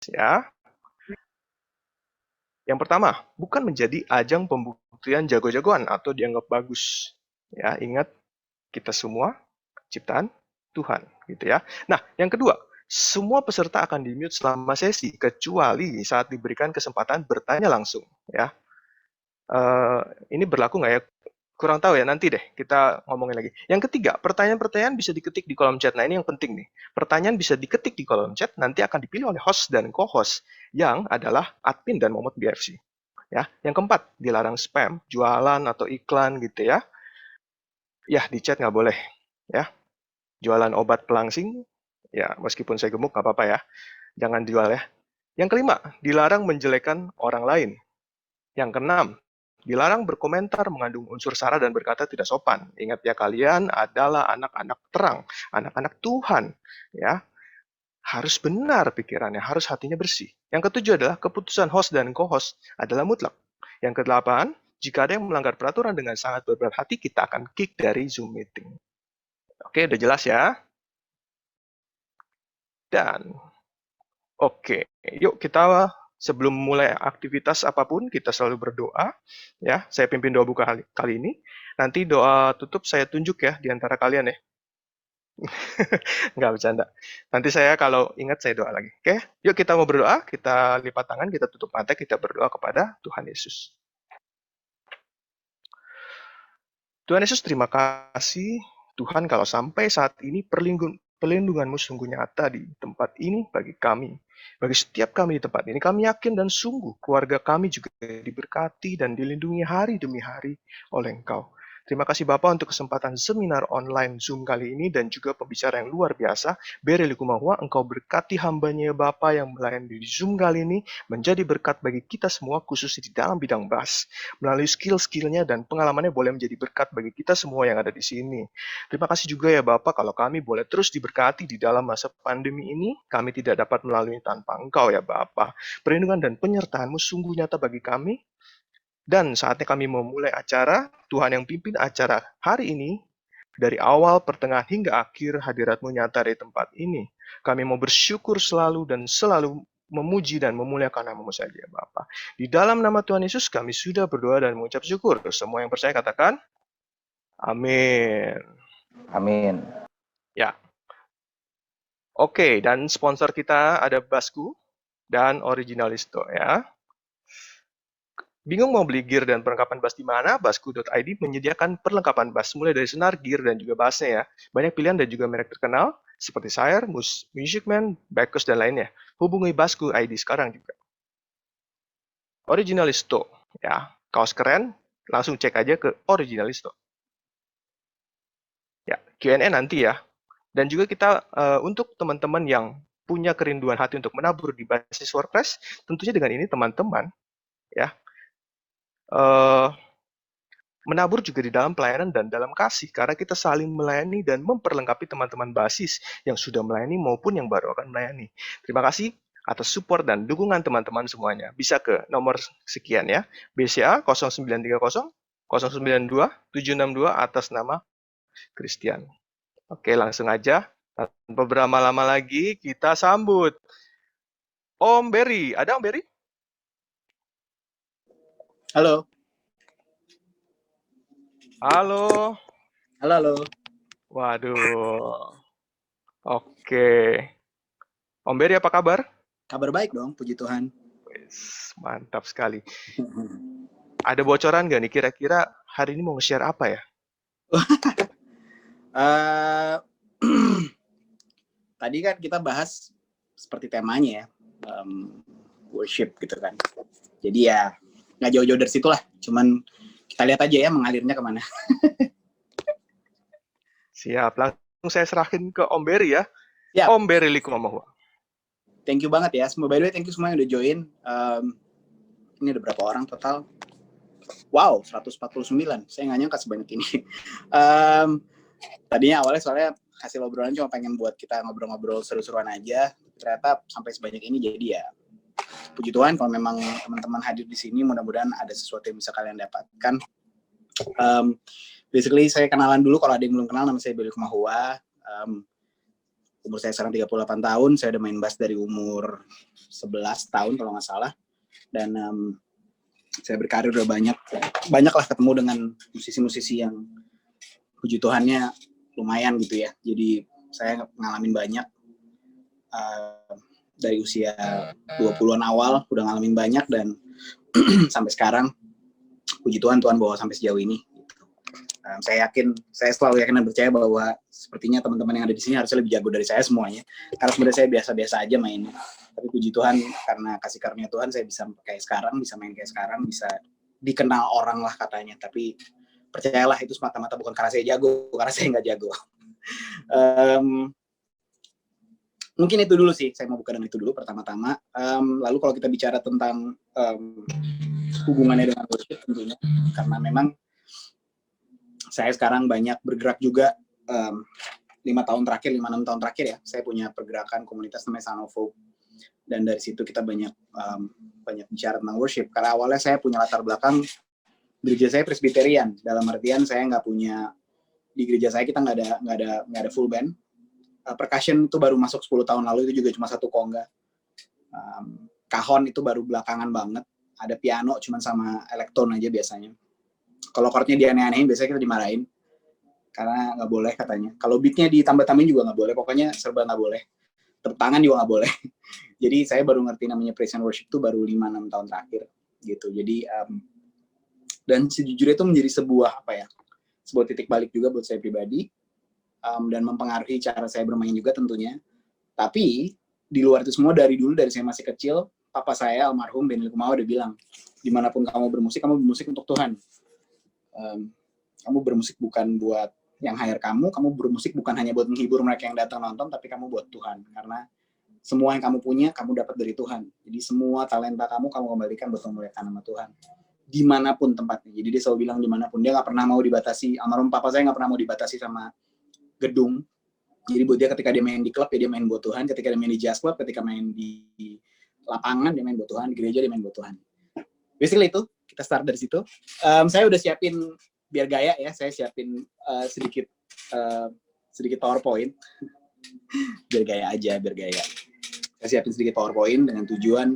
ya. Yang pertama, bukan menjadi ajang pembuktian jago-jagoan atau dianggap bagus. Ya, ingat kita semua ciptaan Tuhan, gitu ya. Nah, yang kedua, semua peserta akan di-mute selama sesi kecuali saat diberikan kesempatan bertanya langsung, ya. Ini berlaku nggak ya? Kurang tahu ya, nanti deh kita ngomongin lagi. Yang ketiga, pertanyaan-pertanyaan bisa diketik di kolom chat. Nah, ini yang penting nih. Pertanyaan bisa diketik di kolom chat, nanti akan dipilih oleh host dan co-host yang adalah admin dan Momot BFC. Ya, yang keempat, dilarang spam, jualan atau iklan gitu ya. Ya, di chat nggak boleh. Ya, jualan obat pelangsing, ya meskipun saya gemuk nggak apa-apa ya. Jangan jual ya. Yang kelima, dilarang menjelekan orang lain. Yang keenam, dilarang berkomentar mengandung unsur sara dan berkata tidak sopan. Ingat ya, kalian adalah anak-anak terang, anak-anak Tuhan. Ya, harus benar pikirannya, harus hatinya bersih. Yang ketujuh adalah keputusan host dan co-host adalah mutlak. Yang kedelapan, jika ada yang melanggar peraturan dengan sangat berberat hati, kita akan kick dari Zoom meeting. Oke, udah jelas ya? Dan, oke, yuk kita sebelum mulai aktivitas apapun, kita selalu berdoa. Ya, saya pimpin doa buka kali ini. Nanti doa tutup saya tunjuk ya di antara kalian ya. Nggak bercanda. Nanti saya kalau ingat saya doa lagi. Oke, yuk kita mau berdoa. Kita lipat tangan, kita tutup mata, kita berdoa kepada Tuhan Yesus. Tuhan Yesus, terima kasih. Tuhan, kalau sampai saat ini perlindungan-Mu sungguh nyata di tempat ini bagi kami. Bagi setiap kami di tempat ini, kami yakin dan sungguh keluarga kami juga diberkati dan dilindungi hari demi hari oleh Engkau. Terima kasih Bapak untuk kesempatan seminar online Zoom kali ini dan juga pembicara yang luar biasa. Beri Likumahua, Engkau berkati hambanya Bapak yang melayani di Zoom kali ini menjadi berkat bagi kita semua khususnya di dalam bidang bass. Melalui skill-skillnya dan pengalamannya boleh menjadi berkat bagi kita semua yang ada di sini. Terima kasih juga ya Bapak kalau kami boleh terus diberkati di dalam masa pandemi ini. Kami tidak dapat melalui tanpa Engkau ya Bapak. Perlindungan dan penyertaan-Mu sungguh nyata bagi kami. Dan saatnya kami memulai acara, Tuhan yang pimpin acara hari ini, dari awal, pertengahan, hingga akhir hadirat-Mu nyata di tempat ini. Kami mau bersyukur selalu dan selalu memuji dan memuliakan nama-Mu saja, Bapa. Di dalam nama Tuhan Yesus, kami sudah berdoa dan mengucap syukur. Semua yang percaya katakan, amin. Amin. Ya. Oke, dan sponsor kita ada Basku dan Originalisto ya. Bingung mau beli gear dan perlengkapan bass di mana? Basku.id menyediakan perlengkapan bass mulai dari senar, gear, dan juga bassnya ya. Banyak pilihan dan juga merek terkenal seperti Sire, Music Man, Backus, dan lainnya. Hubungi Basku ID sekarang juga. Originalisto ya. Kaos keren, langsung cek aja ke Originalisto. Ya, Q&A nanti ya. Dan juga kita untuk teman-teman yang punya kerinduan hati untuk menabur di basis WordPress, tentunya dengan ini teman-teman ya menabur juga di dalam pelayanan dan dalam kasih, karena kita saling melayani dan memperlengkapi teman-teman basis yang sudah melayani maupun yang baru akan melayani. Terima kasih atas support dan dukungan teman-teman semuanya. Bisa ke nomor sekian ya, BCA 0930 092 762 atas nama Christian. Oke, langsung aja. Tanpa berlama-lama lagi, kita sambut Om Berry. Ada Om Berry? Halo. Halo. Halo, halo. Waduh. Oke. Om Berry apa kabar? Kabar baik dong, puji Tuhan. Mantap sekali. Ada bocoran nggak nih kira-kira hari ini mau nge-share apa ya? Tadi kan kita bahas seperti temanya ya, worship gitu kan. Jadi ya nggak jauh-jauh dari situ lah. Cuman kita lihat aja ya mengalirnya kemana. Siap, langsung saya serahin ke Om Berry ya. Siap. Om Berry Likumahua. Thank you banget ya. Semua by the way, thank you semua yang udah join. Ini ada berapa orang total? Wow, 149. Saya nggak nyangka sebanyak ini. Tadinya awalnya soalnya hasil obrolan cuma pengen buat kita ngobrol-ngobrol seru-seruan aja. Ternyata sampai sebanyak ini, jadi ya puji Tuhan kalau memang teman-teman hadir di sini, mudah-mudahan ada sesuatu yang bisa kalian dapatkan. Basically saya kenalan dulu, kalau ada yang belum kenal, nama saya Berry Likumahua. umur saya sekarang 38 tahun, saya udah main bass dari umur 11 tahun kalau nggak salah. Dan saya berkarir udah banyak lah ketemu dengan musisi-musisi yang puji Tuhannya lumayan gitu ya. Jadi saya ngalamin banyak dari usia 20-an awal udah ngalamin banyak, dan sampai sekarang puji Tuhan bawa sampai sejauh ini. Saya selalu yakin dan percaya bahwa sepertinya teman-teman yang ada di sini harusnya lebih jago dari saya semuanya. Karena sebenarnya saya biasa-biasa aja mainnya. Tapi puji Tuhan, karena kasih karunia Tuhan, saya bisa kayak sekarang, bisa main kayak sekarang, bisa dikenal orang lah katanya. Tapi percayalah, itu semata-mata bukan karena saya jago, karena saya nggak jago. Mungkin itu dulu sih, saya mau buka dengan itu dulu pertama-tama. Lalu kalau kita bicara tentang hubungannya dengan worship tentunya, karena memang saya sekarang banyak bergerak juga 5 tahun terakhir, 5-6 tahun terakhir ya, saya punya pergerakan komunitas namanya Son of Hope. Dan dari situ kita banyak bicara tentang worship. Karena awalnya saya punya latar belakang, gereja saya Presbyterian, dalam artian saya nggak punya, di gereja saya kita nggak ada full band. Percussion itu baru masuk 10 tahun lalu, itu juga cuma satu konga. Cajon itu baru belakangan banget. Ada piano cuma sama elektron aja biasanya. Kalau chordnya dianeh-anehin biasanya kita dimarahin karena nggak boleh katanya. Kalau beatnya ditambah-tambahin juga nggak boleh. Pokoknya serba nggak boleh. Tepuk tangan juga nggak boleh. Jadi saya baru ngerti namanya praise and worship itu baru 5-6 tahun terakhir gitu. Jadi dan sejujurnya itu menjadi sebuah titik balik juga buat saya pribadi, dan mempengaruhi cara saya bermain juga tentunya. Tapi di luar itu semua, dari saya masih kecil, papa saya almarhum Ben Likumahua udah bilang, dimanapun kamu bermusik untuk Tuhan. Kamu bermusik bukan buat yang hire kamu bermusik bukan hanya buat menghibur mereka yang datang nonton, tapi kamu buat Tuhan. Karena semua yang kamu punya, kamu dapat dari Tuhan. Jadi semua talenta kamu kembalikan buat memuliakan nama Tuhan. Dimanapun tempatnya. Jadi dia selalu bilang dimanapun. Dia nggak pernah mau dibatasi, almarhum papa saya nggak pernah mau dibatasi sama gedung. Jadi buat dia, ketika dia main di klub, ya dia main buat Tuhan. Ketika dia main di jazz club, ketika main di lapangan, dia main buat Tuhan. Di gereja, dia main buat Tuhan. Basically itu, kita start dari situ. Saya udah siapin, biar gaya ya, saya siapin sedikit PowerPoint. biar gaya. Saya siapin sedikit PowerPoint dengan tujuan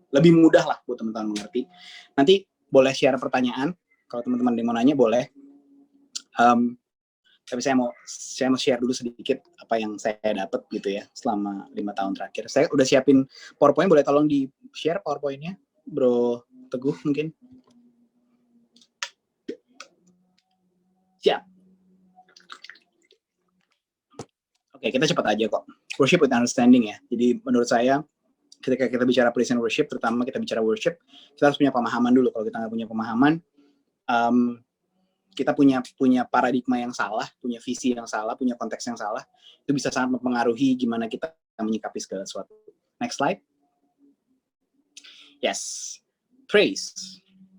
lebih mudah lah buat teman-teman mengerti. Nanti boleh share pertanyaan, kalau teman-teman yang mau nanya boleh. Tapi saya mau share dulu sedikit apa yang saya dapat gitu ya selama 5 tahun terakhir. Saya udah siapin PowerPoint, boleh tolong di share PowerPoint-nya, Bro Teguh mungkin. Siap. Oke, kita cepat aja kok. Worship with understanding ya. Jadi menurut saya, ketika kita bicara praise and worship, terutama kita bicara worship, kita harus punya pemahaman dulu. Kalau kita nggak punya pemahaman, kita punya paradigma yang salah, punya visi yang salah, punya konteks yang salah, itu bisa sangat mempengaruhi gimana kita menyikapi segala sesuatu. Next slide. Yes. Praise.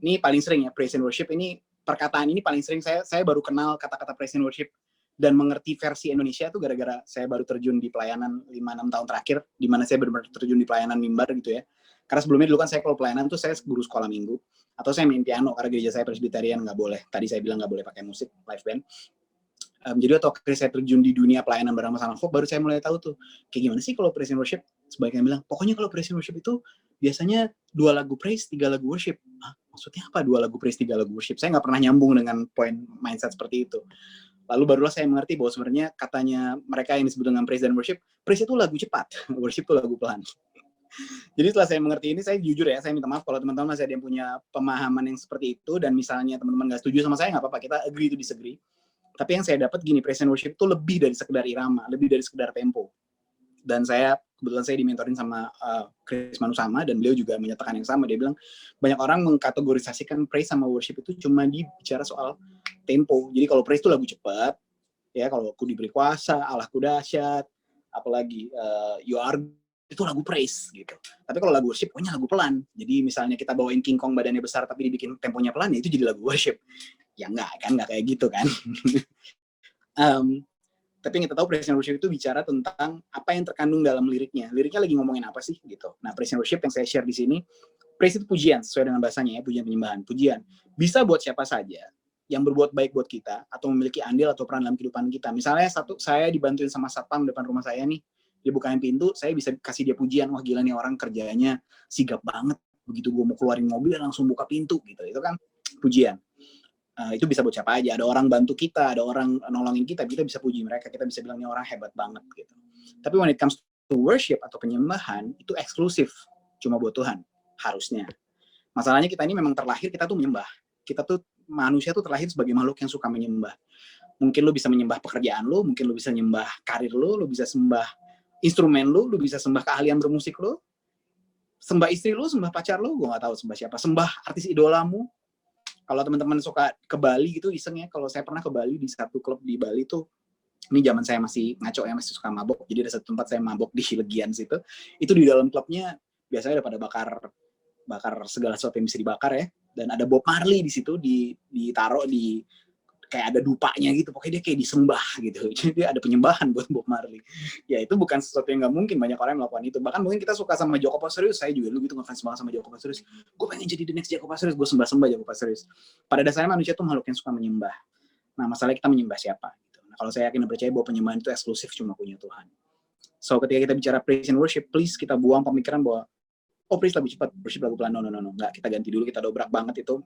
Ini paling sering ya, praise and worship. Ini perkataan ini paling sering saya baru kenal kata-kata praise and worship dan mengerti versi Indonesia itu gara-gara saya baru terjun di pelayanan 5-6 tahun terakhir, di mana saya benar-benar terjun di pelayanan mimbar gitu ya. Karena sebelumnya dulu kan saya kalau pelayanan tuh saya guru sekolah minggu, atau saya main piano karena gereja saya Presbyterian nggak boleh. Tadi saya bilang nggak boleh pakai musik live band. Jadi waktu saya terjun di dunia pelayanan bareng sama Hope, baru saya mulai tahu tuh kayak gimana sih kalau praise and worship. Sebagian bilang pokoknya kalau praise and worship itu biasanya 2 lagu praise, 3 lagu worship. Maksudnya apa 2 lagu praise, 3 lagu worship? Saya nggak pernah nyambung dengan poin mindset seperti itu. Lalu barulah saya mengerti bahwa sebenarnya katanya mereka yang disebut dengan praise dan worship, praise itu lagu cepat, worship itu lagu pelan. Jadi setelah saya mengerti ini, saya jujur ya, saya minta maaf kalau teman-teman masih ada yang punya pemahaman yang seperti itu, dan misalnya teman-teman nggak setuju sama saya, nggak apa-apa, kita agree to disagree. Tapi yang saya dapat gini, praise and worship itu lebih dari sekedar irama, lebih dari sekedar tempo. Dan kebetulan saya dimentorin sama Chris Manusama, dan beliau juga menyatakan yang sama. Dia bilang, banyak orang mengkategorisasikan praise sama worship itu cuma bicara soal tempo. Jadi kalau praise itu lagu cepat, ya kalau Ku diberi kuasa, Allahku dahsyat, apalagi You Are, itu lagu praise gitu. Tapi kalau lagu worship, pokoknya lagu pelan. Jadi misalnya kita bawain King Kong badannya besar tapi dibikin temponya pelan, ya itu jadi lagu worship. Ya enggak kayak gitu kan. Tapi yang kita tahu praise and worship itu bicara tentang apa yang terkandung dalam liriknya. Liriknya lagi ngomongin apa sih gitu. Nah, praise and worship yang saya share di sini, praise itu pujian sesuai dengan bahasanya ya, pujian penyembahan. Pujian bisa buat siapa saja. yang berbuat baik buat kita atau memiliki andil atau peran dalam kehidupan kita. Misalnya saya dibantuin sama satpam depan rumah saya nih, dia bukain pintu, saya bisa kasih dia pujian, wah gila nih orang kerjanya sigap banget, begitu gue mau keluarin mobil langsung buka pintu gitu, itu kan pujian. Itu bisa buat siapa aja, ada orang bantu kita, ada orang nolongin kita bisa puji mereka, kita bisa bilang ini orang hebat banget gitu. Tapi when it comes to worship atau penyembahan, itu eksklusif, cuma buat Tuhan, harusnya. Masalahnya kita ini memang terlahir, kita tuh menyembah. Kita tuh, manusia tuh terlahir sebagai makhluk yang suka menyembah. Mungkin lu bisa menyembah pekerjaan lu, mungkin lu bisa menyembah karir lu bisa sembah instrumen lu bisa sembah keahlian bermusik lu, sembah istri lu, sembah pacar lu, gue gak tahu sembah siapa, sembah artis idolamu. Kalau teman-teman suka ke Bali gitu iseng ya, kalau saya pernah ke Bali di satu klub di Bali tuh, ini zaman saya masih ngaco ya, masih suka mabok, jadi ada satu tempat saya mabok di Legian situ, itu di dalam klubnya biasanya ada pada bakar segala sesuatu yang bisa dibakar ya, dan ada Bob Marley di situ ditaruh di kayak ada dupanya gitu, pokoknya dia kayak disembah gitu, jadi ada penyembahan buat Bob Marley. Ya itu bukan sesuatu yang nggak mungkin, banyak orang yang melakukan itu. Bahkan mungkin kita suka sama Joko Pastorius, saya juga dulu gitu ngefans banget sama Joko Pastorius, gue pengen jadi the next Joko Pastorius, gue sembah Joko Pastorius. Pada dasarnya manusia tuh makhluk yang suka menyembah. Nah masalahnya kita menyembah siapa gitu. Nah, kalau saya yakin dan percaya bahwa penyembahan itu eksklusif cuma punya Tuhan. So ketika kita bicara praise and worship, please kita buang pemikiran bahwa oh praise lagu cepat, worship lagu pelan, no, nggak, kita ganti dulu, kita dobrak banget itu.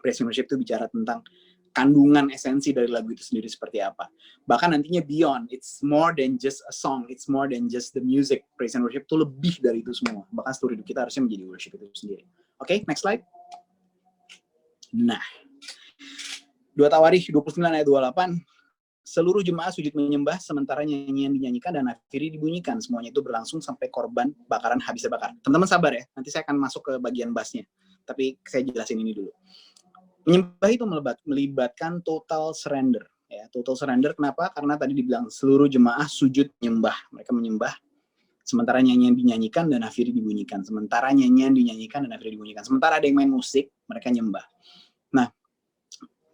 Praise and worship itu bicara tentang kandungan esensi dari lagu itu sendiri seperti apa. Bahkan nantinya beyond, it's more than just a song, it's more than just the music. Praise and worship itu lebih dari itu semua. Bahkan seluruh hidup kita harusnya menjadi worship itu sendiri. Oke, next slide. Nah, 2 Tawarikh 29 ayat 28, seluruh jemaah sujud menyembah sementara nyanyian dinyanyikan dan akhiri dibunyikan. Semuanya itu berlangsung sampai korban bakaran habis terbakar. Teman-teman sabar ya, nanti saya akan masuk ke bagian bassnya. Tapi saya jelasin ini dulu. Menyembah itu melibatkan total surrender. Ya, total surrender kenapa? Karena tadi dibilang seluruh jemaah sujud menyembah. Mereka menyembah sementara nyanyian dinyanyikan dan akhiri dibunyikan. Sementara nyanyian dinyanyikan dan akhiri dibunyikan. Sementara ada yang main musik, mereka nyembah. Nah,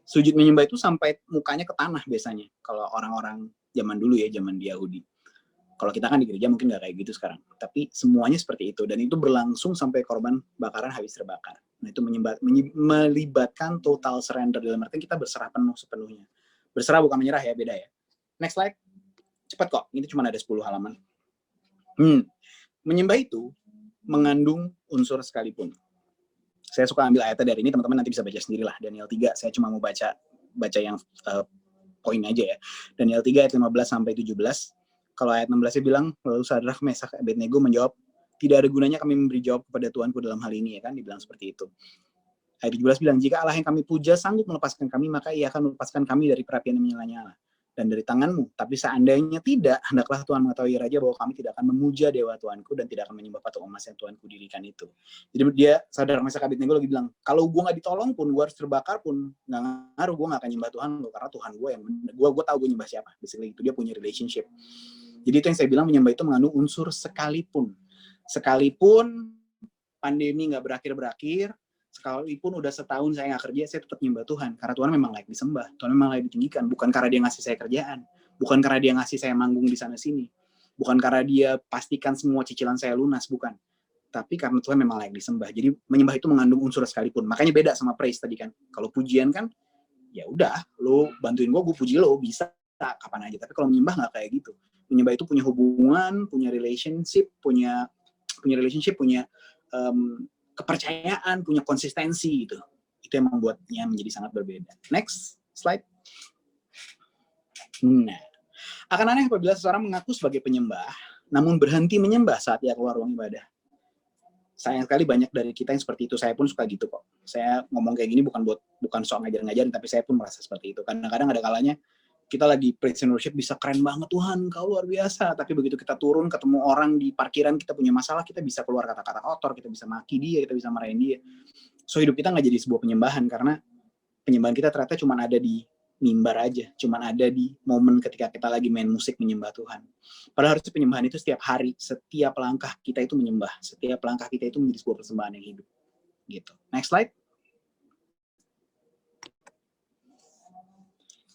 sujud menyembah itu sampai mukanya ke tanah biasanya. Kalau orang-orang zaman dulu ya, zaman di Yahudi. Kalau kita kan di gereja mungkin nggak kayak gitu sekarang. Tapi semuanya seperti itu. Dan itu berlangsung sampai korban bakaran habis terbakar. Nah itu melibatkan total surrender. Dalam artian kita berserah penuh sepenuhnya. Berserah bukan menyerah ya, beda ya. Next slide. Cepat kok, ini cuma ada 10 halaman. Menyembah itu mengandung unsur sekalipun. Saya suka ambil ayatnya dari ini, teman-teman nanti bisa baca sendirilah. Daniel 3, saya cuma mau baca yang poin aja ya. Daniel 3 ayat 15-17. Kalau ayat 16-nya bilang, lalu Sadrak, Mesak, Abednego menjawab, tidak ada gunanya kami memberi jawab kepada Tuanku dalam hal ini, ya kan, dibilang seperti itu. Ayat 17 bilang, jika Allah yang kami puja sanggup melepaskan kami, maka ia akan melepaskan kami dari perapian yang menyala-nyala dan dari tanganmu. Tapi seandainya tidak, hendaklah Tuhan mengetahui Raja bahwa kami tidak akan memuja Dewa Tuanku dan tidak akan menyembah patung emas yang Tuanku dirikan itu. Jadi dia, Sadrak, Mesak, Abednego lagi bilang, kalau gue nggak ditolong pun, gue harus terbakar pun, nggak ngaruh, gue nggak akan nyembah Tuhan lo, karena Tuhan gue yang gue tahu gue nyembah siapa. Basically itu dia punya relationship. Jadi itu yang saya bilang menyembah itu mengandung unsur sekalipun. Sekalipun pandemi nggak berakhir-berakhir, sekalipun udah setahun saya nggak kerja, saya tetap menyembah Tuhan. Karena Tuhan memang layak disembah. Tuhan memang layak ditinggikan. Bukan karena dia ngasih saya kerjaan. Bukan karena dia ngasih saya manggung di sana-sini. Bukan karena dia pastikan semua cicilan saya lunas. Bukan. Tapi karena Tuhan memang layak disembah. Jadi menyembah itu mengandung unsur sekalipun. Makanya beda sama praise tadi kan. Kalau pujian kan, ya udah, lo bantuin gue puji lo, bisa kapan aja. Tapi kalau menyembah nggak kayak gitu. Menyembah itu punya hubungan, punya relationship, punya kepercayaan, punya konsistensi gitu. Itu yang membuatnya menjadi sangat berbeda. Next slide. Nah, akan aneh apabila seseorang mengaku sebagai penyembah, namun berhenti menyembah saat ia keluar ruang ibadah. Sayang sekali banyak dari kita yang seperti itu. Saya pun suka gitu kok. Saya ngomong kayak gini bukan soal ngajar-ngajarin, tapi saya pun merasa seperti itu. Kadang-kadang ada kalanya kita lagi praise and worship bisa keren banget, Tuhan kau luar biasa, tapi begitu kita turun ketemu orang di parkiran, kita punya masalah, kita bisa keluar kata-kata kotor, kita bisa maki dia, kita bisa marahin dia. So hidup kita nggak jadi sebuah penyembahan, karena penyembahan kita ternyata cuma ada di mimbar aja, cuma ada di momen ketika kita lagi main musik menyembah Tuhan. Padahal harusnya penyembahan itu setiap hari, setiap langkah kita itu menyembah, setiap langkah kita itu menjadi sebuah persembahan yang hidup. Gitu. Next slide.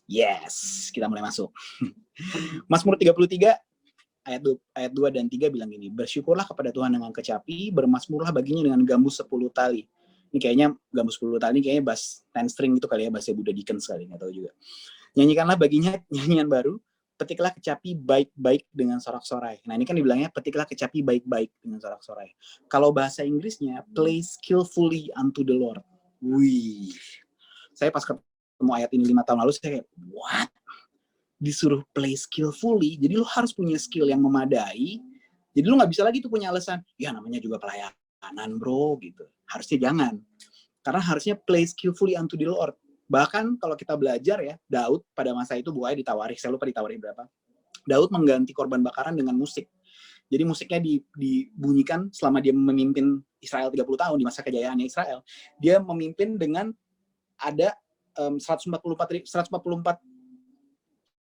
Yes, kita mulai masuk. Mazmur 33 ayat 2 dan 3 bilang gini, bersyukurlah kepada Tuhan dengan kecapi, bermazmurlah baginya dengan gambus 10 tali. Ini kayaknya Gambus 10 tahun ini kayaknya bass 10 string gitu kali ya, bassnya Buddha Dickens kali, nggak tahu juga. Nyanyikanlah baginya nyanyian baru, petiklah kecapi baik-baik dengan sorak-sorai. Nah ini kan dibilangnya petiklah kecapi baik-baik dengan sorak-sorai. Kalau bahasa Inggrisnya, play skillfully unto the Lord. Wih, saya pas ketemu ayat ini 5 tahun lalu, saya kayak, what? Disuruh play skillfully, jadi lu harus punya skill yang memadai. Jadi lu nggak bisa lagi tuh punya alasan, ya namanya juga pelayanan bro, gitu. Harusnya jangan. Karena harusnya play skillfully unto the Lord. Bahkan kalau kita belajar ya, Daud pada masa itu bukannya ditawari, saya lupa ditawari berapa. Daud mengganti korban bakaran dengan musik. Jadi musiknya dibunyikan selama dia memimpin Israel 30 tahun di masa kejayaannya Israel. Dia memimpin dengan ada 144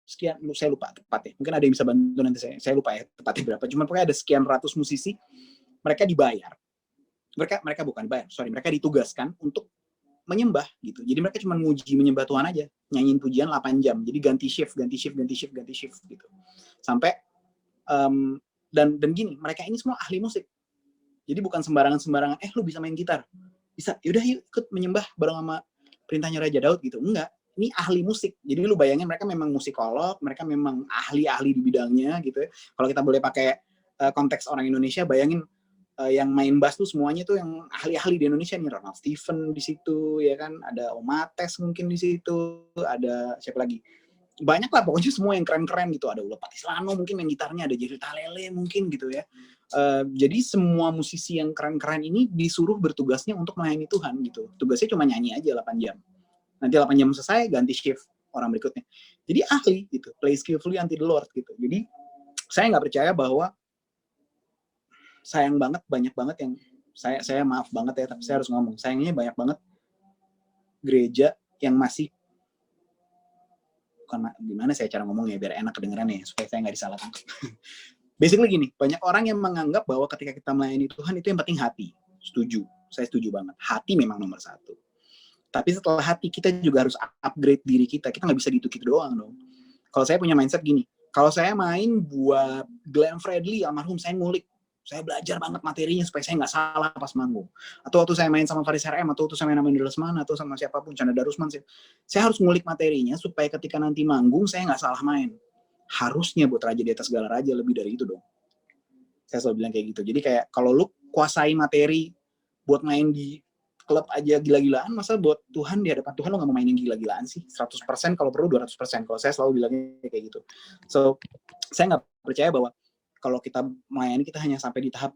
sekian, saya lupa tepatnya. Mungkin ada yang bisa bantu nanti saya lupa ya tepatnya berapa. Cuman pokoknya ada sekian ratus musisi, mereka dibayar. Mereka bukan bayar, mereka ditugaskan untuk menyembah gitu. Jadi mereka cuma muji menyembah Tuhan aja, nyanyiin pujian 8 jam. Jadi ganti shift gitu. Sampai dan gini, mereka ini semua ahli musik. Jadi bukan sembarangan lu bisa main gitar. Bisa, yaudah yuk ikut menyembah bareng sama perintahnya Raja Daud gitu. Enggak, ini ahli musik. Jadi lu bayangin mereka memang musikolog, mereka memang ahli-ahli di bidangnya gitu ya. Kalau kita boleh pakai konteks orang Indonesia, bayangin yang main bass tuh semuanya tuh yang ahli-ahli di Indonesia nih, Ronald Steven di situ ya kan, ada Omates mungkin di situ, ada siapa lagi, banyak lah pokoknya semua yang keren-keren gitu, ada Ula Patislano mungkin yang gitarnya, ada Jerry Talele mungkin gitu ya. Jadi semua musisi yang keren-keren ini disuruh bertugasnya untuk melayani Tuhan gitu, tugasnya cuma nyanyi aja 8 jam, nanti 8 jam selesai ganti shift orang berikutnya. Jadi ahli gitu, play skillfully unto the Lord gitu. Jadi saya nggak percaya bahwa, sayang banget, banyak banget yang saya maaf banget ya, tapi saya harus ngomong, sayangnya banyak banget gereja yang masih, bukan gimana saya cara ngomongnya biar enak kedengerannya supaya saya nggak disalahkan. Basically gini, banyak orang yang menganggap bahwa ketika kita melayani Tuhan itu yang penting hati. Setuju, saya setuju banget. Hati memang nomor 1. Tapi setelah hati kita juga harus upgrade diri kita. Kita nggak bisa gitu-gitu doang dong. Kalau saya punya mindset gini, kalau saya main buat Glenn Fredly almarhum, saya ngulik. Saya belajar banget materinya supaya saya nggak salah pas manggung. Atau waktu saya main sama Faris RM, atau waktu saya main sama Indra Lesmana, atau sama siapapun, Chandra Darusman, saya harus ngulik materinya supaya ketika nanti manggung, saya nggak salah main. Harusnya buat Raja di atas segala raja lebih dari itu dong. Saya selalu bilang kayak gitu. Jadi kayak kalau lu kuasai materi buat main di klub aja gila-gilaan, masa buat Tuhan di hadapan Tuhan lo nggak mau mainin gila-gilaan sih? 100% kalau perlu 200%. Kalau saya selalu bilangnya kayak gitu. So, saya nggak percaya bahwa kalau kita melayani kita hanya sampai di tahap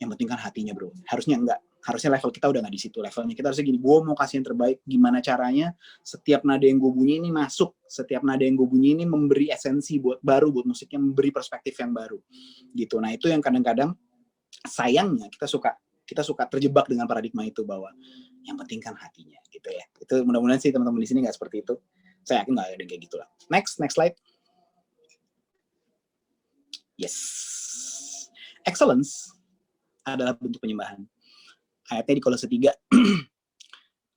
yang penting kan hatinya bro. Harusnya enggak. Harusnya level kita udah nggak di situ. Levelnya kita harusnya gini, gue mau kasih yang terbaik. Gimana caranya setiap nada yang gue bunyi ini masuk. Setiap nada yang gue bunyi ini memberi esensi baru buat musiknya, memberi perspektif yang baru. Gitu. Nah itu yang kadang-kadang sayangnya kita suka terjebak dengan paradigma itu, bahwa yang penting kan hatinya gitu ya. Itu mudah-mudahan sih teman-teman di sini nggak seperti itu. Saya yakin nggak ada yang kayak gitulah. Next slide. Yes. Excellence adalah bentuk penyembahan. Ayatnya di Kolose 3.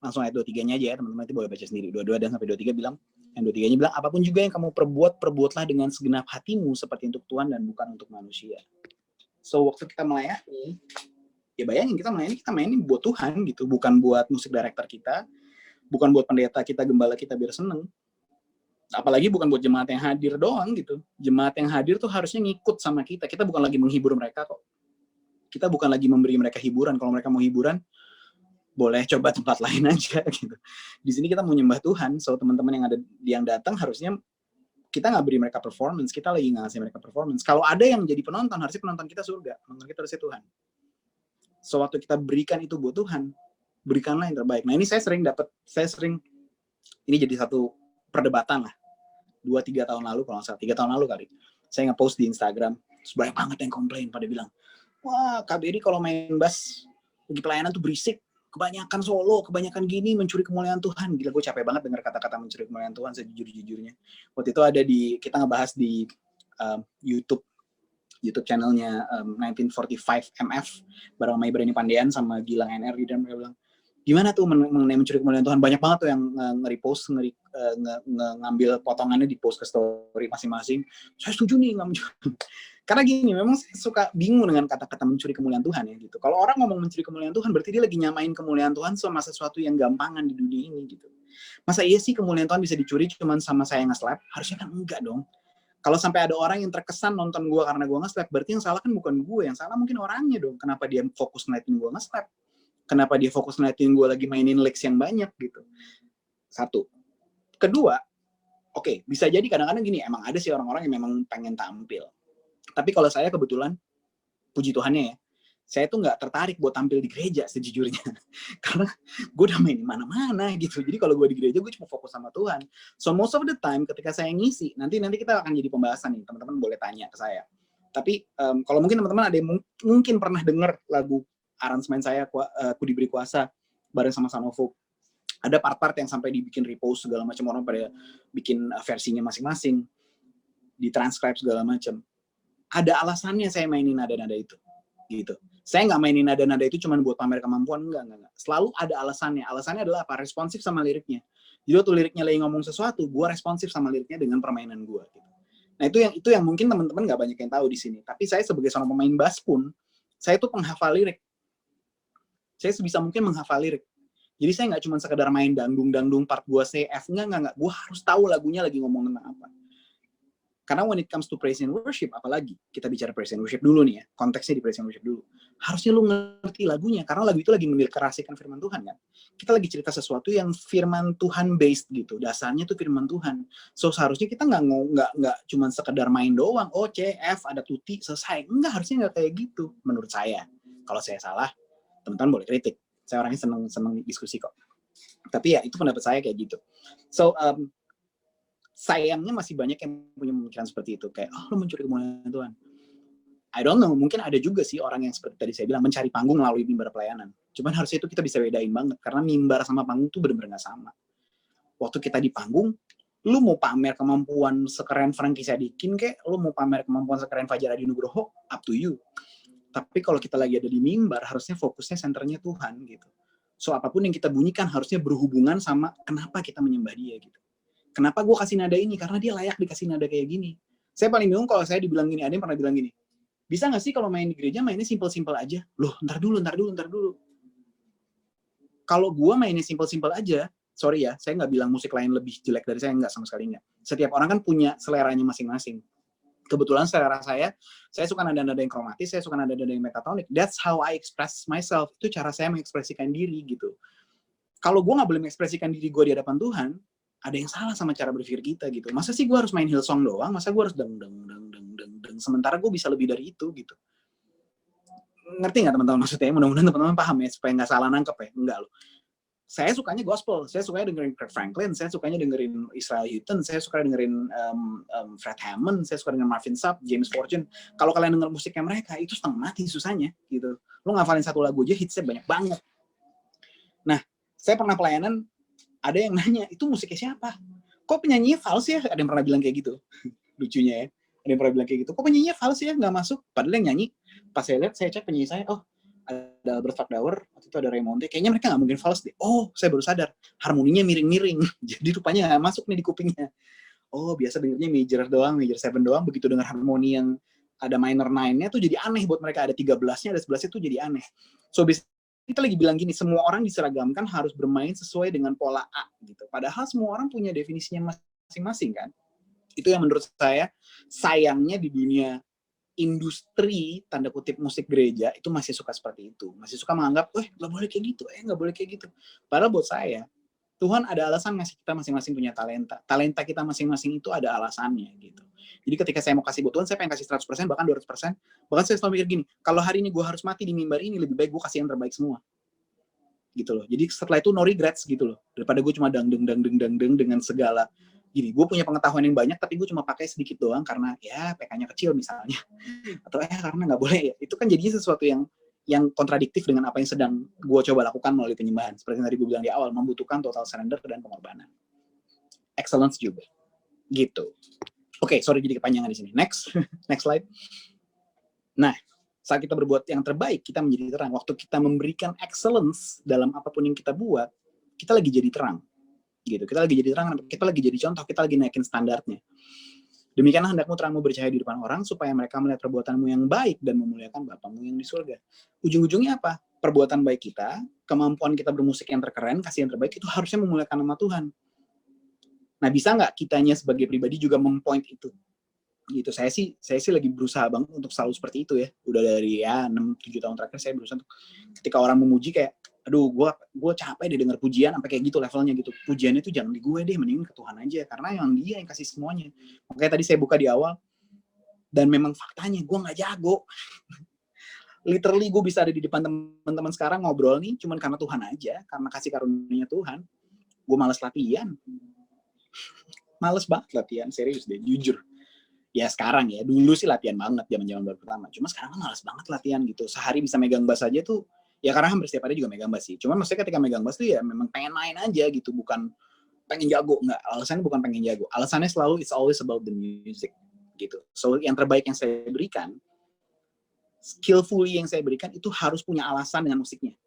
Langsung ayat 23-nya aja ya, teman-teman, itu boleh baca sendiri. 22 dan sampai 23 bilang, yang 23-nya bilang, apapun juga yang kamu perbuatlah dengan segenap hatimu seperti untuk Tuhan dan bukan untuk manusia. So, waktu kita melayani, ya bayangin kita melayani buat Tuhan gitu, bukan buat musik director kita, bukan buat pendeta kita, gembala kita biar seneng. Apalagi bukan buat jemaat yang hadir doang gitu. Jemaat yang hadir tuh harusnya ngikut sama kita. Kita bukan lagi menghibur mereka kok. Kita bukan lagi memberi mereka hiburan. Kalau mereka mau hiburan, boleh coba tempat lain aja gitu. Di sini kita mau nyembah Tuhan. So teman-teman yang datang harusnya kita nggak beri mereka performance. Kita lagi nggak ngasih mereka performance. Kalau ada yang jadi penonton, harusnya penonton kita surga. Penonton kita harusnya Tuhan. So waktu kita berikan itu buat Tuhan, berikanlah yang terbaik. Nah ini saya sering ini jadi satu perdebatan lah. 2-3 tahun lalu, kalau nggak salah 3 tahun lalu kali, saya nge-post di Instagram, banyak banget yang komplain, pada bilang, wah KBRI kalau main bass lagi pelayanan tuh berisik, kebanyakan solo, kebanyakan gini, mencuri kemuliaan Tuhan. Gila, gue capek banget dengar kata-kata mencuri kemuliaan Tuhan sejujur-jujurnya. Waktu itu ada kita ngebahas di YouTube channelnya 1945 MF bareng sama Ibrani Pandean sama Gilang NR, dan mereka bilang, gimana tuh mengenai mencuri kemuliaan Tuhan? Banyak banget tuh yang nge-repost, ngambil potongannya di post ke story masing-masing. Saya setuju nih, Karena gini, memang saya suka bingung dengan kata-kata mencuri kemuliaan Tuhan ya gitu. Kalau orang ngomong mencuri kemuliaan Tuhan, berarti dia lagi nyamain kemuliaan Tuhan sama sesuatu yang gampangan di dunia ini gitu. Masa iya sih kemuliaan Tuhan bisa dicuri cuman sama saya nge-slap? Harusnya kan enggak dong. Kalau sampai ada orang yang terkesan nonton gue karena gue nge-slap, berarti yang salah kan bukan gue, yang salah mungkin orangnya dong. Kenapa dia fokus ngeliatin gue nge-slap? Kenapa dia fokus ngeliatin gue lagi mainin licks yang banyak gitu? Satu. Kedua, oke, bisa jadi kadang-kadang gini, emang ada sih orang-orang yang memang pengen tampil. Tapi kalau saya kebetulan, puji Tuhannya ya, saya tuh nggak tertarik buat tampil di gereja sejujurnya. Karena gue udah main di mana-mana gitu. Jadi kalau gue di gereja, gue cuma fokus sama Tuhan. So most of the time ketika saya ngisi, nanti kita akan jadi pembahasan nih, teman-teman boleh tanya ke saya. Tapi kalau mungkin teman-teman ada yang mungkin pernah dengar lagu aransemen saya, Aku Diberi Kuasa, bareng sama Sanovo. Ada part-part yang sampai dibikin repost segala macam, orang pada bikin versinya masing-masing, ditranscribe segala macam. Ada alasannya saya mainin nada-nada itu, gitu. Saya nggak mainin nada-nada itu cuma buat pamer kemampuan, enggak. Selalu ada alasannya. Alasannya adalah apa? Responsif sama liriknya. Jadi waktu liriknya lagi ngomong sesuatu, gue responsif sama liriknya dengan permainan gue. Gitu. Nah itu yang mungkin teman-teman nggak banyak yang tahu di sini. Tapi saya sebagai seorang pemain bass pun, saya tuh penghafal lirik. Saya sebisa mungkin menghafal lirik. Jadi saya nggak cuma sekedar main dangdung part gue C, F, enggak. Gue harus tahu lagunya lagi ngomong tentang apa. Karena when it comes to praise and worship, apalagi kita bicara praise and worship dulu nih ya, konteksnya di praise and worship dulu. Harusnya lu ngerti lagunya, karena lagu itu lagi mendeklarasikan firman Tuhan kan. Kita lagi cerita sesuatu yang firman Tuhan based gitu, dasarnya tuh firman Tuhan. So seharusnya kita nggak cuma sekedar main doang, oh C, F, ada tuti, selesai. Enggak, harusnya nggak kayak gitu, menurut saya. Kalau saya salah, teman-teman boleh kritik. Saya orangnya seneng diskusi kok. Tapi ya itu pendapat saya kayak gitu. So sayangnya masih banyak yang punya pemikiran seperti itu, kayak lo mencuri kemuliaan Tuhan. I don't know, mungkin ada juga sih orang yang seperti tadi saya bilang mencari panggung melalui mimbar pelayanan. Cuman harusnya itu kita bisa bedain banget, karena mimbar sama panggung tuh bener-bener nggak sama. Waktu kita di panggung, lu mau pamer kemampuan sekeren Frankie Sadikin kek, lu mau pamer kemampuan sekeren Fajar Adi Nugroho, up to you. Tapi kalau kita lagi ada di mimbar, harusnya fokusnya senternya Tuhan gitu. So apapun yang kita bunyikan harusnya berhubungan sama kenapa kita menyembah Dia gitu. Kenapa gue kasih nada ini? Karena dia layak dikasih nada kayak gini. Saya paling bingung kalau saya dibilang gini, ada yang pernah bilang gini, bisa nggak sih kalau main di gereja mainnya simple-simple aja? Loh, ntar dulu. Kalau gue mainnya simple-simple aja, sorry ya, saya nggak bilang musik lain lebih jelek dari saya, nggak, sama sekali nggak. Setiap orang kan punya seleranya masing-masing. Kebetulan selera saya suka nada-nada yang kromatis, saya suka nada-nada yang metatonik. That's how I express myself. Itu cara saya mengekspresikan diri gitu. Kalau gue nggak boleh mengekspresikan diri gue di hadapan Tuhan, ada yang salah sama cara berpikir kita gitu. Masa sih gue harus main Hillsong doang? Masa gue harus deng sementara gue bisa lebih dari itu gitu. Ngerti nggak teman-teman maksudnya? Mudah-mudahan teman-teman paham ya, supaya nggak salah nangkep ya. Enggak loh. Saya sukanya gospel, saya sukanya dengerin Kirk Franklin, saya sukanya dengerin Israel Houghton, saya suka dengerin Fred Hammond, saya suka dengerin Marvin Sapp, James Fortune. Kalau kalian denger musiknya mereka, itu setengah mati susahnya gitu. Lo ngafalin satu lagu aja, hitsnya banyak banget. Nah, saya pernah pelayanan, ada yang nanya, itu musiknya siapa? Kok penyanyinya fals ya? Ada yang pernah bilang kayak gitu. Lucunya ya. Ada yang pernah bilang kayak gitu. Kok penyanyinya fals ya? Nggak masuk. Padahal yang nyanyi, pas saya lihat, saya cek penyanyi saya, oh, ada Albert Fakdauer, waktu itu ada Raymonde, kayaknya mereka nggak mungkin fals deh. Oh, saya baru sadar. Harmoninya miring-miring. Jadi rupanya nggak masuk nih di kupingnya. Oh, biasa dengernya major doang, major 7 doang. Begitu dengar harmoni yang ada minor 9-nya tuh jadi aneh buat mereka. Ada 13-nya, ada 11-nya tuh jadi aneh. So, kita lagi bilang gini, semua orang diseragamkan harus bermain sesuai dengan pola A gitu. Padahal semua orang punya definisinya masing-masing kan. Itu yang menurut saya sayangnya di dunia industri tanda kutip musik gereja itu masih suka seperti itu. Masih suka menganggap, nggak boleh kayak gitu, nggak boleh kayak gitu. Padahal buat saya, Tuhan ada alasan ngasih kita masing-masing punya talenta. Talenta kita masing-masing itu ada alasannya gitu. Jadi ketika saya mau kasih buat Tuhan, saya pengen kasih 100%, bahkan 200%. Bahkan saya selalu mikir gini, kalau hari ini gue harus mati di mimbar ini, lebih baik gue kasih yang terbaik semua. Gitu loh. Jadi setelah itu no regrets gitu loh. Daripada gue cuma dangdeng dengan segala gini, gue punya pengetahuan yang banyak tapi gue cuma pakai sedikit doang karena ya PK-nya kecil misalnya, atau karena nggak boleh ya. Itu kan jadinya sesuatu yang kontradiktif dengan apa yang sedang gue coba lakukan melalui penyembahan. Seperti yang tadi gue bilang di awal, membutuhkan total surrender dan pengorbanan. Excellence juga, gitu. Oke, sorry jadi kepanjangan di sini. Next slide. Nah, saat kita berbuat yang terbaik, kita menjadi terang. Waktu kita memberikan excellence dalam apapun yang kita buat, kita lagi jadi terang. Gitu. Kita lagi jadi terang, kita lagi jadi contoh, kita lagi naikin standarnya. Demikianlah hendakmu terangmu bercahaya di depan orang, supaya mereka melihat perbuatanmu yang baik dan memuliakan Bapamu yang di surga. Ujung-ujungnya apa? Perbuatan baik kita, kemampuan kita bermusik yang terkeren, kasih yang terbaik, itu harusnya memuliakan nama Tuhan. Nah, bisa nggak kitanya sebagai pribadi juga mempoint itu? Gitu. Saya sih lagi berusaha banget untuk selalu seperti itu ya. Udah dari 6-7 tahun terakhir saya berusaha untuk ketika orang memuji kayak, aduh gue capek deh denger pujian sampai kayak gitu levelnya gitu. Pujiannya tuh jangan di gue deh, mending ke Tuhan aja, karena yang dia yang kasih semuanya. Makanya tadi saya buka di awal, dan memang faktanya gue nggak jago. Literally gue bisa ada di depan teman-teman sekarang ngobrol nih cuman karena Tuhan aja, karena kasih karunia Tuhan. Gue malas latihan. Males banget latihan, serius deh, jujur. Ya sekarang ya, dulu sih latihan banget zaman-zaman baru pertama. Cuma sekarang kan malas banget latihan gitu. Sehari bisa megang bass aja tuh, ya karena hampir setiap hari juga megang bass sih. Cuma maksudnya ketika megang bass tuh ya memang pengen main aja gitu, bukan pengen jago. Enggak, alasannya bukan pengen jago. Alasannya selalu it's always about the music gitu. So yang terbaik yang saya berikan, skillfully yang saya berikan itu harus punya alasan dengan musiknya.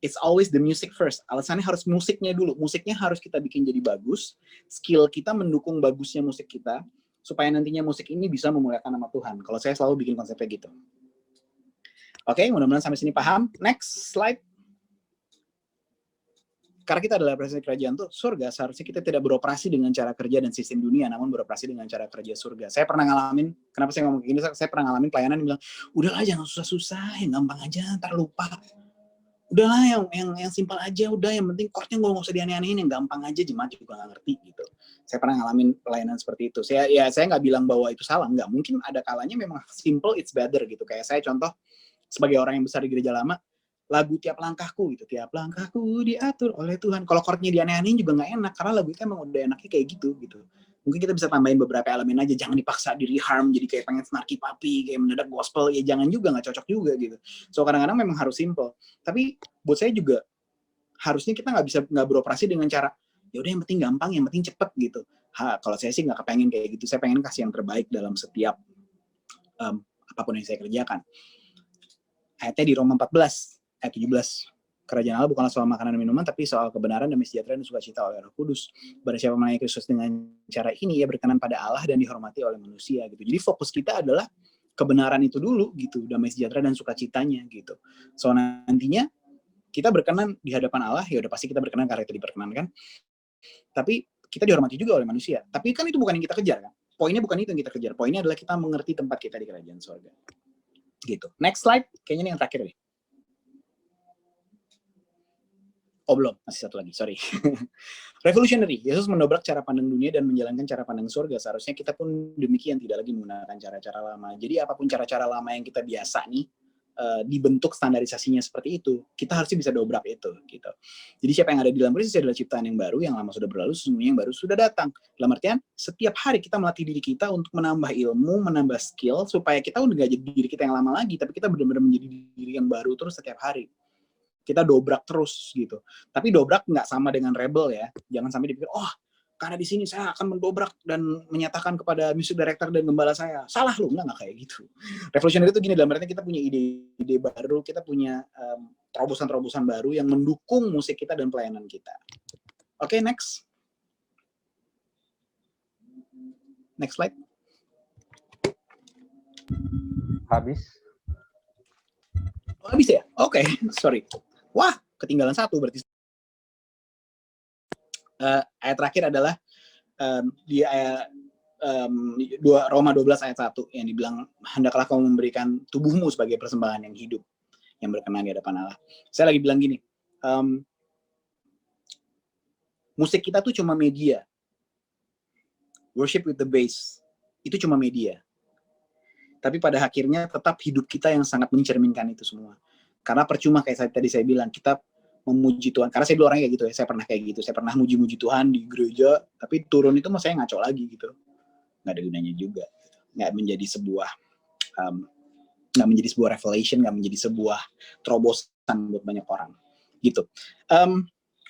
It's always the music first. Alasannya harus musiknya dulu. Musiknya harus kita bikin jadi bagus. Skill kita mendukung bagusnya musik kita, supaya nantinya musik ini bisa memuliakan nama Tuhan. Kalau saya selalu bikin konsepnya gitu. Oke, mudah-mudahan sampai sini paham. Next slide. Karena kita adalah representasi kerajaan tuh surga, seharusnya kita tidak beroperasi dengan cara kerja dan sistem dunia, namun beroperasi dengan cara kerja surga. Saya pernah ngalamin, kenapa saya ngomong gini, saya pernah ngalamin pelayanan yang bilang, udahlah jangan susah-susah, yang gampang aja, ntar lupa. Udahlah yang simpel aja, udah yang penting chordnya nggak usah dianeh-anehin, yang gampang aja, jemaat juga nggak ngerti gitu. Saya pernah ngalamin pelayanan seperti itu. Saya nggak bilang bahwa itu salah, nggak. Mungkin ada kalanya memang simple it's better gitu. Kayak saya contoh sebagai orang yang besar di gereja lama, lagu Tiap Langkahku gitu, tiap langkahku diatur oleh Tuhan. Kalau chordnya dianeh-anehin juga nggak enak, karena lagu itu emang udah enaknya kayak gitu. Mungkin kita bisa tambahin beberapa elemen aja, jangan dipaksa di reharm jadi kayak pengen snarky papi, kayak mendadak gospel, ya jangan juga, nggak cocok juga gitu. So kadang-kadang memang harus simple. Tapi buat saya juga harusnya kita nggak beroperasi dengan cara ya udah yang penting gampang, yang penting cepet gitu. Kalau saya sih nggak kepengen kayak gitu. Saya pengen kasih yang terbaik dalam setiap apapun yang saya kerjakan. Ayatnya di Roma 14 ayat 17. Kerajaan Allah bukanlah soal makanan dan minuman, tapi soal kebenaran, damai sejahtera, dan sukacita oleh Roh Kudus. Barang siapa melayani Kristus dengan cara ini, ia berkenan pada Allah dan dihormati oleh manusia. Gitu. Jadi fokus kita adalah kebenaran itu dulu, gitu, damai sejahtera dan sukacitanya, gitu. So nantinya kita berkenan di hadapan Allah, ya udah pasti kita berkenan karena itu diperkenankan. Tapi kita dihormati juga oleh manusia. Tapi kan itu bukan yang kita kejar, kan? Poinnya bukan itu yang kita kejar. Poinnya adalah kita mengerti tempat kita di kerajaan surga. Gitu. Next slide, kayaknya ini yang terakhir deh. Oh belum, masih satu lagi, sorry. Revolutionary, Yesus mendobrak cara pandang dunia dan menjalankan cara pandang surga. Seharusnya kita pun demikian, tidak lagi menggunakan cara-cara lama. Jadi apapun cara-cara lama yang kita biasa nih, dibentuk standarisasinya seperti itu, kita harusnya bisa dobrak itu. Gitu. Jadi siapa yang ada di dalam Kristus adalah ciptaan yang baru, yang lama sudah berlalu, sesungguhnya yang baru sudah datang. Dalam artian, setiap hari kita melatih diri kita untuk menambah ilmu, menambah skill, supaya kita udah gak jadi diri kita yang lama lagi, tapi kita benar-benar menjadi diri yang baru terus setiap hari. Kita dobrak terus gitu. Tapi dobrak nggak sama dengan rebel ya. Jangan sampai dipikir, oh karena di sini saya akan mendobrak dan menyatakan kepada music director dan gembala saya. Salah lu, nggak kayak gitu. Revolutionary itu gini, dalam artinya kita punya ide baru, kita punya terobosan-terobosan baru yang mendukung musik kita dan pelayanan kita. Oke, next. Next slide. Habis. Oh, habis ya? Oke, sorry. Wah, ketinggalan satu berarti. Ayat terakhir adalah di ayat Roma 12 ayat 1 yang dibilang, hendaklah kamu memberikan tubuhmu sebagai persembahan yang hidup, yang berkenan di hadapan Allah. Saya lagi bilang gini, musik kita tuh cuma media. Worship with the bass, itu cuma media. Tapi pada akhirnya tetap hidup kita yang sangat mencerminkan itu semua. Karena percuma kayak tadi saya bilang, kita memuji Tuhan. Karena saya dulu orangnya kayak gitu ya, saya pernah kayak gitu. Saya pernah muji-muji Tuhan di gereja, tapi turun itu saya ngaco lagi gitu. Nggak ada gunanya juga. Nggak menjadi sebuah revelation, nggak menjadi sebuah terobosan buat banyak orang. Gitu.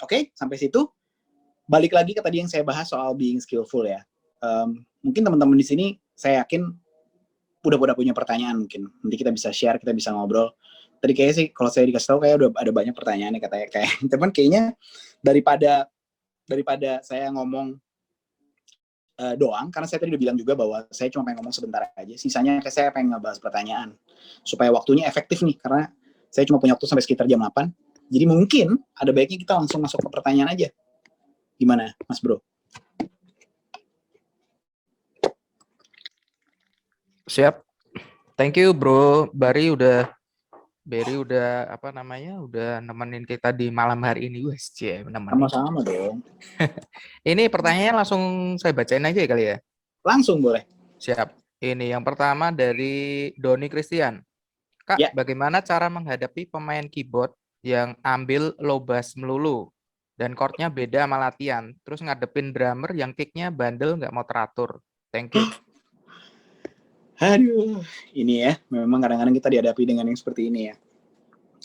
Oke, sampai situ. Balik lagi ke tadi yang saya bahas soal being skillful ya. Mungkin teman-teman di sini, saya yakin udah punya pertanyaan mungkin. Nanti kita bisa share, kita bisa ngobrol. Tadi kayaknya sih kalau saya dikasih tahu kayak udah ada banyak pertanyaannya katanya, teman kayaknya daripada saya ngomong doang, karena saya tadi udah bilang juga bahwa saya cuma pengen ngomong sebentar aja, sisanya saya pengen ngebahas pertanyaan supaya waktunya efektif nih, karena saya cuma punya waktu sampai sekitar jam 8. Jadi mungkin ada baiknya kita langsung masuk ke pertanyaan aja. Gimana, Mas Bro? Siap. Thank you Bro Barry udah udah nemenin kita di malam hari ini. Wes, nemenin. Sama-sama dong. Ini pertanyaannya langsung saya bacain aja ya kali ya. Langsung boleh. Siap. Ini yang pertama dari Doni Christian. Kak, Ya. bagaimana cara menghadapi pemain keyboard yang ambil low bass melulu dan chordnya beda sama latihan, terus ngadepin drummer yang kicknya bandel nggak mau teratur? Thank you. Aduh, ini ya, memang kadang-kadang kita dihadapi dengan yang seperti ini ya.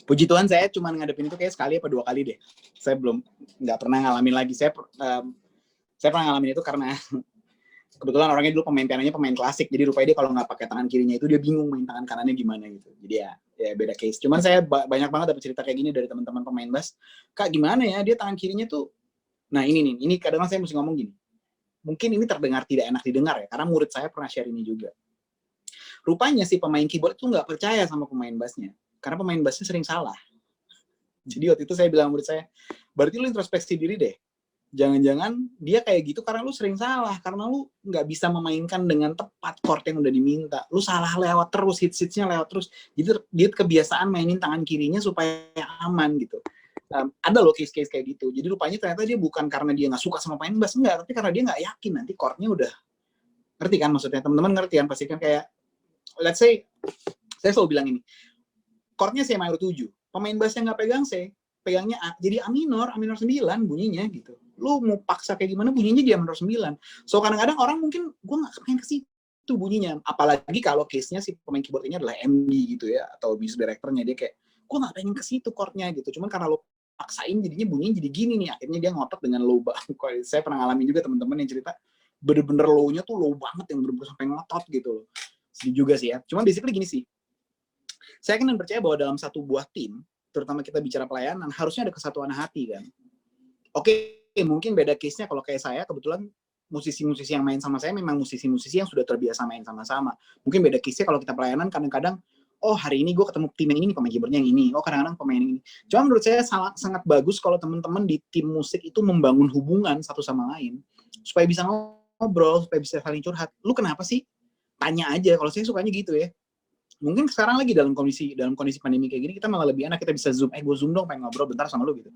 Puji Tuhan saya cuma ngadepin itu kayak sekali apa 2 kali deh. Saya nggak pernah ngalamin lagi. Saya pernah ngalamin itu karena kebetulan orangnya dulu piananya pemain klasik, jadi rupanya dia kalau nggak pakai tangan kirinya itu dia bingung main tangan kanannya gimana gitu. Jadi ya beda case. Cuman saya banyak banget dapat cerita kayak gini dari teman-teman pemain bass. Kak, gimana ya dia tangan kirinya tuh. Nah ini kadang-kadang saya mesti ngomong gini. Mungkin ini terdengar tidak enak didengar ya, karena murid saya pernah share ini juga. Rupanya si pemain keyboard itu nggak percaya sama pemain bassnya, karena pemain bassnya sering salah. Jadi waktu itu saya bilang murid saya, berarti lu introspeksi diri deh. Jangan-jangan dia kayak gitu karena lu sering salah, karena lu nggak bisa memainkan dengan tepat chord yang udah diminta. Lu salah lewat terus, hits-hitsnya lewat terus. Jadi dia kebiasaan mainin tangan kirinya supaya aman gitu. Ada loh case-case kayak gitu. Jadi rupanya ternyata dia bukan karena dia nggak suka sama main bass, enggak, tapi karena dia nggak yakin nanti chordnya udah. Ngerti kan maksudnya? Teman-teman ngerti kan? Pasti kan kayak, let's say, saya selalu bilang ini, chordnya C minor 7, pemain bassnya nggak pegang C, pegangnya A, jadi A minor 9 bunyinya gitu. Lu mau paksa kayak gimana bunyinya dia minor 9. So kadang-kadang orang mungkin gue nggak pengen ke situ bunyinya, apalagi kalau case-nya si pemain keyboard ini adalah MD gitu ya, atau music director-nya, dia kayak gue nggak pengen ke situ chord-nya gitu. Cuman karena lo paksain jadinya bunyinya jadi gini nih, akhirnya dia ngotot dengan low banget. Saya pernah ngalamin juga teman-teman yang cerita bener-bener low-nya tuh low banget yang bener-bener sampai ngotot gitu loh. Sedih juga sih ya. Cuman basically gini sih, saya kan percaya bahwa dalam satu buah tim, terutama kita bicara pelayanan, harusnya ada kesatuan hati kan. Oke, mungkin beda case-nya kalau kayak saya, kebetulan musisi-musisi yang main sama saya memang musisi-musisi yang sudah terbiasa main sama-sama. Mungkin beda case-nya kalau kita pelayanan, kadang-kadang, oh hari ini gue ketemu tim yang ini, pemain keyboardnya yang ini, oh kadang-kadang pemain yang ini. Cuma menurut saya sangat bagus kalau teman-teman di tim musik itu membangun hubungan satu sama lain, supaya bisa ngobrol, supaya bisa saling curhat. Lu kenapa sih? Tanya aja, kalau saya sukanya gitu ya. Mungkin sekarang lagi dalam kondisi pandemi kayak gini, kita malah lebih enak, kita bisa zoom, gue zoom dong pengen ngobrol bentar sama lu gitu.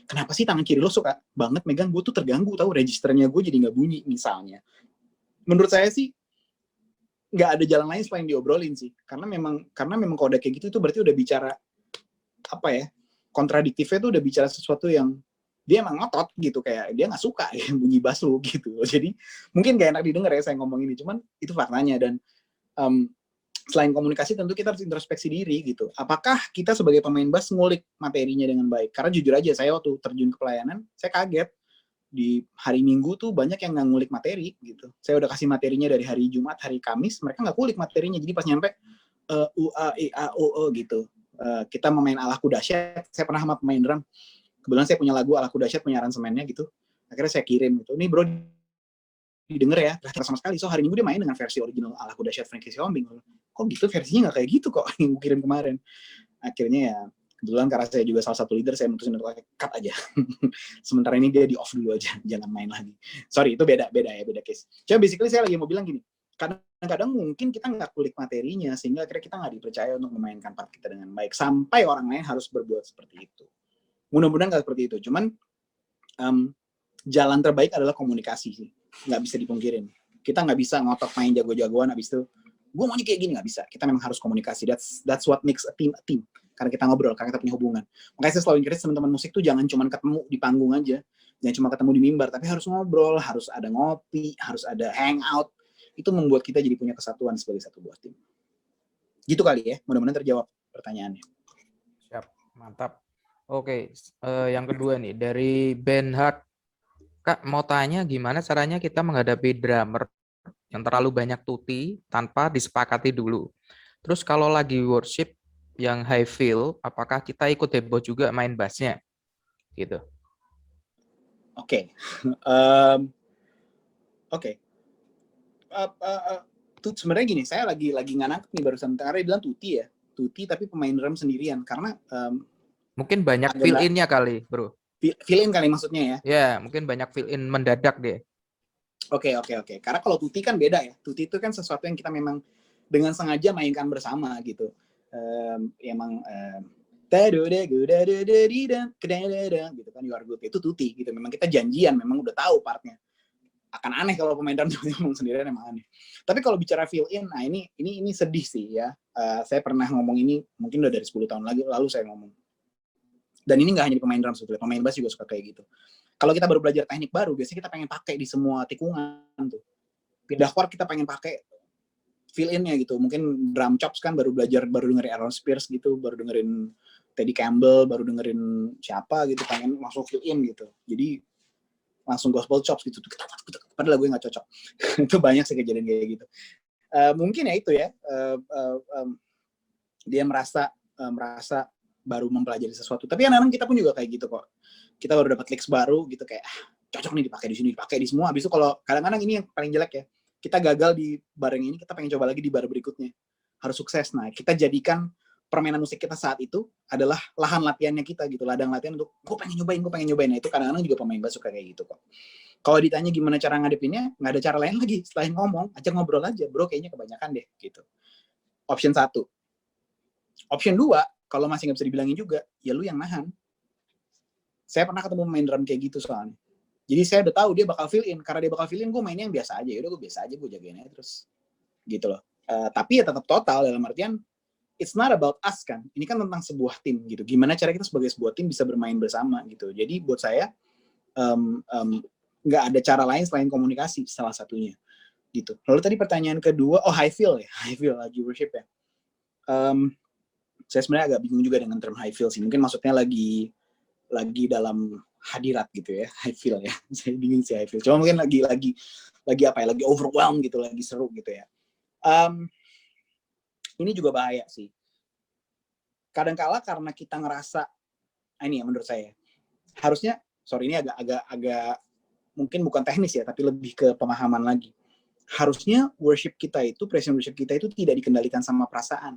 Kenapa sih tangan kiri lo suka banget megang, gue tuh terganggu tahu, registernya gue jadi nggak bunyi misalnya. Menurut saya sih nggak ada jalan lain selain diobrolin sih, karena memang kalau udah kayak gitu itu berarti udah bicara apa ya, kontradiktifnya tuh udah bicara sesuatu yang dia emang ngotot gitu, kayak dia nggak suka ya bunyi bass lu gitu. Jadi mungkin gak enak didengar ya saya ngomong ini, cuman itu faktanya. Dan selain komunikasi tentu kita harus introspeksi diri gitu. Apakah kita sebagai pemain bass ngulik materinya dengan baik? Karena jujur aja saya waktu terjun ke pelayanan, saya kaget. Di hari Minggu tuh banyak yang nggak ngulik materi gitu. Saya udah kasih materinya dari hari Jumat, hari Kamis, mereka nggak kulik materinya. Jadi pas nyampe U, A, E, A, O, gitu. Kita memain Allahku Dahsyat, saya pernah sama pemain drum. Kebetulan saya punya lagu Allahku Dahsyat, punya aransemennya gitu. Akhirnya saya kirim gitu. Nih bro, didengar ya, gak sama sekali. So hari Minggu dia main dengan versi original Allahku Dahsyat Frankie Siombing. Kok gitu, versinya nggak kayak gitu kok yang gue kirim kemarin. Akhirnya ya kebetulan karena saya juga salah satu leader, saya mutusin untuk cut aja. Sementara ini dia di off dulu aja, jangan main lagi. Sorry, itu beda case. Cuma basically saya lagi mau bilang gini, kadang-kadang mungkin kita nggak kulik materinya sehingga akhirnya kita nggak dipercaya untuk memainkan part kita dengan baik, sampai orang lain harus berbuat seperti itu. Mudah-mudahan nggak seperti itu. Cuman jalan terbaik adalah komunikasi sih. Nggak bisa dipungkirin. Kita nggak bisa ngotot main jago-jagoan habis itu gue maunya kayak gini, nggak bisa. Kita memang harus komunikasi. That's what makes a team. Karena kita ngobrol, karena kita punya hubungan. Makanya saya selalu encourage teman-teman musik tuh jangan cuma ketemu di panggung aja, jangan cuma ketemu di mimbar, tapi harus ngobrol, harus ada ngopi, harus ada hangout. Itu membuat kita jadi punya kesatuan sebagai satu buah tim. Gitu kali ya. Mudah-mudahan terjawab pertanyaannya. Siap, mantap. Oke, yang kedua nih dari Ben Hart. Kak, mau tanya gimana caranya kita menghadapi drummer yang terlalu banyak tuti tanpa disepakati dulu. Terus kalau lagi worship yang high feel, apakah kita ikut heboh juga main bassnya? Gitu. Oke. sebenarnya gini, saya lagi nggak nangkep nih barusan karena dia bilang Tuti tapi pemain drum sendirian karena mungkin banyak fill in-nya kali, bro. Fill in kali maksudnya ya? Ya, mungkin banyak fill in mendadak deh. Oke. Karena kalau Tuti kan beda ya. Tuti itu kan sesuatu yang kita memang dengan sengaja mainkan bersama gitu. Emang gitu kan, You Are Good itu Tuti gitu. Memang kita janjian, memang udah tahu partnya. Akan aneh kalau pemain drum ngomong sendirian, emang aneh. Tapi kalau bicara fill in, nah ini sedih sih ya. Saya pernah ngomong ini mungkin udah dari 10 tahun lalu saya ngomong. Dan ini nggak hanya di pemain drum sebetulnya, pemain bass juga suka kayak gitu. Kalau kita baru belajar teknik baru, biasanya kita pengen pakai di semua tikungan tuh. Pindah chord kita pengen pakai fill in-nya gitu. Mungkin drum chops kan baru dengerin Aaron Spears gitu, baru dengerin Teddy Campbell, baru dengerin siapa gitu, pengen langsung fill in gitu. Jadi langsung gospel chops gitu. Padahal gue nggak cocok. Itu banyak sih kejadian kayak gitu. Mungkin ya itu ya. Dia merasa baru mempelajari sesuatu. Tapi kadang-kadang kita pun juga kayak gitu kok. Kita baru dapat licks baru gitu kayak cocok nih dipakai di sini, dipakai di semua. Habis itu kalau kadang-kadang ini yang paling jelek ya. Kita gagal di bar yang ini, kita pengen coba lagi di bar berikutnya. Harus sukses. Nah, kita jadikan permainan musik kita saat itu adalah lahan latihannya kita gitu, ladang latihan untuk gue pengen nyobain. Nah, itu kadang-kadang juga pemain bass suka kayak gitu kok. Kalau ditanya gimana cara ngadepinnya, nggak ada cara lain lagi selain ngomong, ajak ngobrol aja, bro kayaknya kebanyakan deh gitu. Option 1. Option 2, kalau masih nggak bisa dibilangin juga, ya lu yang nahan. Saya pernah ketemu pemain drum kayak gitu soalnya. Jadi saya udah tahu dia bakal fill in, karena dia bakal fill in, gue mainnya yang biasa aja, yaudah gue biasa aja, gue jagain aja terus, gitu loh. Tapi ya tetap total dalam artian it's not about us kan. Ini kan tentang sebuah tim gitu. Gimana cara kita sebagai sebuah tim bisa bermain bersama gitu. Jadi buat saya nggak ada cara lain selain komunikasi salah satunya gitu. Lalu tadi pertanyaan kedua, high feel lagi worship ya. Saya sebenarnya agak bingung juga dengan term high feel sih. Mungkin maksudnya lagi dalam hadirat gitu ya, high feel ya. Saya bingung sih high feel. Cuma mungkin lagi apa ya? Lagi overwhelmed gitu, lagi seru gitu ya. Ini juga bahaya sih. Kadang-kala karena kita ngerasa, ini ya menurut saya, harusnya, ini agak mungkin bukan teknis ya, tapi lebih ke pemahaman lagi. Harusnya worship kita itu, praise worship kita itu tidak dikendalikan sama perasaan.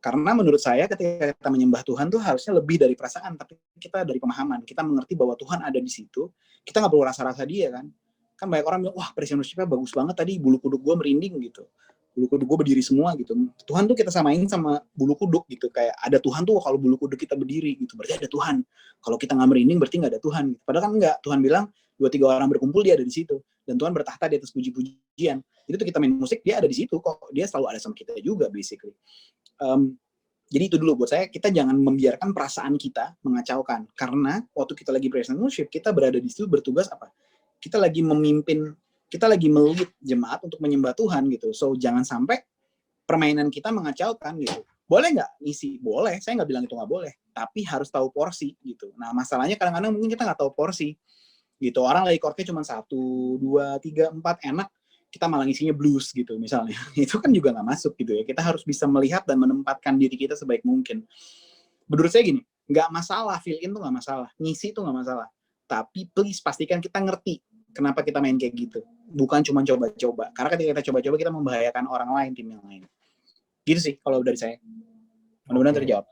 Karena menurut saya ketika kita menyembah Tuhan tuh harusnya lebih dari perasaan, tapi kita dari pemahaman. Kita mengerti bahwa Tuhan ada di situ, kita nggak perlu rasa-rasa dia kan. Kan banyak orang bilang, wah praise worship-nya bagus banget tadi, bulu kuduk gue merinding gitu. Bulu kuduk gue berdiri semua gitu. Tuhan tuh kita samain sama bulu kuduk gitu. Kayak ada Tuhan tuh kalau bulu kuduk kita berdiri gitu, berarti ada Tuhan. Kalau kita nggak merinding berarti nggak ada Tuhan. Padahal kan enggak. Tuhan bilang 2-3 orang berkumpul dia ada di situ. Dan Tuhan bertahta di atas puji-pujian. Itu tuh kita main musik dia ada di situ kok. Dia selalu ada sama kita juga basically. Jadi itu dulu buat saya, kita jangan membiarkan perasaan kita mengacaukan. Karena waktu kita lagi praise and worship, kita berada di situ bertugas apa? Kita lagi memimpin, kita lagi melit jemaat untuk menyembah Tuhan gitu. So jangan sampai permainan kita mengacaukan gitu. Boleh nggak ngisi? Boleh, saya nggak bilang itu nggak boleh. Tapi harus tahu porsi gitu. Nah masalahnya kadang-kadang mungkin kita nggak tahu porsi gitu. Orang lagi chordnya cuma 1, 2, 3, 4 enak, kita malah ngisinya blues gitu misalnya. Itu kan juga nggak masuk gitu ya. Kita harus bisa melihat dan menempatkan diri kita sebaik mungkin. Menurut saya gini, nggak masalah fill in tuh nggak masalah, ngisi tuh nggak masalah. Tapi please pastikan kita ngerti kenapa kita main kayak gitu. Bukan cuma coba-coba. Karena ketika kita coba-coba kita membahayakan orang lain, tim yang lain. Gitu sih kalau dari saya. Mudah-mudahan terjawab.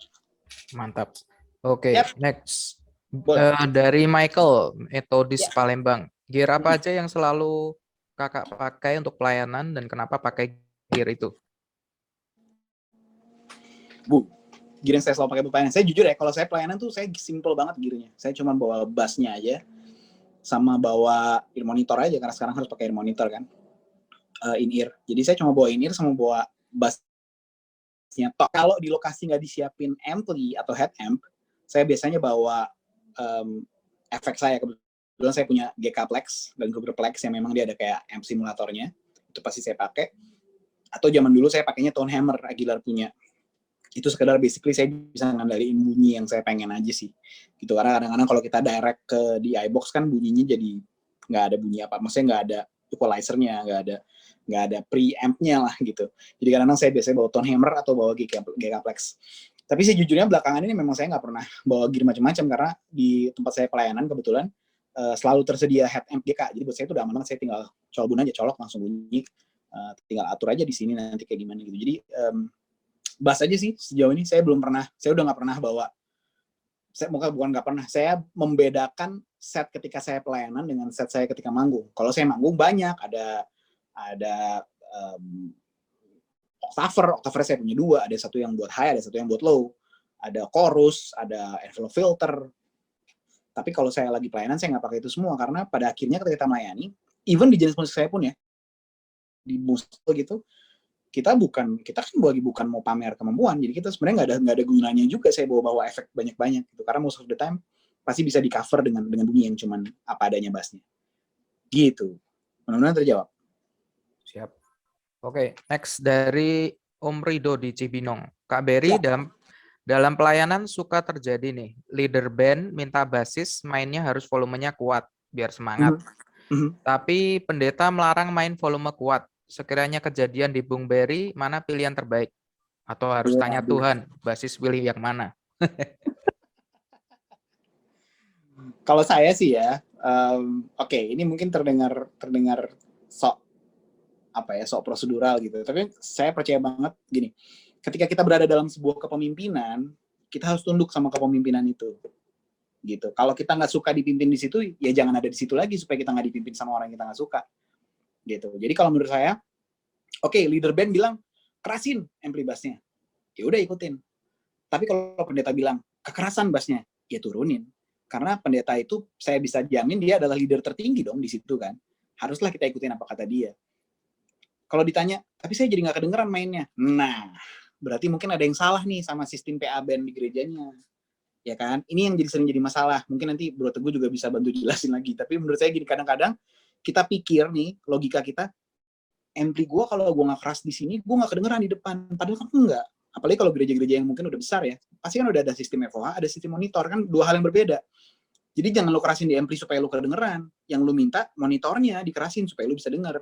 Mantap. Oke, Yep. next. Boleh. Dari Michael, Metodis Ya. Palembang. Gear apa aja yang selalu kakak pakai untuk pelayanan dan kenapa pakai gear itu? Gear yang saya selalu pakai untuk pelayanan. Saya jujur ya, kalau saya pelayanan tuh saya simple banget gearnya. Saya cuma bawa bassnya aja, sama bawa ear monitor aja, karena sekarang harus pakai ear monitor kan, in-ear. Jadi saya cuma bawa in-ear sama bawa bassnya. Kalau di lokasi nggak disiapin ampli atau head amp, saya biasanya bawa efek saya. Kebetulan saya punya GK Plex dan Gruber Plex yang memang dia ada kayak amp simulatornya. Itu pasti saya pakai. Atau zaman dulu saya pakainya Tone Hammer, Aguilar punya. Itu sekedar basically saya bisa ngandalin bunyi yang saya pengen aja sih. Gitu, karena kadang-kadang kalau kita direct ke di iBox kan bunyinya jadi nggak ada bunyi apa. Maksudnya nggak ada equalizer-nya, nggak ada preamp-nya lah gitu. Jadi kadang-kadang saya biasanya bawa Tone Hammer atau bawa GK Plex. Tapi sejujurnya belakangan ini memang saya nggak pernah bawa gear macam-macam, karena di tempat saya pelayanan kebetulan selalu tersedia head amp GK. Jadi buat saya itu udah aman banget, saya tinggal colbun aja, colok langsung bunyi, tinggal atur aja di sini nanti kayak gimana gitu. Jadi bass aja sih sejauh ini saya udah nggak pernah bawa, bukan nggak pernah, saya membedakan set ketika saya pelayanan dengan set saya ketika manggung. Kalau saya manggung banyak, ada octaver saya punya 2, ada satu yang buat high, ada satu yang buat low, ada chorus, ada envelope filter. Tapi kalau saya lagi pelayanan, saya nggak pakai itu semua, karena pada akhirnya ketika kita melayani, even di jenis musik saya pun ya, di musik gitu, kita kan bukan mau pamer kemampuan, jadi kita sebenarnya nggak ada gunanya juga saya bawa efek banyak-banyak gitu, karena most of the time pasti bisa di cover dengan bunyi yang cuman apa adanya bassnya. Gitu. Mudah-mudahan terjawab. Siap. Oke, next dari Om Rido di Cibinong. Kak Berry, Ya. dalam pelayanan suka terjadi nih, leader band minta basis mainnya harus volumenya kuat biar semangat. Tapi pendeta melarang main volume kuat. Sekiranya kejadian di Bung Berry, mana pilihan terbaik? Atau harus tanya Tuhan, basis pilih yang mana? Kalau saya sih ya, oke, ini mungkin terdengar sok prosedural gitu. Tapi saya percaya banget gini, ketika kita berada dalam sebuah kepemimpinan, kita harus tunduk sama kepemimpinan itu. Gitu. Kalau kita nggak suka dipimpin di situ, ya jangan ada di situ lagi supaya kita nggak dipimpin sama orang yang kita nggak suka. Gitu. Jadi kalau menurut saya, oke, leader band bilang kerasin ampli bassnya, ya udah ikutin. Tapi kalau pendeta bilang kekerasan bassnya, ya turunin. Karena pendeta itu saya bisa jamin dia adalah leader tertinggi dong di situ kan. Haruslah kita ikutin apa kata dia. Kalau ditanya, tapi saya jadi nggak kedengeran mainnya. Nah, berarti mungkin ada yang salah nih sama sistem PA band di gerejanya. Ya kan? Ini yang sering jadi masalah. Mungkin nanti Bro Teguh juga bisa bantu jelasin lagi. Tapi menurut saya gini, kadang-kadang kita pikir nih, logika kita, ampli gue kalau gue nggak keras di sini, gue nggak kedengeran di depan. Padahal kan enggak. Apalagi kalau gereja-gereja yang mungkin udah besar ya, pasti kan udah ada sistem FOH, ada sistem monitor, kan 2 hal yang berbeda. Jadi jangan lo kerasin di ampli supaya lo kedengeran. Yang lo minta monitornya dikerasin supaya lo bisa denger.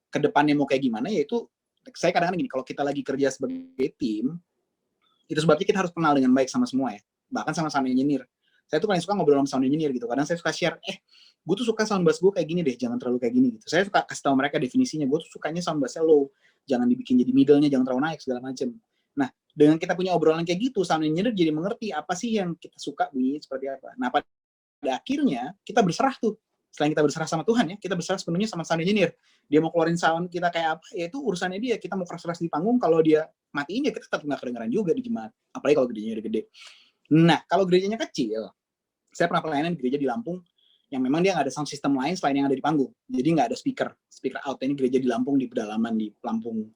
Kedepannya mau kayak gimana, yaitu saya kadang-kadang gini, kalau kita lagi kerja sebagai tim, itu sebabnya kita harus kenal dengan baik sama semua ya, bahkan sama sound engineer. Saya tuh paling suka ngobrol sama sound engineer gitu, kadang saya suka share, gue tuh suka sound bass gue kayak gini deh, jangan terlalu kayak gini gitu. Saya suka kasih tahu mereka definisinya, gue tuh sukanya sound bassnya low, jangan dibikin jadi middle-nya, jangan terlalu naik segala macem. Nah, dengan kita punya obrolan kayak gitu, sound engineer jadi mengerti apa sih yang kita suka bunyinya seperti apa. Nah, pada akhirnya kita berserah tuh. Selain kita berserah sama Tuhan ya, kita berserah sepenuhnya sama sound engineer. Dia mau keluarin sound kita kayak apa, ya itu urusannya dia. Kita mau keras-keras di panggung, kalau dia matiin ya kita tetap nggak kedengeran juga di jemaat. Apalagi kalau gerejanya udah gede. Nah, kalau gerejanya kecil, saya pernah pelayanan di gereja di Lampung, yang memang dia nggak ada sound system lain selain yang ada di panggung. Jadi nggak ada speaker out. Ini gereja di Lampung, di pedalaman di Lampung.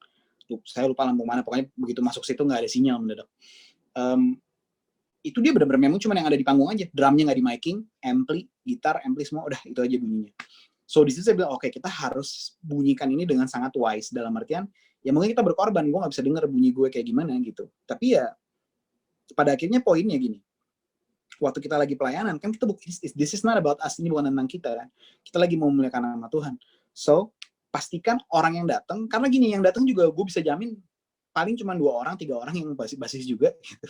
Saya lupa Lampung mana, pokoknya begitu masuk situ nggak ada sinyal mendadak. Itu dia benar-benar memang cuma yang ada di panggung aja. Drumnya nggak di miking, ampli, gitar, ampli semua, udah itu aja bunyinya. So di situ saya bilang, oke, kita harus bunyikan ini dengan sangat wise, dalam artian, ya mungkin kita berkorban, gue nggak bisa denger bunyi gue kayak gimana gitu. Tapi ya, pada akhirnya poinnya gini, waktu kita lagi pelayanan, kan kita this is not about us, ini bukan tentang kita kan. Kita lagi mau memuliakan nama Tuhan. So, pastikan orang yang datang, karena gini, yang datang juga gue bisa jamin, paling cuma 2 orang, 3 orang yang basis juga gitu.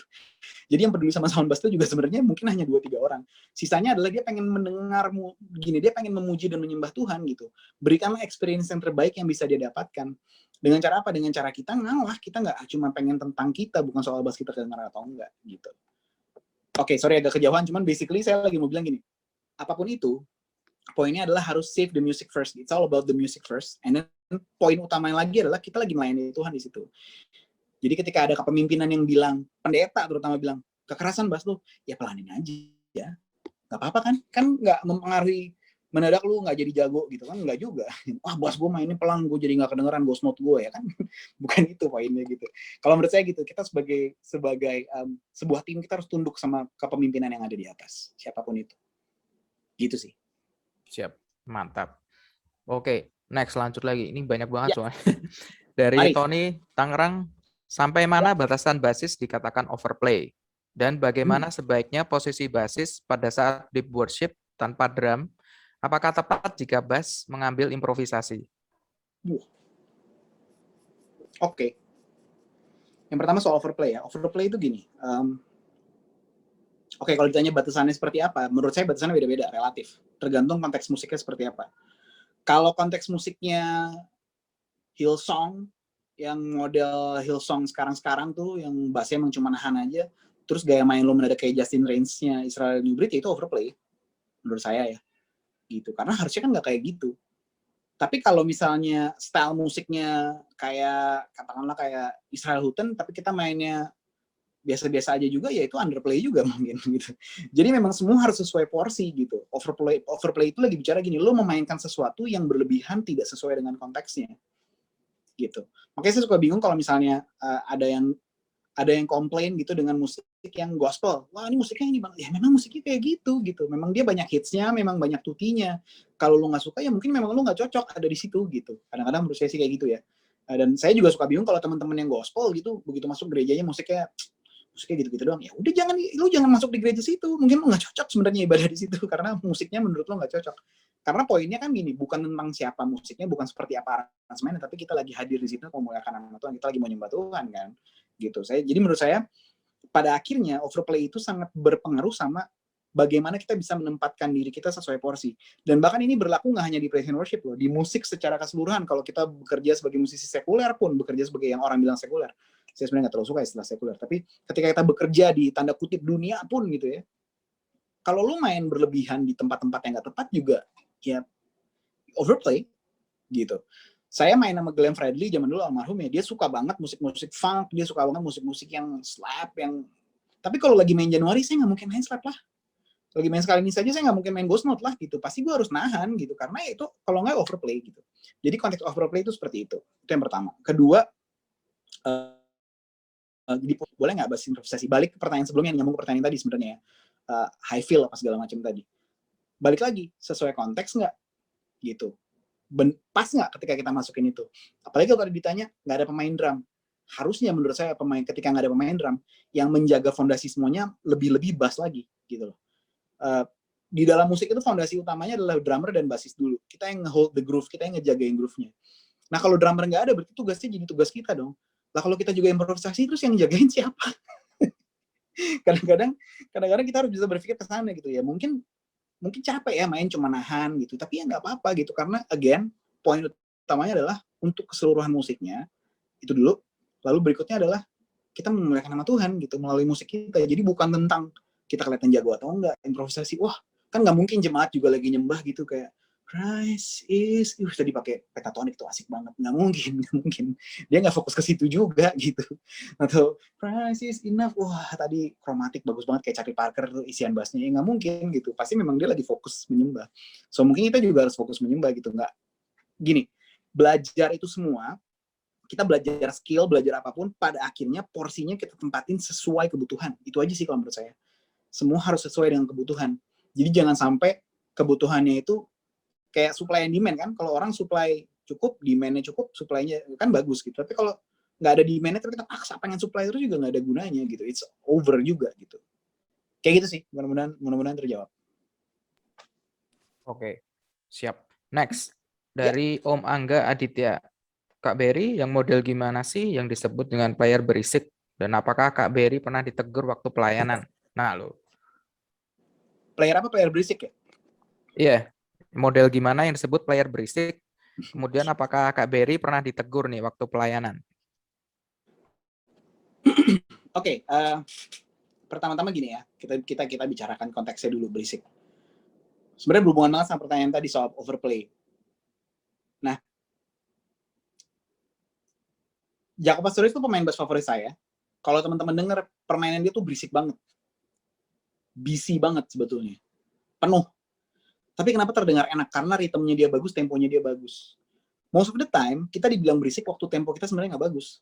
Jadi yang peduli sama sound bass itu juga sebenarnya mungkin hanya 2-3 orang. Sisanya adalah dia pengen mendengar gini, dia pengen memuji dan menyembah Tuhan gitu. Berikanlah experience yang terbaik yang bisa dia dapatkan. Dengan cara apa? Dengan cara kita ngalah, kita nggak cuma pengen tentang kita, bukan soal bass kita kedengaran atau enggak gitu. Oke, sorry agak kejauhan, cuman basically saya lagi mau bilang gini. Apapun itu, poinnya adalah harus save the music first. It's all about the music first. And then poin utamanya lagi adalah kita lagi melayani Tuhan di situ. Jadi ketika ada kepemimpinan yang bilang, pendeta terutama bilang, kekerasan bass lu, ya pelanin aja. Ya. Gak apa-apa kan? Kan gak mempengaruhi mendadak lu gak jadi jago gitu kan? Enggak juga. Wah bass gue mainnya pelan, gue jadi gak kedengeran ghost note gue ya kan? Bukan itu poinnya gitu. Kalau menurut saya gitu, kita sebagai sebuah tim, kita harus tunduk sama kepemimpinan yang ada di atas. Siapapun itu. Gitu sih. Siap, mantap. Oke, next lanjut lagi. Ini banyak banget soalnya. Dari Mari. Tony Tangerang, sampai mana batasan basis dikatakan overplay? Dan bagaimana sebaiknya posisi basis pada saat deep worship tanpa drum? Apakah tepat jika bass mengambil improvisasi? Oke. Yang pertama soal overplay ya. Overplay itu gini. Oke, kalau ditanya batasannya seperti apa, menurut saya batasannya beda-beda, relatif. tergantung konteks musiknya seperti apa. Kalau konteks musiknya Hillsong, yang model Hillsong sekarang tuh, yang bassnya emang cuma nahan aja, terus gaya main lo mendadak kayak Justin Reigns-nya Israel New Breed, itu overplay menurut saya ya, gitu. Karena harusnya kan nggak kayak gitu. Tapi kalau misalnya style musiknya kayak, katakanlah kayak Israel Houghton, tapi kita mainnya biasa-biasa aja juga, ya itu underplay juga mungkin gitu. Jadi memang semua harus sesuai porsi gitu. Overplay itu lagi bicara gini, lo memainkan sesuatu yang berlebihan tidak sesuai dengan konteksnya gitu. Makanya saya suka bingung kalau misalnya ada yang komplain gitu dengan musik yang gospel. Wah, ini musiknya ini bang. Ya memang musiknya kayak gitu. Memang dia banyak hitsnya, memang banyak tutinya. Kalau lu nggak suka ya mungkin memang lu nggak cocok ada di situ gitu. Kadang-kadang menurut saya sih kayak gitu ya. Dan saya juga suka bingung kalau teman-teman yang gospel gitu, begitu masuk gerejanya musiknya gitu-gitu doang. Ya udah lu jangan masuk di gereja situ. Mungkin lu nggak cocok sebenarnya ibadah di situ karena musiknya menurut lu nggak cocok. Karena poinnya kan gini, bukan tentang siapa musiknya, bukan seperti apa aransemennya, tapi kita lagi hadir di situ memuliakan nama Tuhan, kita lagi mau nyembah Tuhan kan. Gitu. Jadi menurut saya pada akhirnya overplay itu sangat berpengaruh sama bagaimana kita bisa menempatkan diri kita sesuai porsi. Dan bahkan ini berlaku nggak hanya di praise and worship loh, di musik secara keseluruhan. Kalau kita bekerja sebagai musisi sekuler pun, bekerja sebagai yang orang bilang sekuler, saya sebenarnya nggak terlalu suka istilah sekuler, tapi ketika kita bekerja di tanda kutip dunia pun gitu ya, kalau lu main berlebihan di tempat-tempat yang nggak tepat juga, ya overplay gitu. Saya main sama Glenn Fredly zaman dulu almarhum ya, dia suka banget musik-musik funk, dia suka banget musik-musik yang slap, yang tapi kalau lagi main Januari saya nggak mungkin main slap lah. Lagi main sekali ini saja saya nggak mungkin main Ghost Note lah gitu. Pasti gue harus nahan gitu karena itu kalau nggak overplay gitu. Jadi konteks overplay itu seperti itu. Itu yang pertama. Kedua, boleh nggak bahas improvisasi? Balik ke pertanyaan sebelumnya, nyambung ke pertanyaan tadi sebenarnya ya. High feel apa segala macam tadi. Balik lagi, sesuai konteks nggak gitu. Pas nggak ketika kita masukin itu? Apalagi kalau ditanya nggak ada pemain drum. Harusnya menurut saya ketika nggak ada pemain drum, yang menjaga fondasi semuanya lebih bass lagi gitu loh. Di dalam musik itu fondasi utamanya adalah drummer dan bassis dulu. Kita yang nge-hold the groove, kita yang ngejagain groove-nya. Nah kalau drummer nggak ada, berarti tugasnya jadi tugas kita dong. Lah kalau kita juga improvisasi, terus yang jagain siapa? kadang-kadang kita harus bisa berpikir ke sana gitu ya. Mungkin capek ya main cuma nahan gitu, tapi ya nggak apa-apa gitu, karena again poin utamanya adalah untuk keseluruhan musiknya itu dulu, lalu berikutnya adalah kita memuliakan nama Tuhan gitu melalui musik kita. Jadi bukan tentang kita kelihatan jago atau enggak improvisasi. Wah kan nggak mungkin jemaat juga lagi nyembah gitu kayak Christ is, tadi pakai pentatonik tuh asik banget, nggak mungkin dia nggak fokus ke situ juga gitu. Atau Christ is enough, wah tadi kromatik bagus banget kayak Charlie Parker tuh isian bassnya, ya nggak mungkin gitu, pasti memang dia lagi fokus menyembah. So mungkin kita juga harus fokus menyembah gitu. Nggak gini, belajar itu semua, kita belajar skill, belajar apapun, pada akhirnya porsinya kita tempatin sesuai kebutuhan. Itu aja sih kalau menurut saya, semua harus sesuai dengan kebutuhan. Jadi jangan sampai kebutuhannya itu kayak supply and demand kan, kalau orang supply cukup, demand-nya cukup, supply-nya kan bagus gitu. Tapi kalau nggak ada demand-nya, terus kita paksa pengen supply terus juga nggak ada gunanya gitu. It's over juga gitu. Kayak gitu sih, mudah-mudahan terjawab. Oke, siap. Next, dari Om Angga Aditya. Kak Berry, yang model gimana sih yang disebut dengan player berisik? Dan apakah Kak Berry pernah ditegur waktu pelayanan? Nah, lo. Player apa? Player berisik ya? Iya, model gimana yang disebut player berisik? Kemudian apakah Kak Berry pernah ditegur nih waktu pelayanan? Oke, pertama-tama gini ya, kita bicarakan konteksnya dulu berisik. Sebenarnya berhubungan banget sama pertanyaan tadi soal overplay. Nah, Jacob Pastorius itu pemain bass favorit saya. Kalau teman-teman dengar permainan dia tuh berisik banget, busy banget sebetulnya, penuh. Tapi kenapa terdengar enak? Karena ritmenya dia bagus, temponya dia bagus. Most of the time, kita dibilang berisik waktu tempo kita sebenarnya nggak bagus.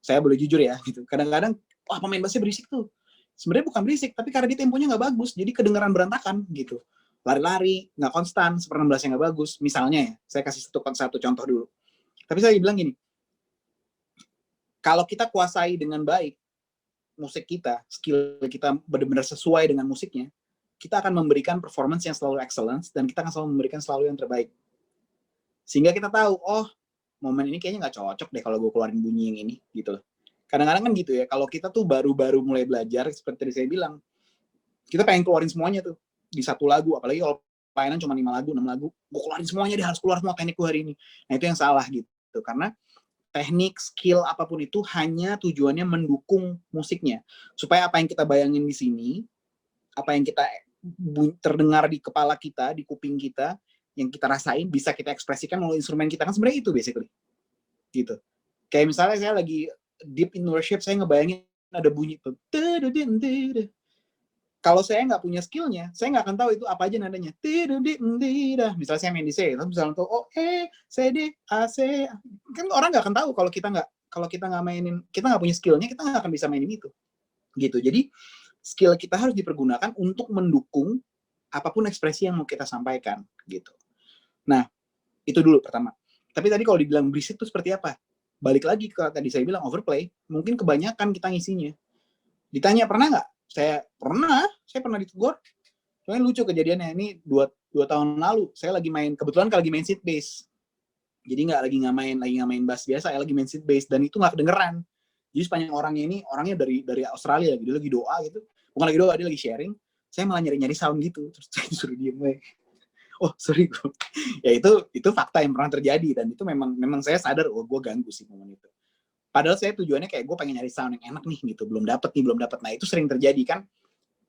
Saya boleh jujur ya, gitu. Kadang-kadang, wah pemain bassnya berisik tuh. Sebenarnya bukan berisik, tapi karena dia temponya nggak bagus, jadi kedengaran berantakan gitu. Lari-lari, nggak konstan, 1/16-nya nggak bagus. Misalnya ya, saya kasih satu contoh dulu. Tapi saya bilang gini, kalau kita kuasai dengan baik musik kita, skill kita benar-benar sesuai dengan musiknya, kita akan memberikan performance yang selalu excellence, dan kita akan selalu memberikan selalu yang terbaik. Sehingga kita tahu, oh, momen ini kayaknya nggak cocok deh kalau gue keluarin bunyi yang ini, gitu loh. Kadang-kadang kan gitu ya, kalau kita tuh baru-baru mulai belajar, seperti tadi saya bilang, kita pengen keluarin semuanya tuh, di satu lagu, apalagi kalau kelainan cuma 5 lagu, 6 lagu, gue keluarin semuanya, dia harus keluar semua teknik gue hari ini. Nah itu yang salah gitu, karena teknik, skill, apapun itu hanya tujuannya mendukung musiknya. Supaya apa yang kita bayangin di sini, apa yang kita terdengar di kepala kita, di kuping kita, yang kita rasain, bisa kita ekspresikan melalui instrumen kita, kan sebenarnya itu basically. Gitu. Kayak misalnya saya lagi deep in worship, saya ngebayangin ada bunyi tuh. Kalau saya nggak punya skillnya, saya nggak akan tahu itu apa aja nadanya. Misalnya saya main di C, terus misalnya tuh O, E, C, D, A, C. Kan orang nggak akan tahu kalau kita nggak mainin, kita nggak punya skillnya, kita nggak akan bisa mainin itu. Gitu. Jadi skill kita harus dipergunakan untuk mendukung apapun ekspresi yang mau kita sampaikan. Gitu. Nah, itu dulu pertama. Tapi tadi kalau dibilang berisik itu seperti apa? Balik lagi ke tadi saya bilang overplay, mungkin kebanyakan kita ngisinya. Ditanya pernah nggak? Saya pernah ditegur. Soalnya lucu kejadiannya, ini 2 tahun lalu, saya kebetulan lagi main seat bass. Jadi lagi nggak main bass biasa, saya lagi main seat bass, dan itu nggak kedengeran. Jadi sepanjang orangnya dari Australia, dia lagi doa gitu. Bukan lagi doa, dia lagi sharing. Saya malah nyari sound gitu, terus saya disuruh diem. Oh sorry gue. Ya itu fakta yang pernah terjadi, dan itu memang saya sadar, gue ganggu sih momen itu. Padahal saya tujuannya kayak gue pengen nyari sound yang enak nih gitu, belum dapet. Nah itu sering terjadi kan.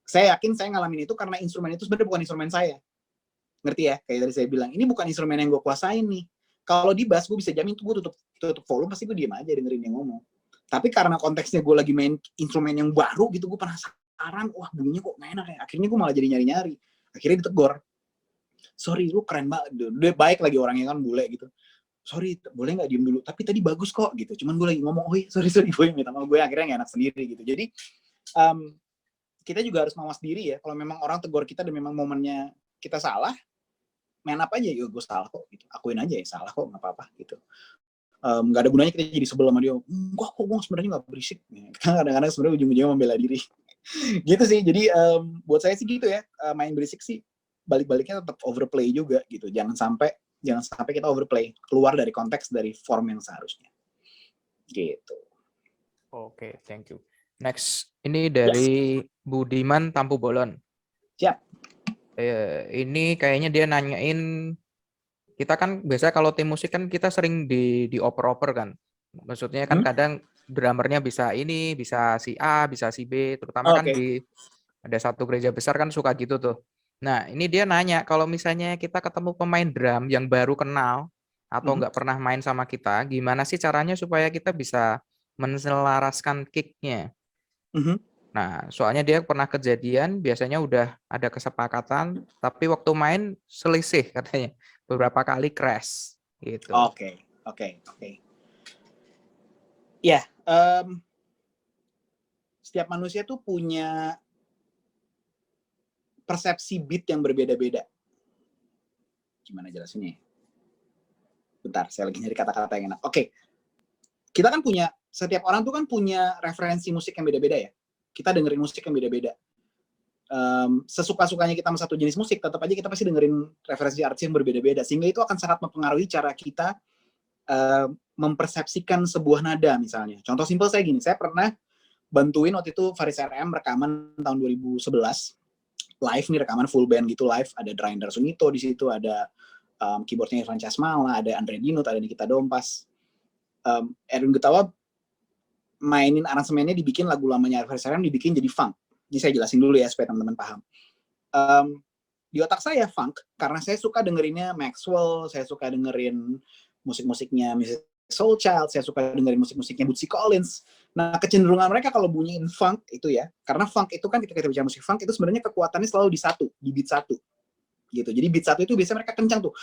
Saya yakin saya ngalamin itu karena instrumen itu sebenarnya bukan instrumen saya. Ngerti ya? Kayak tadi saya bilang, ini bukan instrumen yang gue kuasain nih. Kalau di bass gue bisa jamin tuh gue tutup volume, pasti gue diem aja dengerin dia ngomong. Tapi karena konteksnya gue lagi main instrumen yang baru gitu, gue penasaran, wah bunyinya kok enak ya. Akhirnya gue malah jadi nyari-nyari. Akhirnya ditegur. Sorry, lu keren banget. Dia baik lagi orangnya kan, bule gitu. Sorry, boleh nggak diem dulu? Tapi tadi bagus kok gitu. Cuman gue lagi ngomong, oh sorry gue minta maaf, gue akhirnya nggak enak sendiri gitu. Jadi kita juga harus mawas diri ya. Kalau memang orang tegur kita dan memang momennya kita salah, main apa aja, ya gue salah kok gitu. Akuin aja ya salah kok, nggak apa-apa gitu. Nggak ada gunanya kita jadi sebel sama dia. Enggak kok, gue sebenarnya nggak berisik. Kadang-kadang sebenarnya ujung-ujungnya membela diri. Gitu sih. Jadi buat saya sih gitu ya. Main berisik sih balik-baliknya tetap overplay juga gitu. Jangan sampai kita overplay, keluar dari konteks, dari form yang seharusnya. Gitu. Oke, thank you. Next, ini dari Budiman Tampu Bolon. Siap. Ini kayaknya dia nanyain, kita kan biasa kalau tim musik kan kita sering dioper-oper kan. Maksudnya kan kadang drummernya bisa si A, bisa si B, terutama kan ada satu gereja besar kan suka gitu tuh. Nah, ini dia nanya, kalau misalnya kita ketemu pemain drum yang baru kenal atau nggak pernah main sama kita, gimana sih caranya supaya kita bisa menselaraskan kick-nya? Nah, soalnya dia pernah kejadian, biasanya udah ada kesepakatan, tapi waktu main selisih katanya, beberapa kali crash gitu. Oke. Ya, setiap manusia tuh punya persepsi beat yang berbeda-beda. Gimana jelasinnya? Bentar, saya lagi nyari kata-kata yang enak. Oke. Kita kan setiap orang tuh kan punya referensi musik yang beda-beda ya. Kita dengerin musik yang beda-beda. Sesuka-sukanya kita sama satu jenis musik, tetap aja kita pasti dengerin referensi artis yang berbeda-beda. Sehingga itu akan sangat mempengaruhi cara kita mempersepsikan sebuah nada misalnya. Contoh simpel saya gini, saya pernah bantuin waktu itu Faris RM rekaman tahun 2011. Live nih, rekaman full band gitu live, ada Draindar Sumito di situ, ada keyboardnya Irfan Casmala, ada Andre Dinut, ada Nikita Dompas, Erwin Gutawa mainin aransemennya, dibikin lagu lamanya Faris RM dibikin jadi funk. Ini saya jelasin dulu ya supaya teman-teman paham. Di otak saya funk karena saya suka dengerinnya Maxwell, saya suka dengerin musik-musiknya Soul Child, saya suka dengerin musik-musiknya Bootsy Collins. Nah, kecenderungan mereka kalau bunyiin funk itu ya, karena funk itu kan ketika kita bicara musik funk itu sebenarnya kekuatannya selalu di beat 1. Gitu. Jadi beat 1 itu biasanya mereka kencang tuh.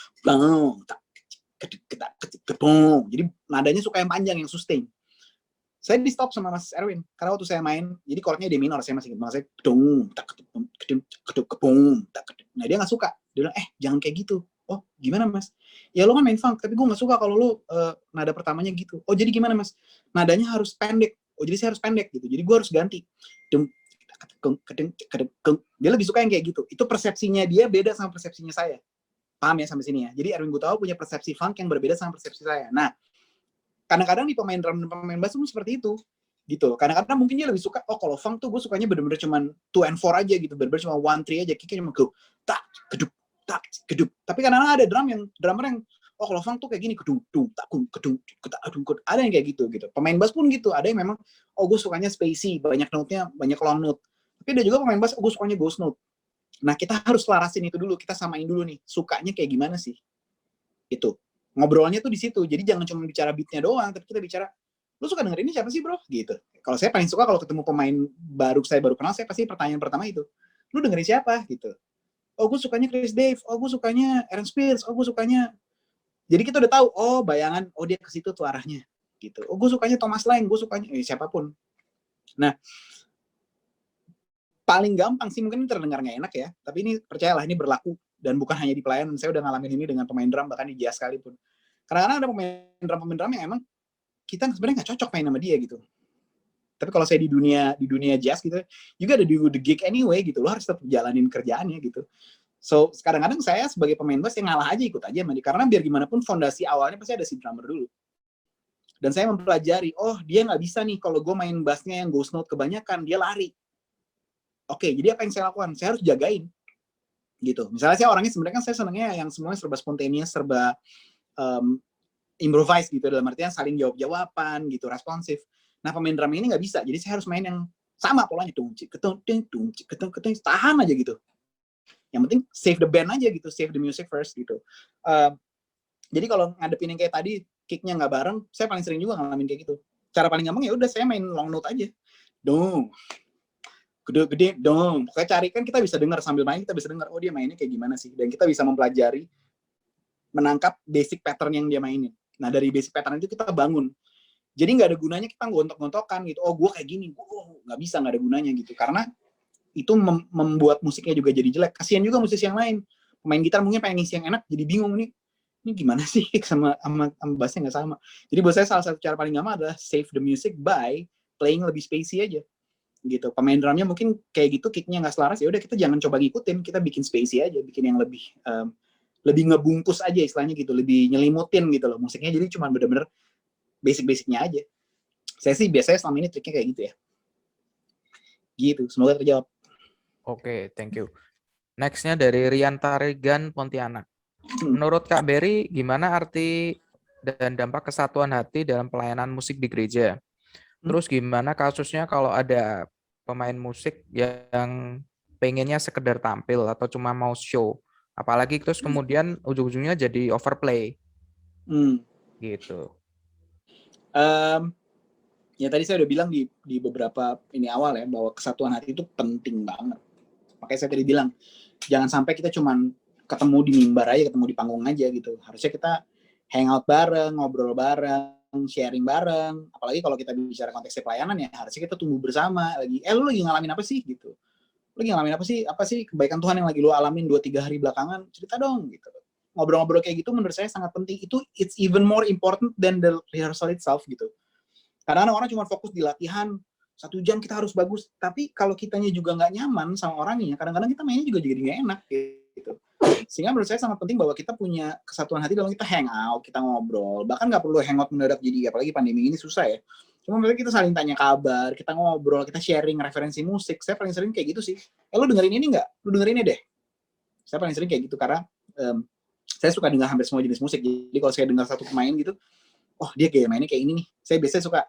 Jadi nadanya suka yang panjang, yang sustain. Saya di stop sama Mas Erwin karena waktu saya main, jadi chordnya D minor, saya masih ingat banget, nah dia nggak suka, dia bilang jangan kayak gitu. Oh gimana Mas? Ya lo kan main funk, tapi gue nggak suka kalau lo nada pertamanya gitu. Oh jadi gimana Mas? Nadanya harus pendek. Oh jadi saya harus pendek gitu. Jadi gue harus ganti. Dia lebih suka yang kayak gitu. Itu persepsinya dia beda sama persepsinya saya. Paham ya sampai sini ya? Jadi Erwin Gutawa punya persepsi funk yang berbeda sama persepsi saya. Nah, kadang-kadang di pemain drum dan pemain bass pun seperti itu. Gitu. Kadang-kadang mungkin dia lebih suka, kalau funk tuh gue sukanya bener-bener cuman 2 and 4 aja gitu. Bener-bener cuma 1, 3 aja. Kicknya cuma go tak, keduk, tak geduk. Tapi kadang-kadang ada drummer yang oh kalau funk tuh kayak gini kedung takun kedung ada yang kayak gitu. Pemain bass pun gitu, ada yang memang oh gue sukanya spacey, banyak note-nya, banyak long note. Tapi ada juga pemain bass oh gue sukanya ghost note. Nah, kita harus selarasin itu dulu, kita samain dulu nih, sukanya kayak gimana sih? Itu. Ngobrolnya tuh di situ. Jadi jangan cuma bicara beat-nya doang, tapi kita bicara lu suka dengerin ini siapa sih, Bro? Gitu. Kalau saya paling suka kalau ketemu pemain saya baru kenal, saya pasti pertanyaan pertama itu. Lu dengerin siapa? Gitu. Oh, gue sukanya Chris Dave, oh gue sukanya Aaron Spears, oh gue sukanya. Jadi kita udah tahu, oh bayangan, oh dia ke situ tuh arahnya. Gitu. Oh, gue sukanya Thomas Lang, gue sukanya siapapun. Nah, paling gampang sih, mungkin terdengar nggak enak ya, tapi ini percayalah, ini berlaku, dan bukan hanya di pelayanan, saya udah ngalamin ini dengan pemain drum, bahkan di jazz sekalipun. Karena ada pemain drum yang emang kita sebenarnya nggak cocok main sama dia gitu. Tapi kalau saya di dunia jazz gitu, juga ada the gig anyway gitu, lo harus tetap jalanin kerjaannya gitu. So, kadang-kadang saya sebagai pemain bass yang ngalah aja, ikut aja sama dia, karena biar gimana pun fondasi awalnya pasti ada si drummer dulu. Dan saya mempelajari, oh dia nggak bisa nih kalau gue main bassnya yang ghost note kebanyakan, dia lari. Oke, jadi apa yang saya lakukan? Saya harus jagain, gitu. Misalnya saya orangnya sebenarnya kan saya senangnya yang semuanya serba spontaneous, serba improvise gitu, dalam artian saling jawab-jawaban gitu, responsif. Nah pemain drum ini nggak bisa, jadi saya harus main yang sama polanya, tahan aja gitu. Yang penting save the band aja gitu, save the music first gitu. Jadi kalau ngadepin yang kayak tadi, kicknya nggak bareng, saya paling sering juga ngalamin kayak gitu. Cara paling gampang ya udah saya main long note aja, dong. Gede dong. Pokoknya cari kan kita bisa dengar sambil main, kita bisa dengar oh dia mainnya kayak gimana sih, dan kita bisa mempelajari, menangkap basic pattern yang dia mainin. Nah dari basic pattern itu kita bangun. Jadi nggak ada gunanya kita gontok-gontokan gitu. Oh gue kayak gini, nggak bisa, nggak ada gunanya gitu. Karena itu membuat musiknya juga jadi jelek. Kasian juga musisi yang lain. Pemain gitar mungkin pengen ngisi yang enak, jadi bingung nih. Ini gimana sih sama bassnya nggak sama. Jadi buat saya salah satu cara paling gampang adalah save the music by playing lebih spacey aja. Gitu, pemain drumnya mungkin kayak gitu, kicknya nggak selaras, ya udah kita jangan coba ngikutin, kita bikin spacey aja, bikin yang lebih ngebungkus aja istilahnya gitu, lebih nyelimutin gitu loh musiknya, jadi cuma bener-bener basic-basicnya aja. Saya sih biasanya selama ini triknya kayak gitu ya. Gitu, semoga terjawab. Oke, thank you. Nextnya dari Rian Tarigan Pontianak. Menurut Kak Berry, gimana arti dan dampak kesatuan hati dalam pelayanan musik di gereja? Terus gimana kasusnya kalau ada pemain musik yang pengennya sekedar tampil atau cuma mau show, apalagi terus kemudian ujung-ujungnya jadi overplay, gitu. Ya tadi saya udah bilang di beberapa ini awal ya, bahwa kesatuan hati itu penting banget. Makanya saya tadi bilang jangan sampai kita cuma ketemu di mimbar aja, ketemu di panggung aja gitu. Harusnya kita hangout bareng, ngobrol bareng, sharing bareng. Apalagi kalau kita bicara konteksnya pelayanan ya, harusnya kita tumbuh bersama. Lu lagi ngalamin apa sih gitu? Lu lagi ngalamin apa sih? Apa sih kebaikan Tuhan yang lagi lu alamin 2-3 hari belakangan? Cerita dong gitu. Ngobrol-ngobrol kayak gitu menurut saya sangat penting. It's even more important than the rehearsal itself gitu. Kadang-kadang orang cuma fokus di latihan, 1 jam kita harus bagus. Tapi kalau kitanya juga nggak nyaman sama orangnya, kadang-kadang kita mainnya juga jadi nggak enak gitu. Sehingga menurut saya sangat penting bahwa kita punya kesatuan hati dalam kita hangout, kita ngobrol. Bahkan nggak perlu hangout mendadak, jadi apalagi pandemi ini susah ya. Cuma kita saling tanya kabar, kita ngobrol, kita sharing referensi musik. Saya paling sering kayak gitu sih. Lu dengerin ini nggak? Lu dengerin ini deh. Saya paling sering kayak gitu karena saya suka dengar hampir semua jenis musik. Jadi kalau saya dengar satu pemain gitu, oh dia kayak mainnya kayak ini nih. Saya biasanya suka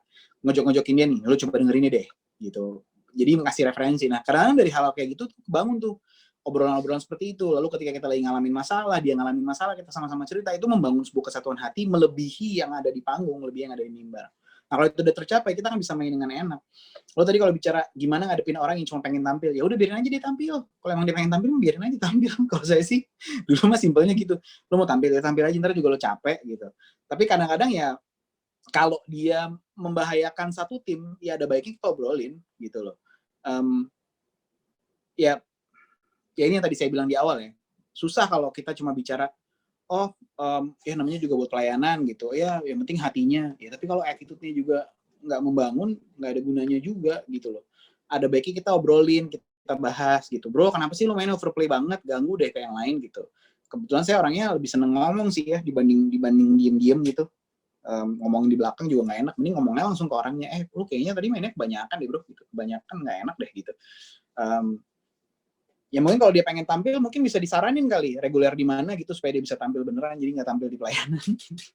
ngejok-ngejokin dia nih, lu coba dengerin ini deh. Gitu. Jadi ngasih referensi. Nah, kadang-kadang dari hal kayak gitu bangun tuh obrolan-obrolan seperti itu. Lalu ketika kita lagi ngalamin masalah, dia ngalamin masalah, kita sama-sama cerita, itu membangun sebuah kesatuan hati melebihi yang ada di panggung, melebihi yang ada di mimbar. Nah, kalau itu udah tercapai, kita kan bisa main dengan enak. Lo tadi kalau bicara gimana ngadepin orang yang cuma pengen tampil, ya udah biarin aja dia tampil. Kalau emang dia pengen tampil, biarin aja tampil. Kalau saya sih dulu mah simpelnya gitu. Lo mau tampil, ya tampil aja, ntar juga lo capek gitu. Tapi kadang-kadang ya kalau dia membahayakan satu tim, ya ada baiknya kita obrolin gitu loh. Ya ini yang tadi saya bilang di awal ya. Susah kalau kita cuma bicara, ya namanya juga buat pelayanan gitu. Ya yang penting hatinya. Ya tapi kalau attitude-nya juga nggak membangun, nggak ada gunanya juga gitu loh. Ada baiknya kita obrolin, kita bahas gitu. Bro, kenapa sih lu main overplay banget? Ganggu deh kayak yang lain gitu. Kebetulan saya orangnya lebih seneng ngomong sih ya dibanding diem-diem gitu. Ngomongin di belakang juga nggak enak. Mending ngomongnya langsung ke orangnya. Lu kayaknya tadi mainnya kebanyakan deh bro. Gitu. Kebanyakan nggak enak deh gitu. Ya mungkin kalau dia pengen tampil mungkin bisa disaranin kali reguler di mana gitu supaya dia bisa tampil beneran, jadi nggak tampil di pelayanan gitu.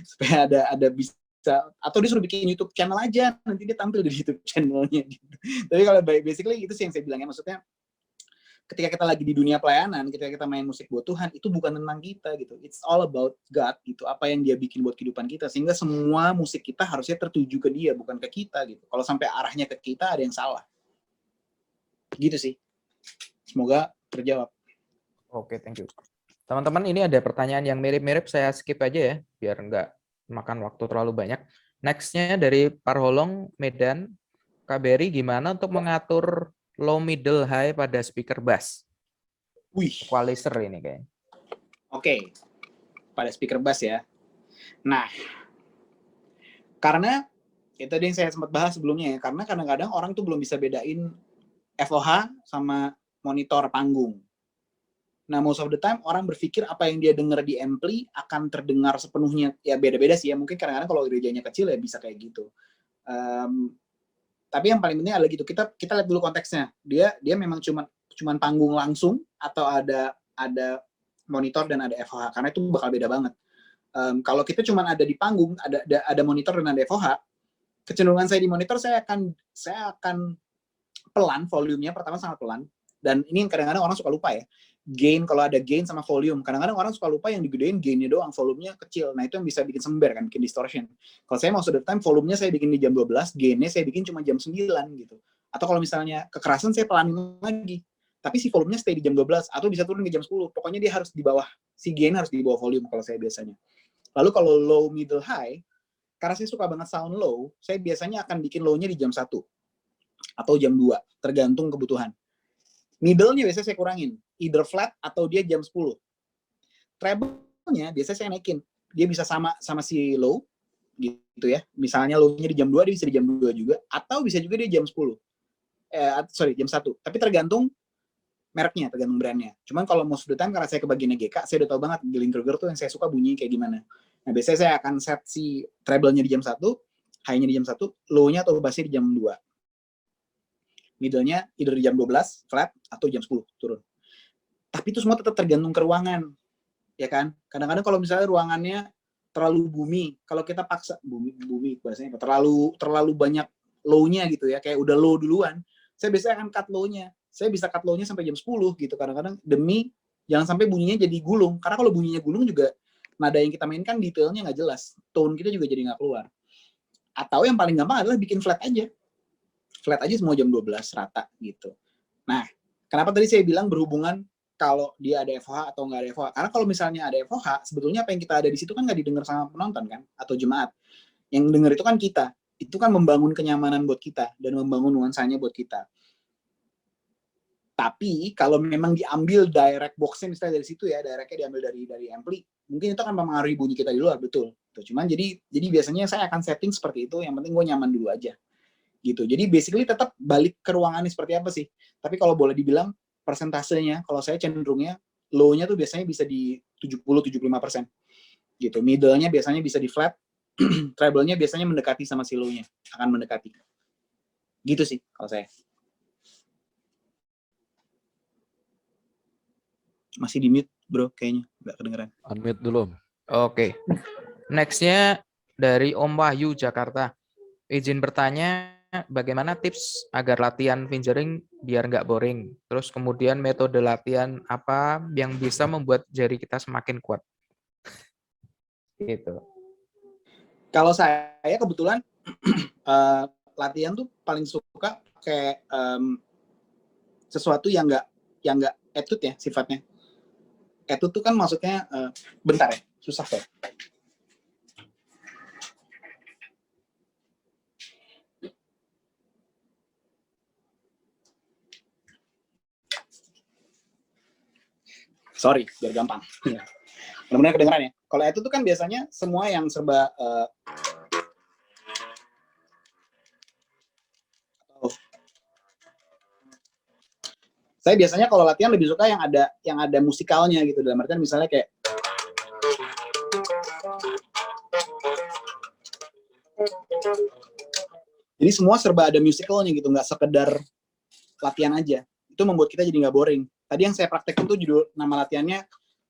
Supaya ada bisa, atau dia suruh bikin YouTube channel aja, nanti dia tampil di YouTube channelnya gitu. Tapi kalau basically itu sih yang saya bilangnya, maksudnya ketika kita lagi di dunia pelayanan, ketika kita main musik buat Tuhan, itu bukan tentang kita gitu. It's all about God gitu. Apa yang dia bikin buat kehidupan kita. Sehingga semua musik kita harusnya tertuju ke dia, bukan ke kita gitu. Kalau sampai arahnya ke kita, ada yang salah. Gitu sih. Semoga terjawab. Oke, thank you. Teman-teman, ini ada pertanyaan yang mirip-mirip, saya skip aja ya, biar nggak makan waktu terlalu banyak. Next-nya dari Parholong, Medan. Kak Berry, gimana untuk mengatur low, middle, high pada speaker bass? Wih. Equalizer ini kayaknya. Oke. Pada speaker bass ya. Nah, karena itu tadi yang saya sempat bahas sebelumnya ya, karena kadang-kadang orang tuh belum bisa bedain FOH sama monitor panggung. Nah, most of the time orang berpikir apa yang dia dengar di ampli akan terdengar sepenuhnya. Ya beda-beda sih ya, mungkin kadang-kadang kalau gerejanya kecil ya bisa kayak gitu. Tapi yang paling penting adalah gitu, kita lihat dulu konteksnya. Dia memang cuman panggung langsung atau ada monitor dan ada FOH, karena itu bakal beda banget. Kalau kita cuman ada di panggung, ada monitor dan ada FOH, kecenderungan saya di monitor saya akan pelan volumenya, pertama sangat pelan. Dan ini kadang-kadang orang suka lupa ya. Gain, kalau ada gain sama volume, kadang-kadang orang suka lupa yang digedein gainnya doang, volumenya kecil. Nah, itu yang bisa bikin sember kan, bikin distortion. Kalau saya most of the time volumenya saya bikin di jam 12, gainnya saya bikin cuma jam 9 gitu. Atau kalau misalnya kekerasan saya pelanin lagi. Tapi si volumenya stay di jam 12 atau bisa turun ke jam 10. Pokoknya dia harus di bawah, si gain harus di bawah volume kalau saya biasanya. Lalu kalau low, middle, high, karena saya suka banget sound low, saya biasanya akan bikin low-nya di jam 1 atau jam 2, tergantung kebutuhan. Middle-nya biasanya saya kurangin, either flat atau dia jam 10. Treble-nya biasanya saya naikin, dia bisa sama si low, gitu ya. Misalnya low-nya di jam 2, dia bisa di jam 2 juga, atau bisa juga dia jam 10. Jam 1. Tapi tergantung mereknya, tergantung brandnya. Cuman kalau most of the time, karena saya kebagiannya GK, saya udah tahu banget Gilling-Kruger tuh yang saya suka bunyi kayak gimana. Nah, biasanya saya akan set si treble-nya di jam 1, high-nya di jam 1, low-nya atau bass-nya di jam 2. Middle-nya either di jam 12 flat atau jam 10 turun. Tapi itu semua tetap tergantung ke ruangan. Ya kan? Kadang-kadang kalau misalnya ruangannya terlalu bumi, kalau kita paksa bumi bahasanya terlalu banyak low-nya gitu ya, kayak udah low duluan, saya biasanya akan cut low-nya. Saya bisa cut low-nya sampai jam 10 gitu kadang-kadang, demi jangan sampai bunyinya jadi gulung. Karena kalau bunyinya gulung juga nada yang kita mainkan detailnya nggak jelas. Tone kita juga jadi nggak keluar. Atau yang paling gampang adalah bikin flat aja. Flat aja semua jam 12 rata gitu. Nah, kenapa tadi saya bilang berhubungan kalau dia ada FOH atau nggak ada FOH? Karena kalau misalnya ada FOH, sebetulnya apa yang kita ada di situ kan nggak didengar sama penonton kan, atau jemaat. Yang dengar itu kan kita. Itu kan membangun kenyamanan buat kita dan membangun nuansanya buat kita. Tapi kalau memang diambil direct box-nya misalnya dari situ ya, directnya diambil dari ampli, mungkin itu akan mempengaruhi bunyi kita di luar, betul. Cuman jadi biasanya saya akan setting seperti itu, yang penting gue nyaman dulu aja. Gitu. Jadi basically tetap balik ke ruangannya seperti apa sih. Tapi kalau boleh dibilang persentasenya, kalau saya cenderungnya low-nya tuh biasanya bisa di 70-75%. Gitu. Middle-nya biasanya bisa di flat, treble-nya biasanya mendekati sama si low-nya, akan mendekati. Gitu sih kalau saya. Masih di mute, bro, kayaknya nggak kedengeran. Unmute dulu. Oke. Next-nya dari Om Wahyu, Jakarta. Izin bertanya, bagaimana tips agar latihan fingering biar nggak boring? Terus kemudian metode latihan apa yang bisa membuat jari kita semakin kuat? Gitu. Kalau saya kebetulan latihan tuh paling suka kayak sesuatu yang nggak attitude ya sifatnya. Attitude tuh kan maksudnya bentar ya, susah kok. Sorry, biar gampang. Benar-benar kedengeran ya. Kalau itu tuh kan biasanya semua yang serba saya biasanya kalau latihan lebih suka yang ada musikalnya gitu, dalam artian misalnya kayak jadi semua serba ada musicalnya gitu, nggak sekedar latihan aja. Itu membuat kita jadi nggak boring. Tadi yang saya praktekkan tuh judul nama latihannya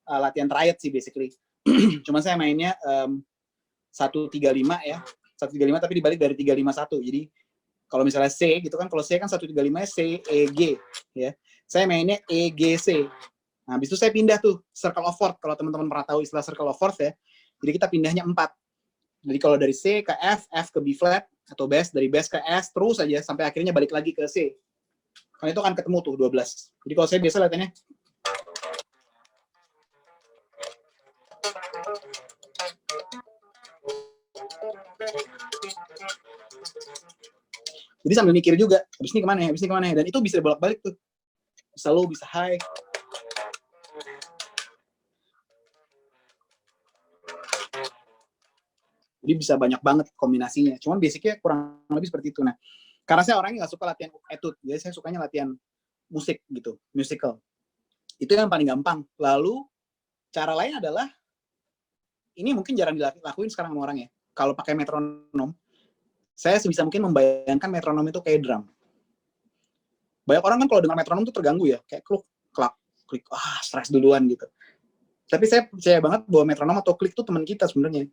latihan triad sih basically. Cuma saya mainnya 135 ya. 135 tapi dibalik dari 351. Jadi kalau misalnya C gitu kan, kalau C kan 135 C E G ya. Saya mainnya E G C. Nah, habis itu saya pindah tuh circle of fourth. Kalau teman-teman pernah tahu istilah circle of fourth ya. Jadi kita pindahnya 4. Jadi kalau dari C ke F, F ke B flat atau bass, dari bass ke S terus aja sampai akhirnya balik lagi ke C. Kan itu akan ketemu tuh 12. Jadi kalau saya biasa latihannya jadi sambil mikir juga, habis ini kemana ya, habis ini kemana ya, dan itu bisa bolak-balik tuh, bisa low, bisa high. Jadi bisa banyak banget kombinasinya, cuman basicnya kurang lebih seperti itu. Nah, karena saya orangnya nggak suka latihan etude, jadi saya sukanya latihan musik gitu, musical. Itu yang paling gampang. Lalu, cara lain adalah, ini mungkin jarang dilakuin sekarang sama orang ya, kalau pakai metronom, saya sebisa mungkin membayangkan metronom itu kayak drum. Banyak orang kan kalau dengar metronom tuh terganggu ya, kayak kluk, klak, klik, stres duluan gitu. Tapi saya percaya banget bahwa metronom atau klik itu teman kita sebenarnya.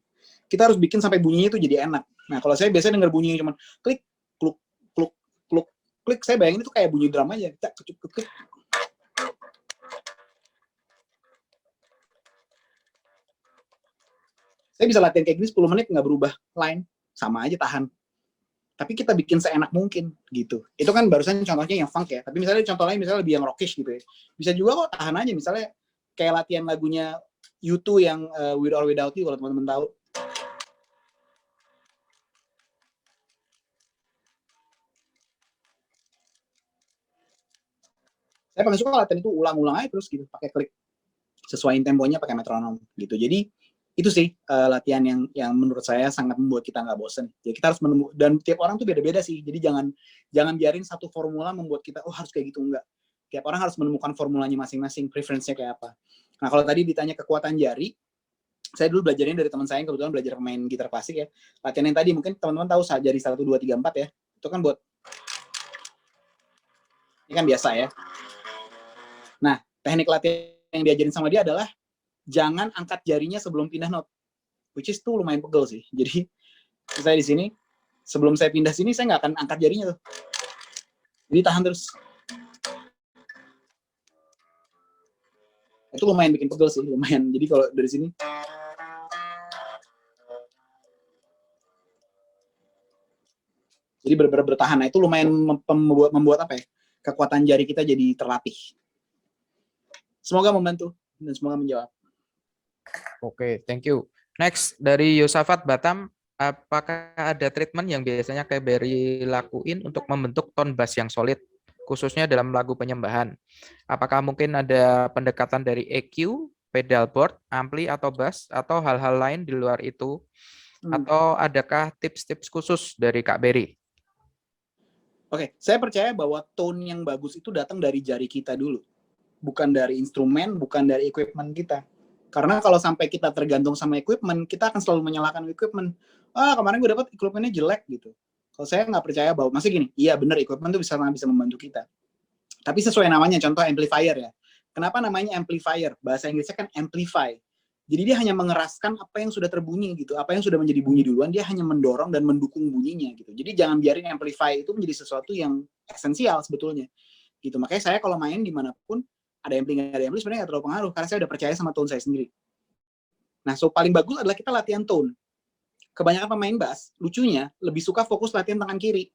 Kita harus bikin sampai bunyinya itu jadi enak. Nah, kalau saya biasanya dengar bunyinya cuma klik, kluk, kluk, kluk, klik, saya bayangin itu kayak bunyi drum aja. Kita klik. Saya bisa latihan kayak gini 10 menit nggak berubah line, sama aja tahan. Tapi kita bikin seenak mungkin gitu. Itu kan barusan contohnya yang funk ya. Tapi misalnya contoh lain misalnya lebih yang rockish gitu ya. Bisa juga kok tahan aja. Misalnya kayak latihan lagunya U2 yang With or Without You kalau teman-teman tahu. Saya paling suka latihan itu ulang-ulang aja terus gitu, pakai klik. Sesuaiin temponya pakai metronom gitu. Jadi itu sih latihan yang menurut saya sangat membuat kita nggak bosen. Jadi kita harus menemukan, dan tiap orang tuh beda-beda sih. Jadi jangan biarin satu formula membuat kita harus kayak gitu, enggak. Tiap orang harus menemukan formulanya masing-masing, preference-nya kayak apa. Nah, kalau tadi ditanya kekuatan jari, saya dulu belajarnya dari teman saya yang kebetulan belajar main gitar klasik ya. Latihan yang tadi mungkin teman-teman tahu jari 1 2 3 4 ya. Itu kan buat ini kan biasa ya. Nah, teknik latihan yang diajarin sama dia adalah jangan angkat jarinya sebelum pindah note, which is tuh lumayan pegel sih. Jadi saya di sini, sebelum saya pindah sini saya nggak akan angkat jarinya tuh. Jadi tahan terus. Itu lumayan bikin pegel sih, lumayan. Jadi kalau dari sini, jadi benar-benar bertahan. Nah itu lumayan membuat apa ya? Kekuatan jari kita jadi terlatih. Semoga membantu dan semoga menjawab. Oke, thank you. Next, dari Yosafat Batam, apakah ada treatment yang biasanya kayak Barry lakuin untuk membentuk tone bass yang solid, khususnya dalam lagu penyembahan? Apakah mungkin ada pendekatan dari EQ, pedalboard, ampli, atau bass, atau hal-hal lain di luar itu? Atau adakah tips-tips khusus dari Kak Barry? Oke, saya percaya bahwa tone yang bagus itu datang dari jari kita dulu. Bukan dari instrumen, bukan dari equipment kita. Karena kalau sampai kita tergantung sama equipment, kita akan selalu menyalahkan equipment. Kemarin gue dapat equipmentnya jelek gitu. Kalau saya nggak percaya bahwa, masih gini, iya benar equipment itu bisa membantu kita. Tapi sesuai namanya, contoh amplifier ya. Kenapa namanya amplifier? Bahasa Inggrisnya kan amplify. Jadi dia hanya mengeraskan apa yang sudah terbunyi gitu. Apa yang sudah menjadi bunyi duluan, dia hanya mendorong dan mendukung bunyinya gitu. Jadi jangan biarin amplify itu menjadi sesuatu yang esensial sebetulnya. Gitu. Makanya saya kalau main dimanapun, ada ampli nggak ada ampli sebenarnya nggak terlalu pengaruh karena saya udah percaya sama tone saya sendiri. Nah, so paling bagus adalah kita latihan tone. Kebanyakan pemain bass, lucunya lebih suka fokus latihan tangan kiri.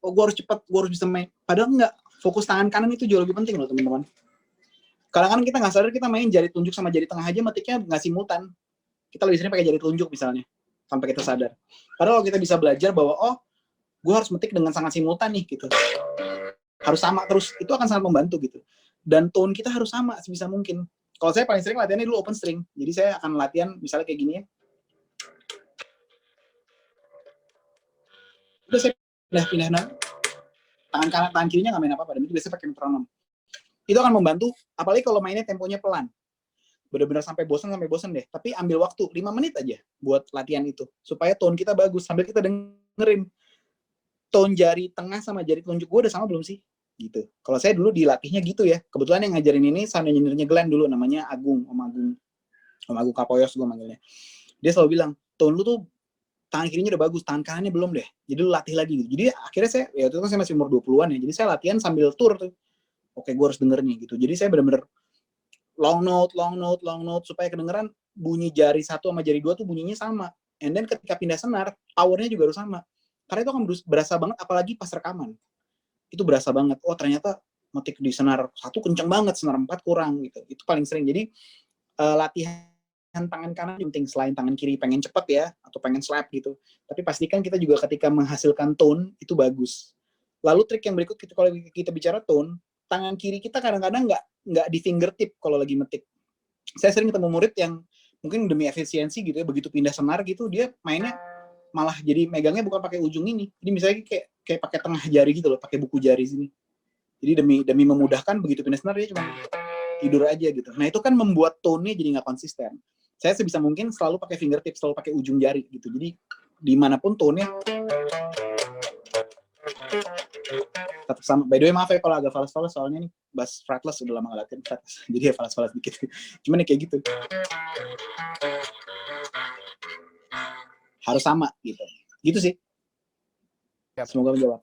Gue harus cepat, gue harus bisa main. Padahal enggak, fokus tangan kanan itu jauh lebih penting loh teman-teman. Kadang-kadang kita nggak sadar kita main jari tunjuk sama jari tengah aja metiknya nggak simultan. Kita lebih sering pakai jari tunjuk misalnya, sampai kita sadar. Padahal kalau kita bisa belajar bahwa gue harus metik dengan sangat simultan nih gitu. Harus sama terus, itu akan sangat membantu gitu. Dan tone kita harus sama sebisa mungkin. Kalau saya paling sering latihannya dulu open string. Jadi saya akan latihan misalnya kayak gini ya. Udah saya pindah tangan kanan, tangan kirinya nggak main apa-apa. Dan itu biasanya pakai metronom. Itu akan membantu, apalagi kalau mainnya temponya pelan. Benar-benar sampai bosan deh. Tapi ambil waktu 5 menit aja buat latihan itu. Supaya tone kita bagus. Sambil kita dengerin tone jari tengah sama jari telunjuk gue udah sama belum sih? gitu. Kalau saya dulu dilatihnya gitu ya. Kebetulan yang ngajarin ini sound engineer-nya Glenn dulu, namanya Agung, Om Agung Kapoyos gue manggilnya. Dia selalu bilang, tone lu tuh tangan kirinya udah bagus, tangan kanannya belum deh. Jadi lu latih lagi gitu. Jadi akhirnya saya, ya itu kan saya masih umur 20-an ya. Jadi saya latihan sambil tour tuh. Oke, gue harus denger nih gitu. Jadi saya benar-benar long note supaya kedengeran bunyi jari 1 sama jari 2 tuh bunyinya sama. And then ketika pindah senar, powernya juga harus sama. Karena itu akan berasa banget, apalagi pas rekaman. Itu berasa banget. Oh ternyata ngetik di senar 1 kenceng banget, senar 4 kurang gitu. Itu paling sering. Jadi latihan tangan kanan penting selain tangan kiri pengen cepet ya atau pengen slap gitu. Tapi pastikan kita juga ketika menghasilkan tone itu bagus. Lalu trik yang berikut kalau kita bicara tone, tangan kiri kita kadang-kadang nggak di fingertip kalau lagi metik. Saya sering ketemu murid yang mungkin demi efisiensi gitu ya, begitu pindah senar gitu dia mainnya malah jadi megangnya bukan pakai ujung ini. Jadi misalnya kayak pakai tengah jari gitu loh, pakai buku jari sini. Jadi demi memudahkan begitu pindah senar dia cuma tidur aja gitu. Nah itu kan membuat tone-nya jadi nggak konsisten. Saya sebisa mungkin selalu pakai fingertip, selalu pakai ujung jari gitu. Jadi dimanapun tone-nya tetap sama. By the way maaf ya kalau agak fals-fals soalnya nih bass fretless udah lama nggak latihan fretless. Jadi ya fals-fals dikit. Cuman ya kayak gitu. Harus sama gitu. Gitu sih. Semoga menjawab.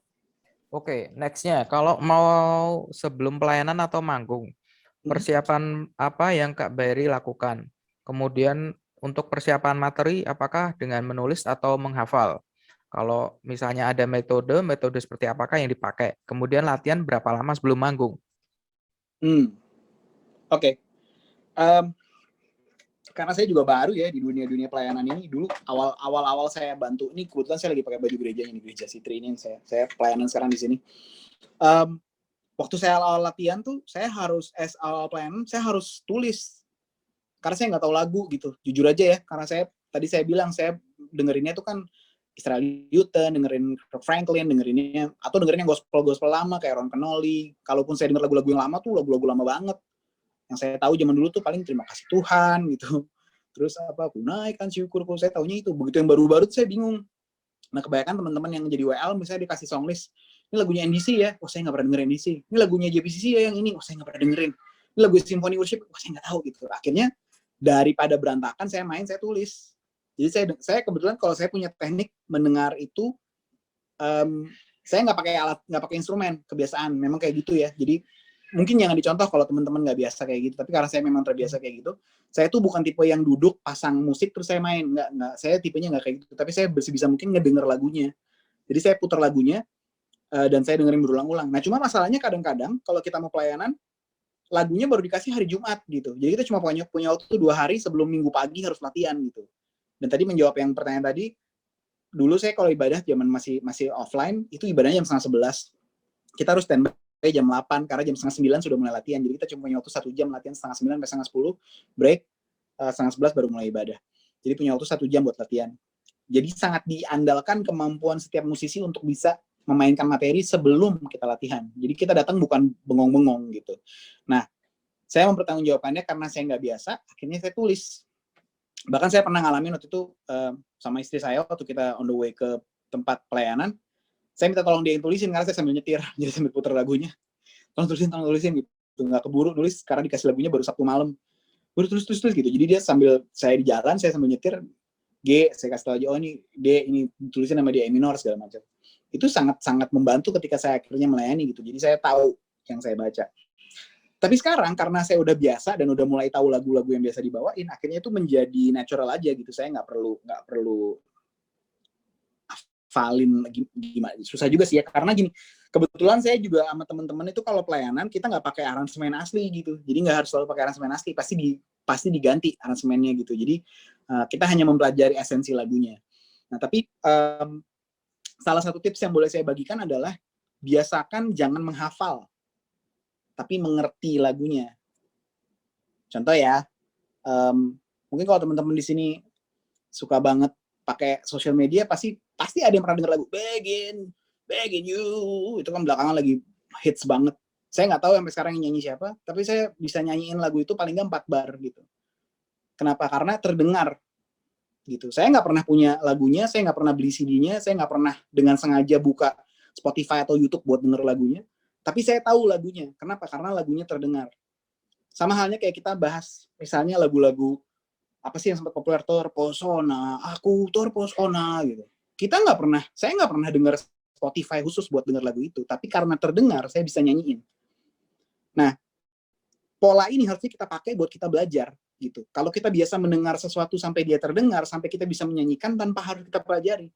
Oke, next-nya kalau mau sebelum pelayanan atau manggung, persiapan apa yang Kak Barry lakukan? Kemudian untuk persiapan materi, apakah dengan menulis atau menghafal? Kalau misalnya ada metode seperti apakah yang dipakai? Kemudian latihan berapa lama sebelum manggung? Oke. Karena saya juga baru ya di dunia pelayanan ini. Dulu awal saya bantu, ini kebetulan saya lagi pakai baju gerejanya nih, gereja Sitri ini yang saya pelayanan sekarang di sini. Waktu saya awal latihan tuh, saya harus awal pelayanan, saya harus tulis. Karena saya nggak tahu lagu gitu, jujur aja ya. Karena tadi saya bilang, saya dengerinnya tuh kan Israel Newton, dengerin Franklin, dengerinnya, atau dengerin yang gospel lama kayak Ron Kenoly. Kalaupun saya denger lagu-lagu yang lama tuh, lagu-lagu lama banget. Yang saya tahu zaman dulu tuh paling terima kasih Tuhan gitu. Terus aku naikkan syukurku, saya taunya itu. Begitu yang baru-baru tuh saya bingung. Nah kebanyakan teman-teman yang jadi WL, misalnya dikasih songlist, ini lagunya NDC ya, saya nggak pernah dengerin NDC. Ini lagunya JPCC ya yang ini, saya nggak pernah dengerin. Ini lagu Symphony Worship, saya nggak tahu gitu. Akhirnya daripada berantakan, saya tulis. Jadi saya kebetulan kalau saya punya teknik mendengar itu, saya nggak pakai alat, nggak pakai instrumen, kebiasaan. Memang kayak gitu ya. Jadi mungkin jangan dicontoh kalau teman-teman nggak biasa kayak gitu. Tapi karena saya memang terbiasa kayak gitu, saya tuh bukan tipe yang duduk pasang musik terus saya main. Nggak. Saya tipenya nggak kayak gitu. Tapi saya sebisa mungkin ngedenger lagunya. Jadi saya putar lagunya dan saya dengerin berulang-ulang. Nah cuma masalahnya kadang-kadang kalau kita mau pelayanan, lagunya baru dikasih hari Jumat gitu. Jadi kita cuma punya waktu 2 hari sebelum Minggu pagi harus latihan gitu. Dan tadi menjawab yang pertanyaan tadi, dulu saya kalau ibadah zaman masih offline, itu ibadahnya jam 10:30. Kita harus standby jam 8, karena jam 8:30 sudah mulai latihan. Jadi kita cuma punya waktu 1 jam latihan, 8:30 sampai 9:30, break, 9:30 baru mulai ibadah. Jadi punya waktu 1 jam buat latihan. Jadi sangat diandalkan kemampuan setiap musisi untuk bisa memainkan materi sebelum kita latihan. Jadi kita datang bukan bengong-bengong gitu. Nah, saya mempertanggungjawabkannya karena saya nggak biasa, akhirnya saya tulis. Bahkan saya pernah ngalamin waktu itu sama istri saya waktu kita on the way ke tempat pelayanan, saya minta tolong dia tulisin karena saya sambil nyetir, jadi sambil putar lagunya. Tolong tulisin gitu. Nggak keburu nulis karena dikasih lagunya baru Sabtu malam. Baru tulis gitu. Jadi dia sambil saya di jalan, saya sambil nyetir, G, saya kasih tahu aja, oh ini D, ini tulisin nama dia E minor segala macam. Itu sangat membantu ketika saya akhirnya melayani gitu. Jadi saya tahu yang saya baca. Tapi sekarang karena saya udah biasa dan udah mulai tahu lagu-lagu yang biasa dibawain, akhirnya itu menjadi natural aja gitu. Saya nggak perlu hafalin gimana. Susah juga sih ya, karena gini, kebetulan saya juga sama teman-teman itu kalau pelayanan kita nggak pakai aransemen asli gitu. Jadi nggak harus selalu pakai aransemen asli, pasti diganti aransemennya gitu. Jadi kita hanya mempelajari esensi lagunya. Nah tapi salah satu tips yang boleh saya bagikan adalah biasakan jangan menghafal, tapi mengerti lagunya. Contoh ya, mungkin kalau teman-teman di sini suka banget pakai sosial media, pasti ada yang pernah dengar lagu Begin You, itu kan belakangan lagi hits banget. Saya nggak tahu sampai sekarang yang nyanyi siapa, tapi saya bisa nyanyiin lagu itu paling nggak 4 bar gitu. Kenapa? Karena terdengar gitu. Saya nggak pernah punya lagunya, saya nggak pernah beli CD-nya, saya nggak pernah dengan sengaja buka Spotify atau YouTube buat denger lagunya. Tapi saya tahu lagunya. Kenapa? Karena lagunya terdengar. Sama halnya kayak kita bahas, misalnya lagu-lagu apa sih yang sempat populer, Terpesona, aku terpesona gitu. Saya nggak pernah dengar Spotify khusus buat dengar lagu itu, tapi karena terdengar, saya bisa nyanyiin. Nah, pola ini harusnya kita pakai buat kita belajar gitu. Kalau kita biasa mendengar sesuatu sampai dia terdengar, sampai kita bisa menyanyikan tanpa harus kita pelajari,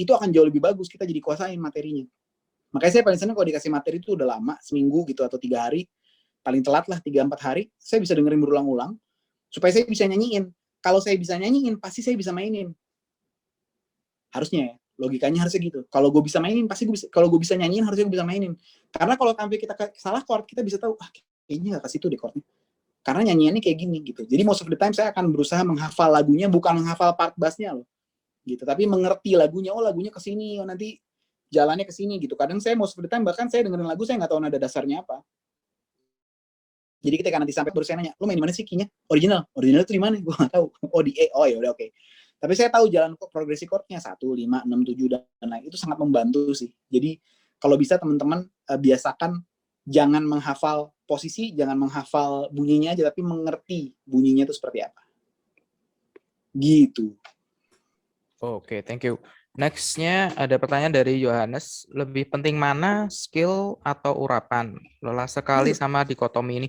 itu akan jauh lebih bagus, kita jadi kuasain materinya. Makanya saya paling senang kalau dikasih materi itu udah lama, seminggu gitu atau 3 hari, paling telat lah 3-4 hari, saya bisa dengerin berulang-ulang, supaya saya bisa nyanyiin. Kalau saya bisa nyanyiin, pasti saya bisa mainin. Harusnya ya, logikanya harusnya gitu. Kalau gue bisa mainin, pasti gue bisa. Kalau gue bisa nyanyiin, harusnya gue bisa mainin. Karena kalau sampai kita salah chord, kita bisa tahu, kayaknya nggak ke situ deh chordnya. Karena nyanyiannya kayak gini gitu. Jadi most of the time saya akan berusaha menghafal lagunya, bukan menghafal part bassnya loh. Gitu. Tapi mengerti lagunya, oh lagunya ke sini, oh nanti jalannya ke sini gitu. Kadang saya most of the time, bahkan saya dengerin lagu, saya nggak tahu nada dasarnya apa. Jadi ketika nanti sampai baru saya nanya, lu main di mana sih key-nya? Original itu di mana? Gue nggak tahu. Oh di E, oh ya udah oke. Tapi saya tahu jalan progresi chord-nya 1, 5, 6, 7 dan lain. Itu sangat membantu sih. Jadi kalau bisa teman-teman biasakan jangan menghafal posisi, jangan menghafal bunyinya aja, tapi mengerti bunyinya itu seperti apa. Gitu. Oke, thank you. Next-nya ada pertanyaan dari Yohanes. Lebih penting mana skill atau urapan? Lelah sekali sama dikotomi ini.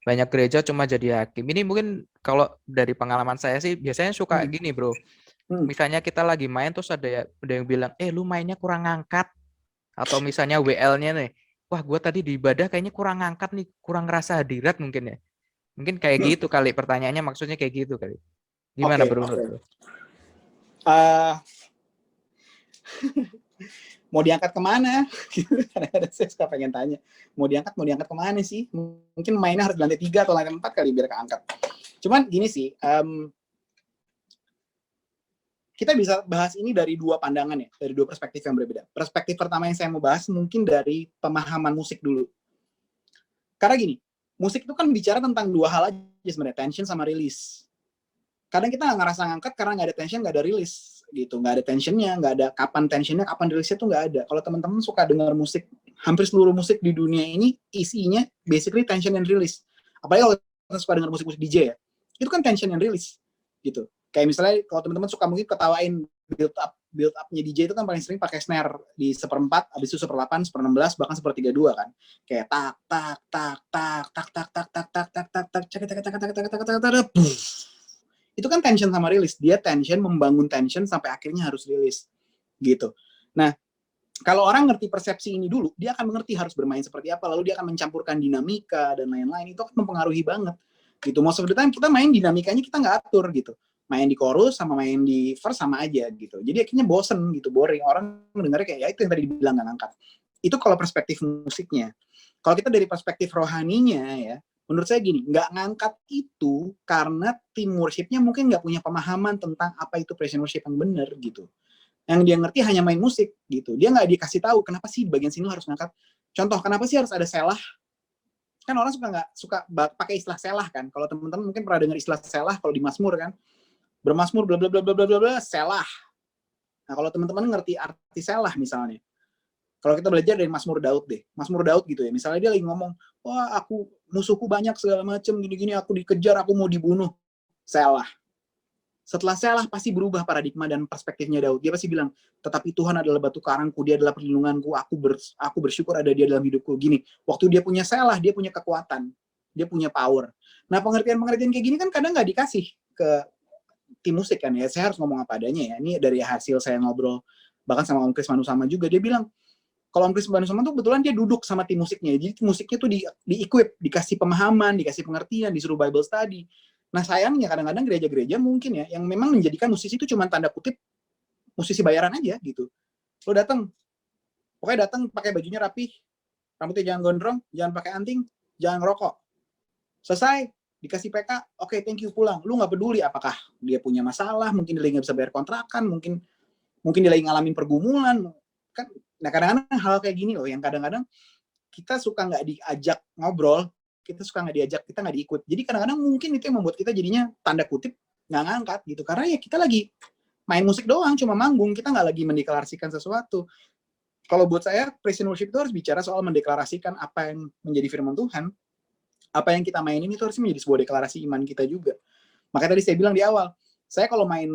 Banyak gereja cuma jadi hakim. Ini mungkin kalau dari pengalaman saya sih biasanya suka gini bro. Misalnya kita lagi main terus ada yang bilang, lu mainnya kurang ngangkat. Atau misalnya WL-nya nih, wah gue tadi di ibadah kayaknya kurang ngangkat nih, kurang rasa hadirat mungkin ya. Mungkin kayak gitu kali pertanyaannya, maksudnya kayak gitu kali. Gimana bro? Mau diangkat kemana? Kadang-kadang saya suka pengen tanya, mau diangkat kemana sih? Mungkin mainnya harus di lantai 3 atau lantai 4 kali biar keangkat. Cuman gini sih, kita bisa bahas ini dari 2 pandangan ya, dari 2 perspektif yang berbeda. Perspektif pertama yang saya mau bahas mungkin dari pemahaman musik dulu. Karena gini, musik itu kan bicara tentang 2 hal aja sebenarnya, tension sama release. Kadang kita nggak ngerasa ngangkat karena nggak ada tension, nggak ada release gitu, nggak ada tensionnya, nggak ada kapan tensionnya, kapan release-nya tuh nggak ada. Kalau teman-teman suka dengar musik, hampir seluruh musik di dunia ini isinya basically tension and release. Apalagi kalau teman suka dengar musik-musik DJ ya, itu kan tension and release gitu. Kayak misalnya kalau teman-teman suka mungkin ketawain build up-nya DJ itu kan paling sering pakai snare di 1/4, habis itu 1/8, 1/16, bahkan 1/32 kan. Kayak tak tak tak tak tak tak tak tak tak tak tak tak tak tak tak. Itu kan tension sama rilis. Dia tension, membangun tension sampai akhirnya harus rilis. Gitu. Nah, kalau orang ngerti persepsi ini dulu, dia akan mengerti harus bermain seperti apa, lalu dia akan mencampurkan dinamika dan lain-lain. Itu akan mempengaruhi banget. Gitu. Most of the time kita main dinamikanya kita nggak atur gitu. Main di chorus sama main di verse sama aja gitu. Jadi akhirnya bosen gitu, boring. Orang mendengarnya kayak ya itu yang tadi dibilang nggak ngangkat. Itu kalau perspektif musiknya. Kalau kita dari perspektif rohaninya ya, menurut saya gini, nggak ngangkat itu karena tim worship-nya mungkin nggak punya pemahaman tentang apa itu praise and worship yang benar gitu. Yang dia ngerti hanya main musik gitu. Dia nggak dikasih tahu kenapa sih bagian sini harus ngangkat. Contoh, kenapa sih harus ada selah? Kan orang suka pakai istilah selah kan. Kalau teman-teman mungkin pernah dengar istilah selah kalau di Mazmur kan. Bermazmur bla bla bla bla bla bla selah. Nah, kalau teman-teman ngerti arti selah misalnya. Kalau kita belajar dari Mazmur Daud deh. Mazmur Daud gitu ya. Misalnya dia lagi ngomong, wah musuhku banyak segala macam gini-gini, aku dikejar, aku mau dibunuh. Selah. Setelah selah pasti berubah paradigma dan perspektifnya Daud. Dia pasti bilang, tetapi Tuhan adalah batu karangku, dia adalah perlindunganku, aku bersyukur ada dia dalam hidupku. Gini, waktu dia punya selah, dia punya kekuatan, dia punya power. Nah, pengertian-pengertian kayak gini kan kadang nggak dikasih ke tim musik kan ya. Saya harus ngomong apa adanya ya. Ini dari hasil saya ngobrol bahkan sama Om Kris Manusama juga. Dia bilang, kalau Om Kris Manusama tuh kebetulan dia duduk sama tim musiknya. Jadi musiknya tuh di-equip, dikasih pemahaman, dikasih pengertian, disuruh Bible study. Nah sayangnya kadang-kadang gereja-gereja mungkin ya, yang memang menjadikan musisi itu cuma tanda kutip musisi bayaran aja gitu. Lo pokoknya datang pakai bajunya rapih, rambutnya jangan gondrong, jangan pakai anting, jangan ngerokok. Selesai, dikasih PK, oke, thank you, pulang. Lu nggak peduli apakah dia punya masalah, mungkin dia lagi nggak bisa bayar kontrakan, mungkin dia lagi ngalamin pergumulan. Kan, nah kadang-kadang hal kayak gini loh, yang kadang-kadang kita suka nggak diajak ngobrol, kita nggak diikut. Jadi kadang-kadang mungkin itu yang membuat kita jadinya tanda kutip nggak ngangkat gitu. Karena ya kita lagi main musik doang, cuma manggung, kita nggak lagi mendeklarasikan sesuatu. Kalau buat saya, praise and worship itu harus bicara soal mendeklarasikan apa yang menjadi firman Tuhan. Apa yang kita mainin itu harus menjadi sebuah deklarasi iman kita juga. Makanya tadi saya bilang di awal, saya kalau main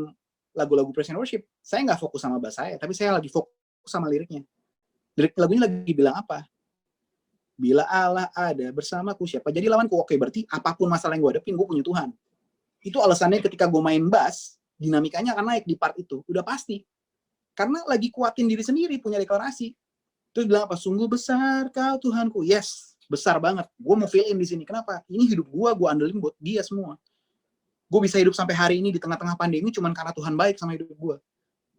lagu-lagu praise and worship, saya nggak fokus sama bass saya, tapi saya lagi fokus sama liriknya. Lirik lagunya lagi bilang apa? Bila Allah ada bersamaku, siapa jadi lawanku? Oke, berarti apapun masalah yang gue hadapin, gue punya Tuhan. Itu alasannya ketika gue main bass, dinamikanya akan naik di part itu. Udah pasti. Karena lagi kuatin diri sendiri, punya deklarasi. Terus bilang apa? Sungguh besar kau Tuhanku. Yes, besar banget. Gue mau fill in di sini. Kenapa? Ini hidup gue andelin buat dia semua. Gue bisa hidup sampai hari ini di tengah-tengah pandemi cuma karena Tuhan baik sama hidup gue.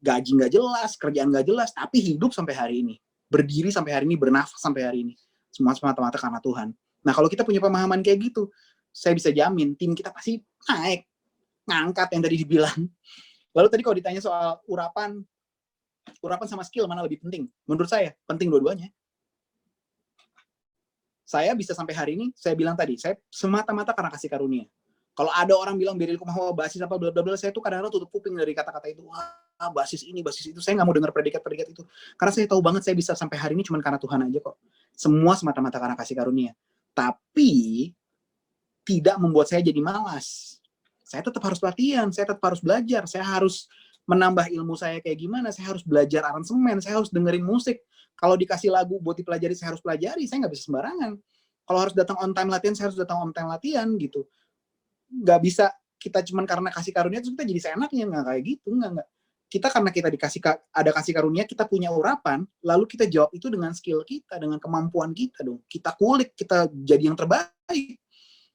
Gaji nggak jelas, kerjaan nggak jelas, tapi hidup sampai hari ini. Berdiri sampai hari ini, bernafas sampai hari ini. Semua semata-mata karena Tuhan. Nah, kalau kita punya pemahaman kayak gitu, saya bisa jamin tim kita pasti naik, ngangkat yang tadi dibilang. Lalu tadi kalau ditanya soal urapan sama skill mana lebih penting? Menurut saya, penting dua-duanya. Saya bisa sampai hari ini, saya bilang tadi, saya semata-mata karena kasih karunia. Kalau ada orang bilang beri kumaha basis apa bla bla bla, saya tuh kadang-kadang tutup kuping dari kata-kata itu. Wah, basis ini, basis itu. Saya nggak mau dengar predikat-predikat itu. Karena saya tahu banget saya bisa sampai hari ini cuma karena Tuhan aja kok. Semua semata-mata karena kasih karunia. Tapi tidak membuat saya jadi malas. Saya tetap harus latihan, saya tetap harus belajar, saya harus menambah ilmu saya kayak gimana, saya harus belajar aransemen, saya harus dengerin musik. Kalau dikasih lagu buat dipelajari, saya harus pelajari, saya nggak bisa sembarangan. Kalau harus datang on time latihan, saya harus datang on time latihan gitu. Nggak bisa kita cuman karena kasih karunia terus kita jadi seenaknya, nggak kayak gitu, nggak. Kita karena kita ada kasih karunia, kita punya urapan, lalu kita jawab itu dengan skill kita, dengan kemampuan kita dong. Kita kulik, kita jadi yang terbaik.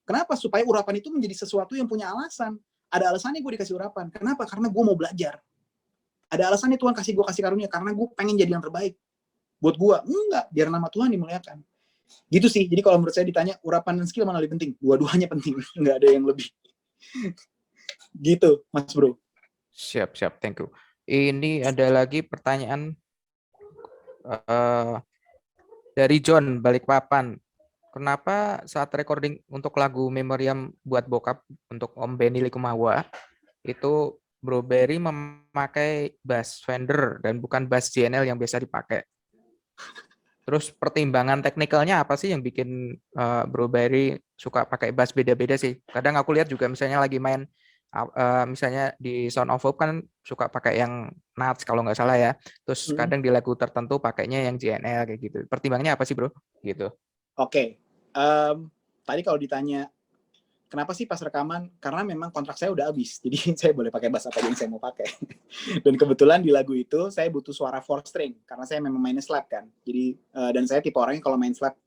Kenapa? Supaya urapan itu menjadi sesuatu yang punya alasan. Ada alasannya gue dikasih urapan. Kenapa? Karena gue mau belajar. Ada alasannya Tuhan kasih gue kasih karunia, karena gue pengen jadi yang terbaik. Buat gue, enggak, biar nama Tuhan dimuliakan. Gitu sih. Jadi kalau menurut saya ditanya, urapan dan skill mana lebih penting? Dua-duanya penting. Enggak ada yang lebih. Gitu, Mas Bro. Siap, thank you. Ini ada lagi pertanyaan dari John Balikpapan. Kenapa saat recording untuk lagu Memoriam buat bokap untuk Om Benny Likumawa itu Bro Berry memakai bass Fender dan bukan bass JNL yang biasa dipakai? Terus pertimbangan teknikalnya apa sih yang bikin Bro Berry suka pakai bass beda-beda sih? Kadang aku lihat juga misalnya lagi main misalnya di Sound of Hope kan suka pakai yang Nuts kalau nggak salah ya. Terus kadang di lagu tertentu pakainya yang JNL kayak gitu. Pertimbangannya apa sih Bro? Gitu. Oke. Tadi kalau ditanya kenapa sih pas rekaman? Karena memang kontrak saya udah habis, jadi saya boleh pakai bass apa yang saya mau pakai. Dan kebetulan di lagu itu saya butuh suara 4 string karena saya memang mainnya slap kan. Jadi dan saya tipe orang yang kalau main slap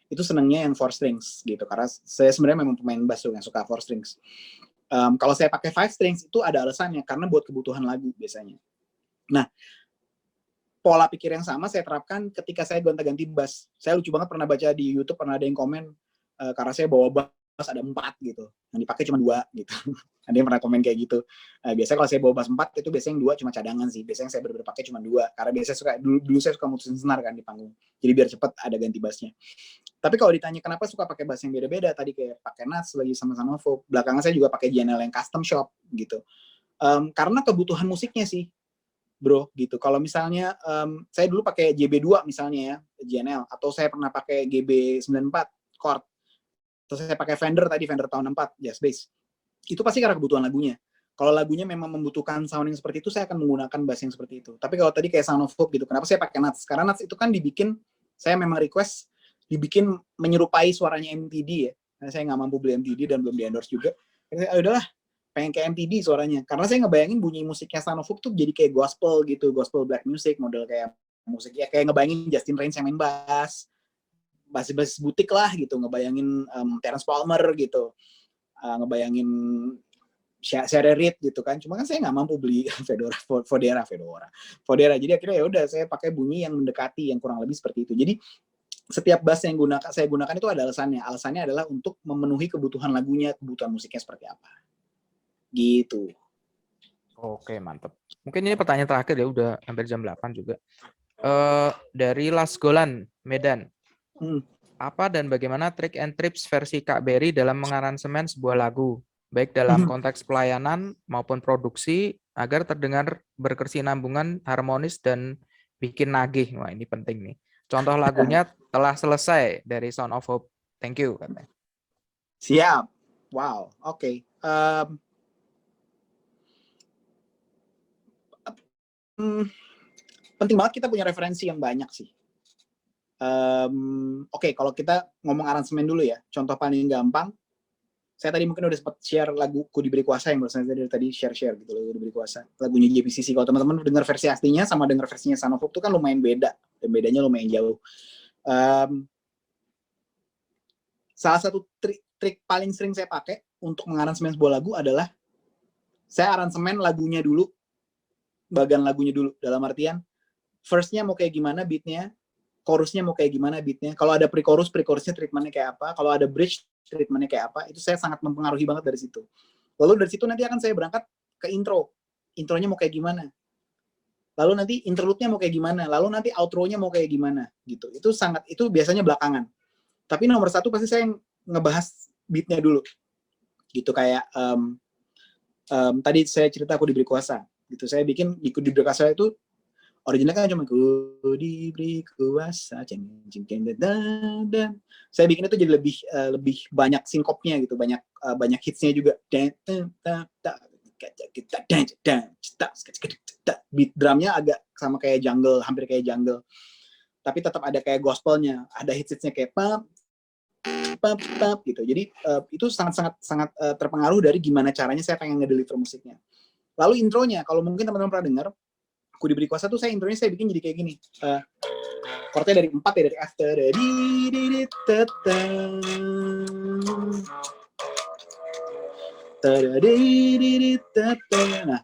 itu senengnya yang 4 strings gitu. Karena saya sebenarnya memang pemain bass tuh yang suka 4 strings. Kalau saya pakai 5 strings itu ada alasannya karena buat kebutuhan lagu biasanya. Nah, pola pikir yang sama saya terapkan ketika saya gonta-ganti bass. Saya lucu banget pernah baca di YouTube, pernah ada yang komen karena saya bawa bass ada 4 gitu, yang dipakai cuma 2 gitu. Ada yang pernah komen kayak gitu. Biasanya kalau saya bawa bass 4 itu biasanya yang 2 cuma cadangan sih. Biasanya saya benar-benar pakai cuma 2 karena biasanya dulu saya suka mutusin senar kan di panggung. Jadi biar cepet ada ganti bassnya. Tapi kalau ditanya kenapa suka pakai bass yang beda-beda, tadi kayak pakai Nuts lagi sama-sama Folk. Belakangan saya juga pakai JNL yang custom shop gitu. Karena kebutuhan musiknya sih, Bro, gitu. Kalau misalnya saya dulu pakai JB2 misalnya ya, JNL, atau saya pernah pakai GB94 chord, atau saya pakai Fender tadi, Fender tahun 64 jazz bass. Itu pasti karena kebutuhan lagunya. Kalau lagunya memang membutuhkan sound yang seperti itu, saya akan menggunakan bass yang seperti itu. Tapi kalau tadi kayak Sound of Hope gitu, kenapa saya pakai Nuts? Karena Nuts itu kan dibikin, saya memang request dibikin menyerupai suaranya MTD ya. Karena saya nggak mampu beli MTD dan belum di-endorse juga. Jadi udahlah, pengen kayak MTD suaranya. Karena saya ngebayangin bunyi musiknya Sound of Hope tuh jadi kayak gospel gitu, gospel black music, model kayak musik ya kayak ngebayangin Justin Reigns yang main bass, bass butik lah gitu, ngebayangin Terence Palmer gitu, ngebayangin Sherry Reid gitu kan. Cuma kan saya nggak mampu beli Fodera. Jadi akhirnya ya udah saya pakai bunyi yang mendekati yang kurang lebih seperti itu. Jadi setiap bass yang saya gunakan itu ada alasannya. Alasannya adalah untuk memenuhi kebutuhan lagunya, kebutuhan musiknya seperti apa. Gitu. Oke, mantap. Mungkin ini pertanyaan terakhir ya, udah hampir jam 8 juga. Dari Las Golan, Medan. Apa dan bagaimana trik and tips versi Kak Berry dalam mengaransemen sebuah lagu, baik dalam konteks pelayanan maupun produksi, agar terdengar berkesinambungan, harmonis, dan bikin nagih. Wah, ini penting nih. Contoh lagunya telah selesai dari Sound of Hope. Thank you katanya. Siap. Wow. Oke. Penting banget kita punya referensi yang banyak sih. Oke, kalau kita ngomong aransemen dulu ya. Contoh paling gampang. Saya tadi mungkin udah sempat share lagu Ku Diberi Kuasa yang saya tadi share gitu, lagu Ku Diberi Kuasa. Lagunya JPCC. Kalau teman-teman dengar versi aslinya sama dengar versinya Sound of Hope itu kan lumayan beda. Dan bedanya lumayan jauh. Salah satu trik paling sering saya pakai untuk mengaransemen sebuah lagu adalah saya aransemen lagunya dulu, bagian lagunya dulu. Dalam artian, first-nya mau kayak gimana beat-nya, chorus-nya mau kayak gimana beat-nya. Kalau ada pre-chorus, pre-chorus-nya treatment-nya kayak apa. Kalau ada bridge, treatment-nya kayak apa. Itu saya sangat mempengaruhi banget dari situ. Lalu dari situ nanti akan saya berangkat ke intro. Intronya mau kayak gimana. Lalu nanti interlude-nya mau kayak gimana. Lalu nanti outro-nya mau kayak gimana. Gitu. Itu biasanya belakangan. Tapi nomor satu pasti saya ngebahas beat-nya dulu. Gitu kayak tadi saya cerita Aku Diberi Kuasa. Gitu. Saya bikin di Ku Diberi Kuasa itu originalnya kan cuma Ku diberi kuasa, dan saya bikin itu jadi lebih banyak sinkopnya gitu, banyak hitsnya juga. Beat drumnya agak sama kayak jungle, hampir kayak jungle, tapi tetap ada kayak gospelnya, ada hitsnya kayak pap gitu. Jadi itu sangat terpengaruh dari gimana caranya saya pengen ngedeliver musiknya. Lalu intronya, kalau mungkin teman-teman pernah dengar Ku Diberi Kuasa tuh intronya saya bikin jadi kayak gini. Chordnya dari 4 ya, dari F. Nah,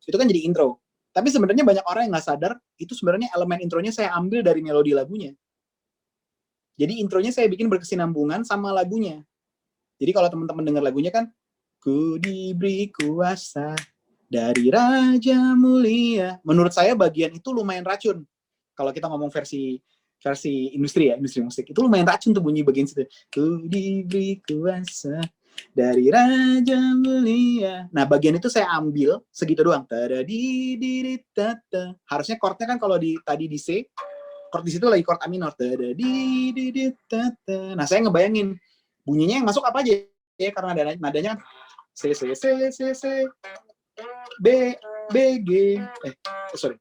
itu kan jadi intro. Tapi sebenarnya banyak orang yang nggak sadar, itu sebenarnya elemen intronya saya ambil dari melodi lagunya. Jadi intronya saya bikin berkesinambungan sama lagunya. Jadi kalau teman-teman dengar lagunya kan, Ku diberi kuasa dari Raja Mulia. Menurut saya bagian itu lumayan racun. Kalau kita ngomong versi industri musik, itu lumayan racun tuh bunyi bagian situ. Ku diberi kuasa dari Raja Mulia. Nah, bagian itu saya ambil segitu doang. Harusnya chordnya kan kalau tadi di C, chord di situ lagi chord A minor. Nah, saya ngebayangin bunyinya yang masuk apa aja ya, karena nadanya C, B, G, sorry.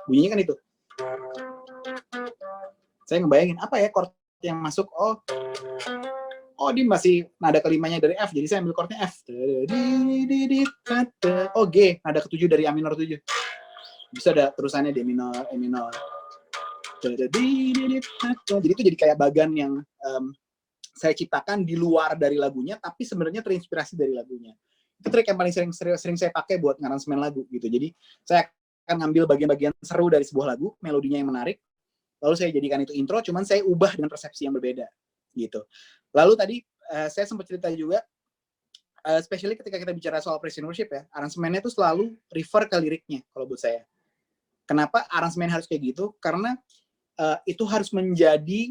Bunyinya kan itu. Saya ngebayangin, apa ya chord yang masuk? Oh, dia masih nada kelimanya dari F, jadi saya ambil chordnya F. Oh, G, nada ke-7 dari A minor 7. Bisa ada terusannya D minor, E minor. Jadi itu jadi kayak bagan yang saya ciptakan di luar dari lagunya, tapi sebenarnya terinspirasi dari lagunya. Itu trik yang paling sering saya pakai buat ngaransemen lagu gitu. Jadi saya akan ngambil bagian-bagian seru dari sebuah lagu, melodinya yang menarik, lalu saya jadikan itu intro, cuman saya ubah dengan persepsi yang berbeda gitu. Lalu tadi saya sempat cerita juga, especially ketika kita bicara soal praise and worship ya, aransemennya itu selalu refer ke liriknya kalau buat saya. Kenapa aransemen harus kayak gitu? Karena itu harus menjadi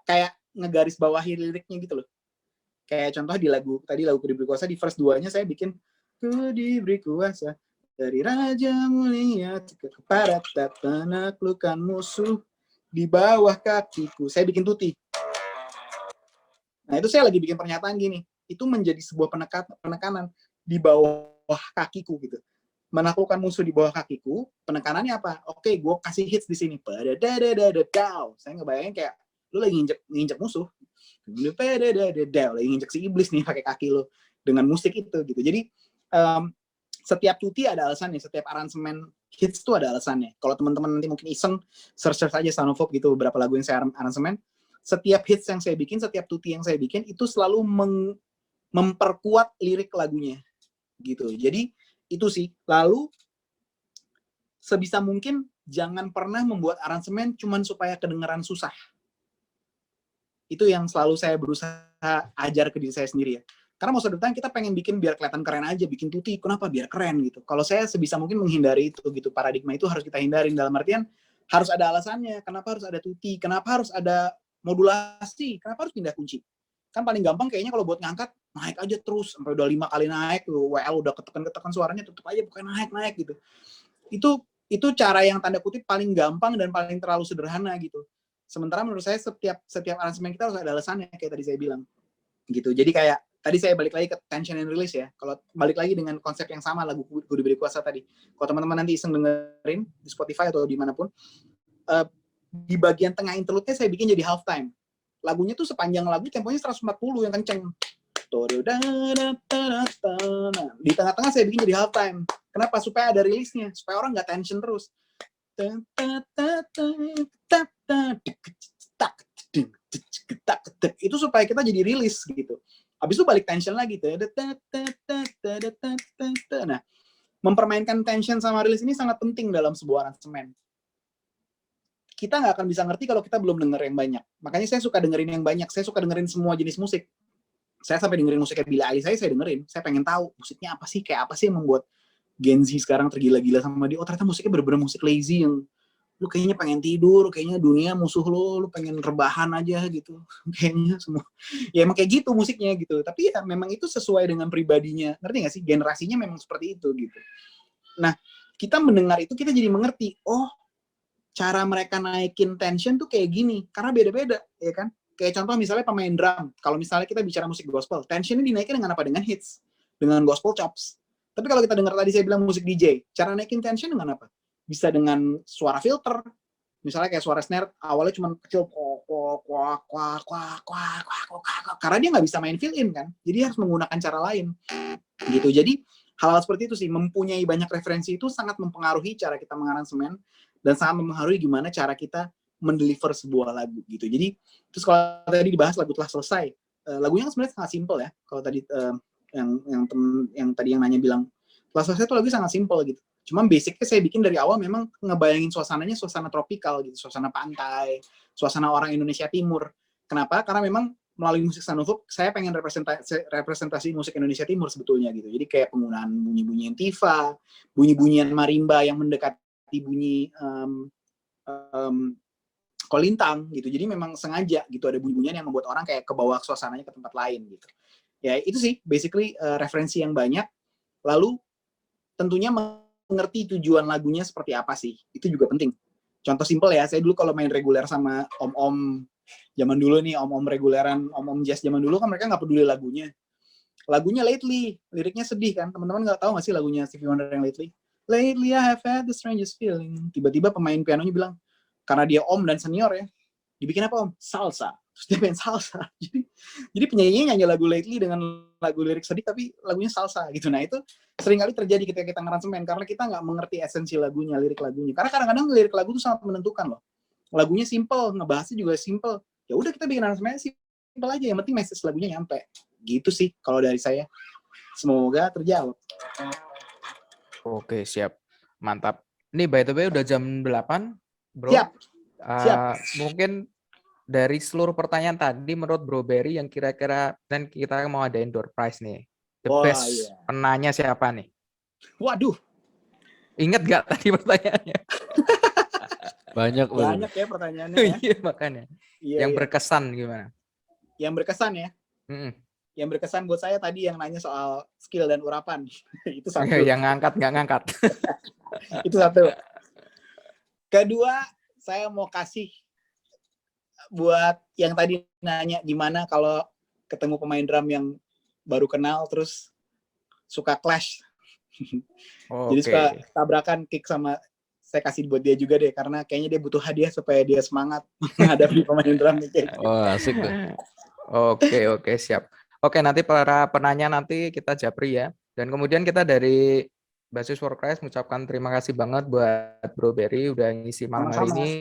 kayak ngegaris bawahi liriknya gitu loh. Kayak contoh di lagu Ku Diberi Kuasa, di verse 2-nya saya bikin Ku diberi kuasa dari Raja Mulia kepada tak menaklukkan musuh di bawah kakiku. Saya bikin tuti. Nah, itu saya lagi bikin pernyataan gini, itu menjadi sebuah penekanan di bawah kakiku gitu. Menaklukkan musuh di bawah kakiku, penekanannya apa? Oke, gue kasih hits di sini. Saya ngebayangin kayak lu lagi nginjek musuh. Lagi nginjek si iblis nih pakai kaki lu dengan musik itu gitu. Jadi setiap tuti ada alasannya, setiap aransemen hits itu ada alasannya. Kalau teman-teman nanti mungkin iseng search aja Sound of Hope gitu, beberapa lagu yang saya aransemen, setiap hits yang saya bikin, setiap tuti yang saya bikin itu selalu memperkuat lirik lagunya gitu. Jadi itu sih. Lalu sebisa mungkin jangan pernah membuat aransemen cuman supaya kedengaran susah. Itu yang selalu saya berusaha ajar ke diri saya sendiri ya. Karena most of the time kita pengen bikin biar kelihatan keren aja, bikin tuti, kenapa biar keren gitu. Kalau saya sebisa mungkin menghindari itu gitu, paradigma itu harus kita hindarin, dalam artian harus ada alasannya, kenapa harus ada tuti, kenapa harus ada modulasi, kenapa harus pindah kunci. Kan paling gampang kayaknya kalau buat ngangkat, naik aja terus, sampai udah 5 kali naik, WL udah ketekan-ketekan suaranya, tetap aja bukan naik gitu. itu cara yang tanda kutip paling gampang dan paling terlalu sederhana gitu. Sementara menurut saya setiap aransemen kita harus ada alasannya kayak tadi saya bilang gitu. Jadi kayak tadi saya balik lagi ke tension and release ya. Kalau balik lagi dengan konsep yang sama lagu Ku Diberi Kuasa tadi. Kalau teman-teman nanti iseng dengerin di Spotify atau dimanapun, di bagian tengah interlude-nya saya bikin jadi half time. Lagunya tuh sepanjang lagu temponya 140 yang kenceng. Di tengah-tengah saya bikin jadi half time. Kenapa? Supaya ada rilisnya, supaya orang nggak tension terus. Itu supaya kita jadi rilis gitu. Habis itu balik tension lagi. Nah, mempermainkan tension sama rilis ini sangat penting dalam sebuah aransemen. Kita nggak akan bisa ngerti kalau kita belum denger yang banyak. Makanya saya suka dengerin yang banyak. Saya suka dengerin semua jenis musik. Saya sampai dengerin musiknya Billie Eilish, saya dengerin. Saya pengen tahu musiknya apa sih, kayak apa sih yang membuat Gen Z sekarang tergila-gila sama dia. Oh ternyata musiknya bener-bener musik lazy yang lu kayaknya pengen tidur, kayaknya dunia musuh lu pengen rebahan aja gitu. Kayaknya semua. Ya emang kayak gitu musiknya gitu. Tapi ya memang itu sesuai dengan pribadinya. Ngerti nggak sih? Generasinya memang seperti itu gitu. Nah, kita mendengar itu kita jadi mengerti, oh cara mereka naikin tension tuh kayak gini. Karena beda-beda, ya kan? Kayak contoh misalnya pemain drum. Kalau misalnya kita bicara musik gospel, tensionnya dinaikin dengan apa? Dengan hits. Dengan gospel chops. Tapi kalau kita dengar tadi saya bilang musik DJ, cara naikin tension dengan apa? Bisa dengan suara filter. Misalnya kayak suara snare, awalnya cuma kecil, karena dia nggak bisa main fill-in kan. Jadi harus menggunakan cara lain. Gitu. Jadi hal-hal seperti itu sih, mempunyai banyak referensi itu sangat mempengaruhi cara kita mengaransemen dan sangat mempengaruhi gimana cara kita mendeliver sebuah lagu gitu. Jadi terus kalau tadi dibahas lagu telah selesai, lagunya kan sebenarnya sangat simple ya. Kalau tadi yang tadi yang nanya bilang telah selesai itu lagu sangat simple gitu. Cuma basicnya saya bikin dari awal memang ngebayangin suasananya suasana tropikal gitu, suasana pantai, suasana orang Indonesia Timur. Kenapa? Karena memang melalui musik Sanufuk saya pengen representasi musik Indonesia Timur sebetulnya gitu. Jadi kayak penggunaan bunyi-bunyian tifa, bunyi-bunyian marimba yang mendekati bunyi kolintang gitu. Jadi memang sengaja gitu ada bunyi-bunyian yang membuat orang kayak kebawa suasananya ke tempat lain gitu. Ya itu sih basically referensi yang banyak. Lalu tentunya mengerti tujuan lagunya seperti apa sih. Itu juga penting. Contoh simpel ya, saya dulu kalau main reguler sama om-om zaman dulu nih, om-om reguleran, om-om jazz zaman dulu kan mereka nggak peduli lagunya. Lagunya Lately, liriknya sedih kan. Teman-teman nggak tahu nggak sih lagunya Stevie Wonder yang Lately? Lately I have had the strangest feeling. Tiba-tiba pemain pianonya bilang, karena dia om dan senior ya, dibikin apa om? Salsa. Terus dia main salsa. Jadi penyanyinya nyanyi lagu Lately dengan lagu lirik sedih, tapi lagunya salsa gitu. Nah itu seringkali terjadi ketika kita ngaransemen, karena kita nggak mengerti esensi lagunya, lirik lagunya. Karena kadang-kadang lirik lagu itu sangat menentukan loh. Lagunya simple, ngebahasnya juga simple. Ya udah kita bikin aransemen simple aja, yang penting message lagunya nyampe. Gitu sih kalau dari saya. Semoga terjawab. Oke, siap. Mantap. Ini by the way udah jam 8, Bro. Siap. Mungkin dari seluruh pertanyaan tadi menurut Bro Berry yang kira-kira dan kita mau adain door prize nih. The best penanya siapa nih? Waduh. Ingat gak tadi pertanyaannya? Banyak ya pertanyaannya ya. Iya makanya. Yang berkesan gimana? Yang berkesan ya? Yang berkesan buat saya tadi yang nanya soal skill dan urapan. Itu satu. Yang ngangkat nggak ngangkat. Itu satu. Kedua, saya mau kasih buat yang tadi nanya gimana kalau ketemu pemain drum yang baru kenal terus suka clash. Jadi suka tabrakan kick sama, saya kasih buat dia juga deh karena kayaknya dia butuh hadiah supaya dia semangat menghadapi pemain drum kayak gitu. Oh, asik tuh. Oke, siap. Oke, nanti para penanya nanti kita japri ya. Dan kemudian kita dari Basis for Christ mengucapkan terima kasih banget buat Bro Berry udah ngisi malam hari ini.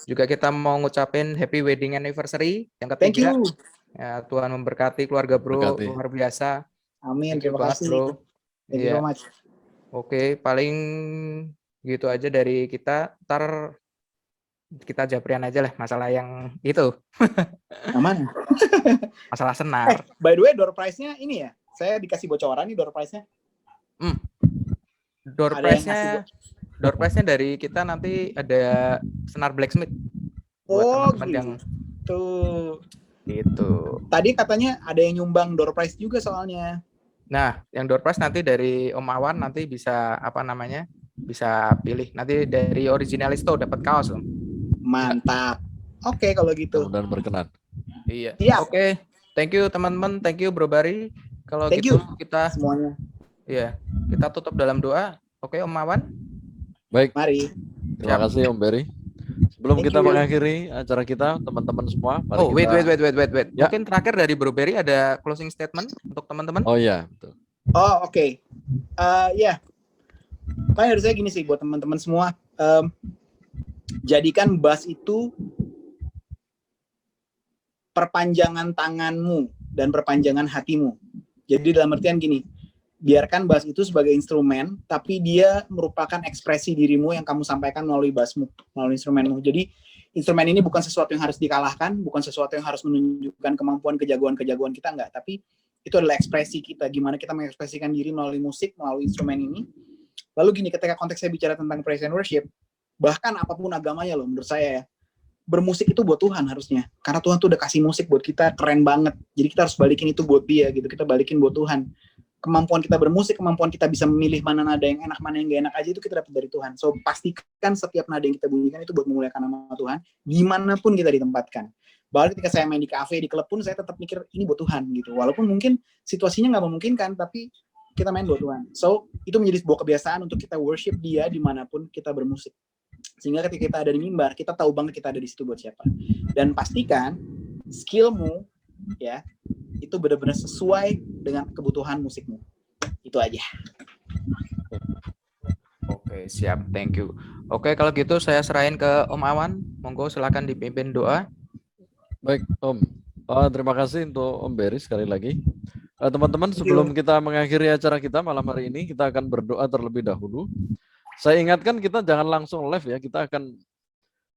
Juga kita mau ngucapin happy wedding anniversary yang ketiga. Thank you. Ya, Tuhan memberkati keluarga Bro luar biasa. Amin. Terima kasih. Bro. Thank you so much. Oke, paling gitu aja dari kita. Ntar kita japrian aja lah masalah yang itu. Aman. Masalah senar. By the way, door prize-nya ini ya. Saya dikasih bocoran nih door prize-nya. Door prize-nya dari kita nanti ada senar blacksmith. Buat teman-teman yang gitu. Tadi katanya ada yang nyumbang door prize juga soalnya. Nah, yang door prize nanti dari Om Awan nanti bisa bisa pilih. Nanti dari Originalisto dapat kaos, Om. Mantap. Oke, kalau gitu. Mudah-mudahan berkenan. Iya. Siap. Oke. Thank you teman-teman, thank you Bro Bari. Kalau Thank gitu you kita semuanya. kita tutup dalam doa. Oke, Om Awan. Baik, Mari. terima kasih Om Berry. Sebelum Thank kita you. mengakhiri acara kita, teman-teman semua, mari Oh, wait. kita... Ya. Mungkin terakhir dari Bro Bari ada closing statement untuk teman-teman. Oh iya, betul. Oh, oke. Ya. Paling dari saya gini sih buat teman-teman semua. Jadikan bass itu perpanjangan tanganmu dan perpanjangan hatimu. Jadi dalam artian gini, biarkan bass itu sebagai instrumen, tapi dia merupakan ekspresi dirimu yang kamu sampaikan melalui bassmu, melalui instrumenmu. Jadi instrumen ini bukan sesuatu yang harus dikalahkan, bukan sesuatu yang harus menunjukkan kemampuan kejagoan kita, enggak. Tapi itu adalah ekspresi kita, gimana kita mengekspresikan diri melalui musik, melalui instrumen ini. Lalu gini, ketika konteksnya bicara tentang praise and worship, bahkan apapun agamanya loh, menurut saya ya, bermusik itu buat Tuhan harusnya. Karena Tuhan tuh udah kasih musik buat kita, keren banget. Jadi kita harus balikin itu buat dia gitu, kita balikin buat Tuhan. Kemampuan kita bermusik, kemampuan kita bisa memilih mana nada yang enak, mana yang gak enak aja itu kita dapat dari Tuhan. So pastikan setiap nada yang kita bunyikan itu buat memuliakan nama Tuhan, dimanapun kita ditempatkan. Bahkan ketika saya main di kafe, di klub pun saya tetap mikir ini buat Tuhan gitu. Walaupun mungkin situasinya nggak memungkinkan, tapi kita main buat Tuhan. So itu menjadi sebuah kebiasaan untuk kita worship dia dimanapun kita bermusik. Sehingga ketika kita ada di mimbar, kita tahu banget kita ada di situ buat siapa. Dan pastikan skillmu ya itu benar-benar sesuai dengan kebutuhan musikmu. Itu aja. Oke, siap. Thank you. Oke, kalau gitu saya serahin ke Om Awan. Monggo silakan dipimpin doa. Baik, Om. Terima kasih untuk Om Berry sekali lagi. Teman-teman, sebelum kita mengakhiri acara kita malam hari ini, kita akan berdoa terlebih dahulu. Saya ingatkan kita jangan langsung live ya, kita akan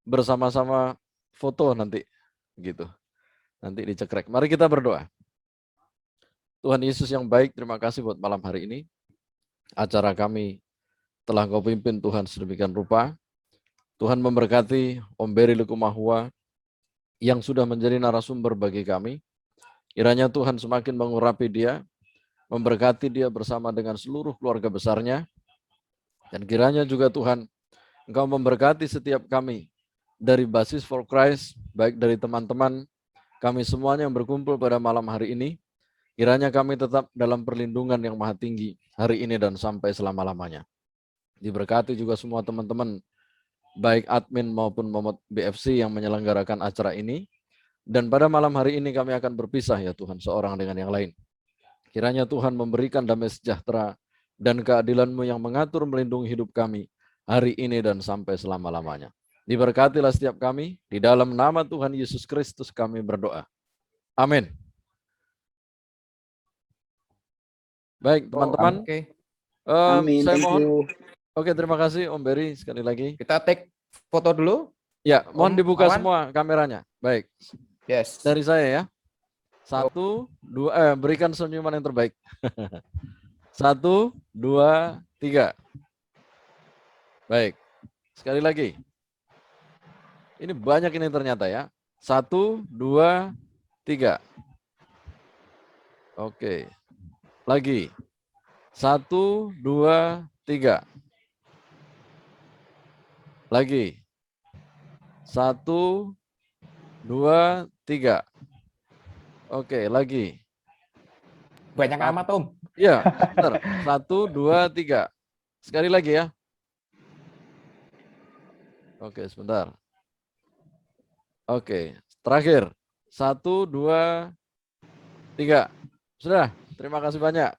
bersama-sama foto nanti, gitu. Nanti dicekrek. Mari kita berdoa. Tuhan Yesus yang baik, terima kasih buat malam hari ini. Acara kami telah Kau pimpin Tuhan sedemikian rupa. Tuhan memberkati Om Berry Likumahua yang sudah menjadi narasumber bagi kami. Kiranya Tuhan semakin mengurapi dia, memberkati dia bersama dengan seluruh keluarga besarnya. Dan kiranya juga Tuhan, Engkau memberkati setiap kami dari Basis for Christ, baik dari teman-teman kami semuanya yang berkumpul pada malam hari ini. Kiranya kami tetap dalam perlindungan yang maha tinggi hari ini dan sampai selama-lamanya. Diberkati juga semua teman-teman, baik admin maupun Momot BFC yang menyelenggarakan acara ini. Dan pada malam hari ini kami akan berpisah ya Tuhan, seorang dengan yang lain. Kiranya Tuhan memberikan damai sejahtera dan keadilan-Mu yang mengatur melindungi hidup kami hari ini dan sampai selama-lamanya. Diberkatilah setiap kami, di dalam nama Tuhan Yesus Kristus kami berdoa. Amin. Baik teman-teman. Oke. Amin. Saya Thank mohon. you. Oke, terima kasih Om Berry sekali lagi. Kita take foto dulu. Ya, mohon Om dibuka Awan. semua kameranya. Baik. Yes. Dari saya ya. 1, 2, berikan senyuman yang terbaik. 1, 2, 3. Baik. Sekali lagi. Ini banyak ini ternyata ya. 1, 2, 3. Oke. Lagi. 1, 2, 3. Lagi. 1, 2, 3. Oke, lagi. Banyak amat, Om. Iya, benar. 1, 2, 3. Sekali lagi ya. Oke, sebentar. Oke, terakhir. 1, 2, 3. Sudah, terima kasih banyak.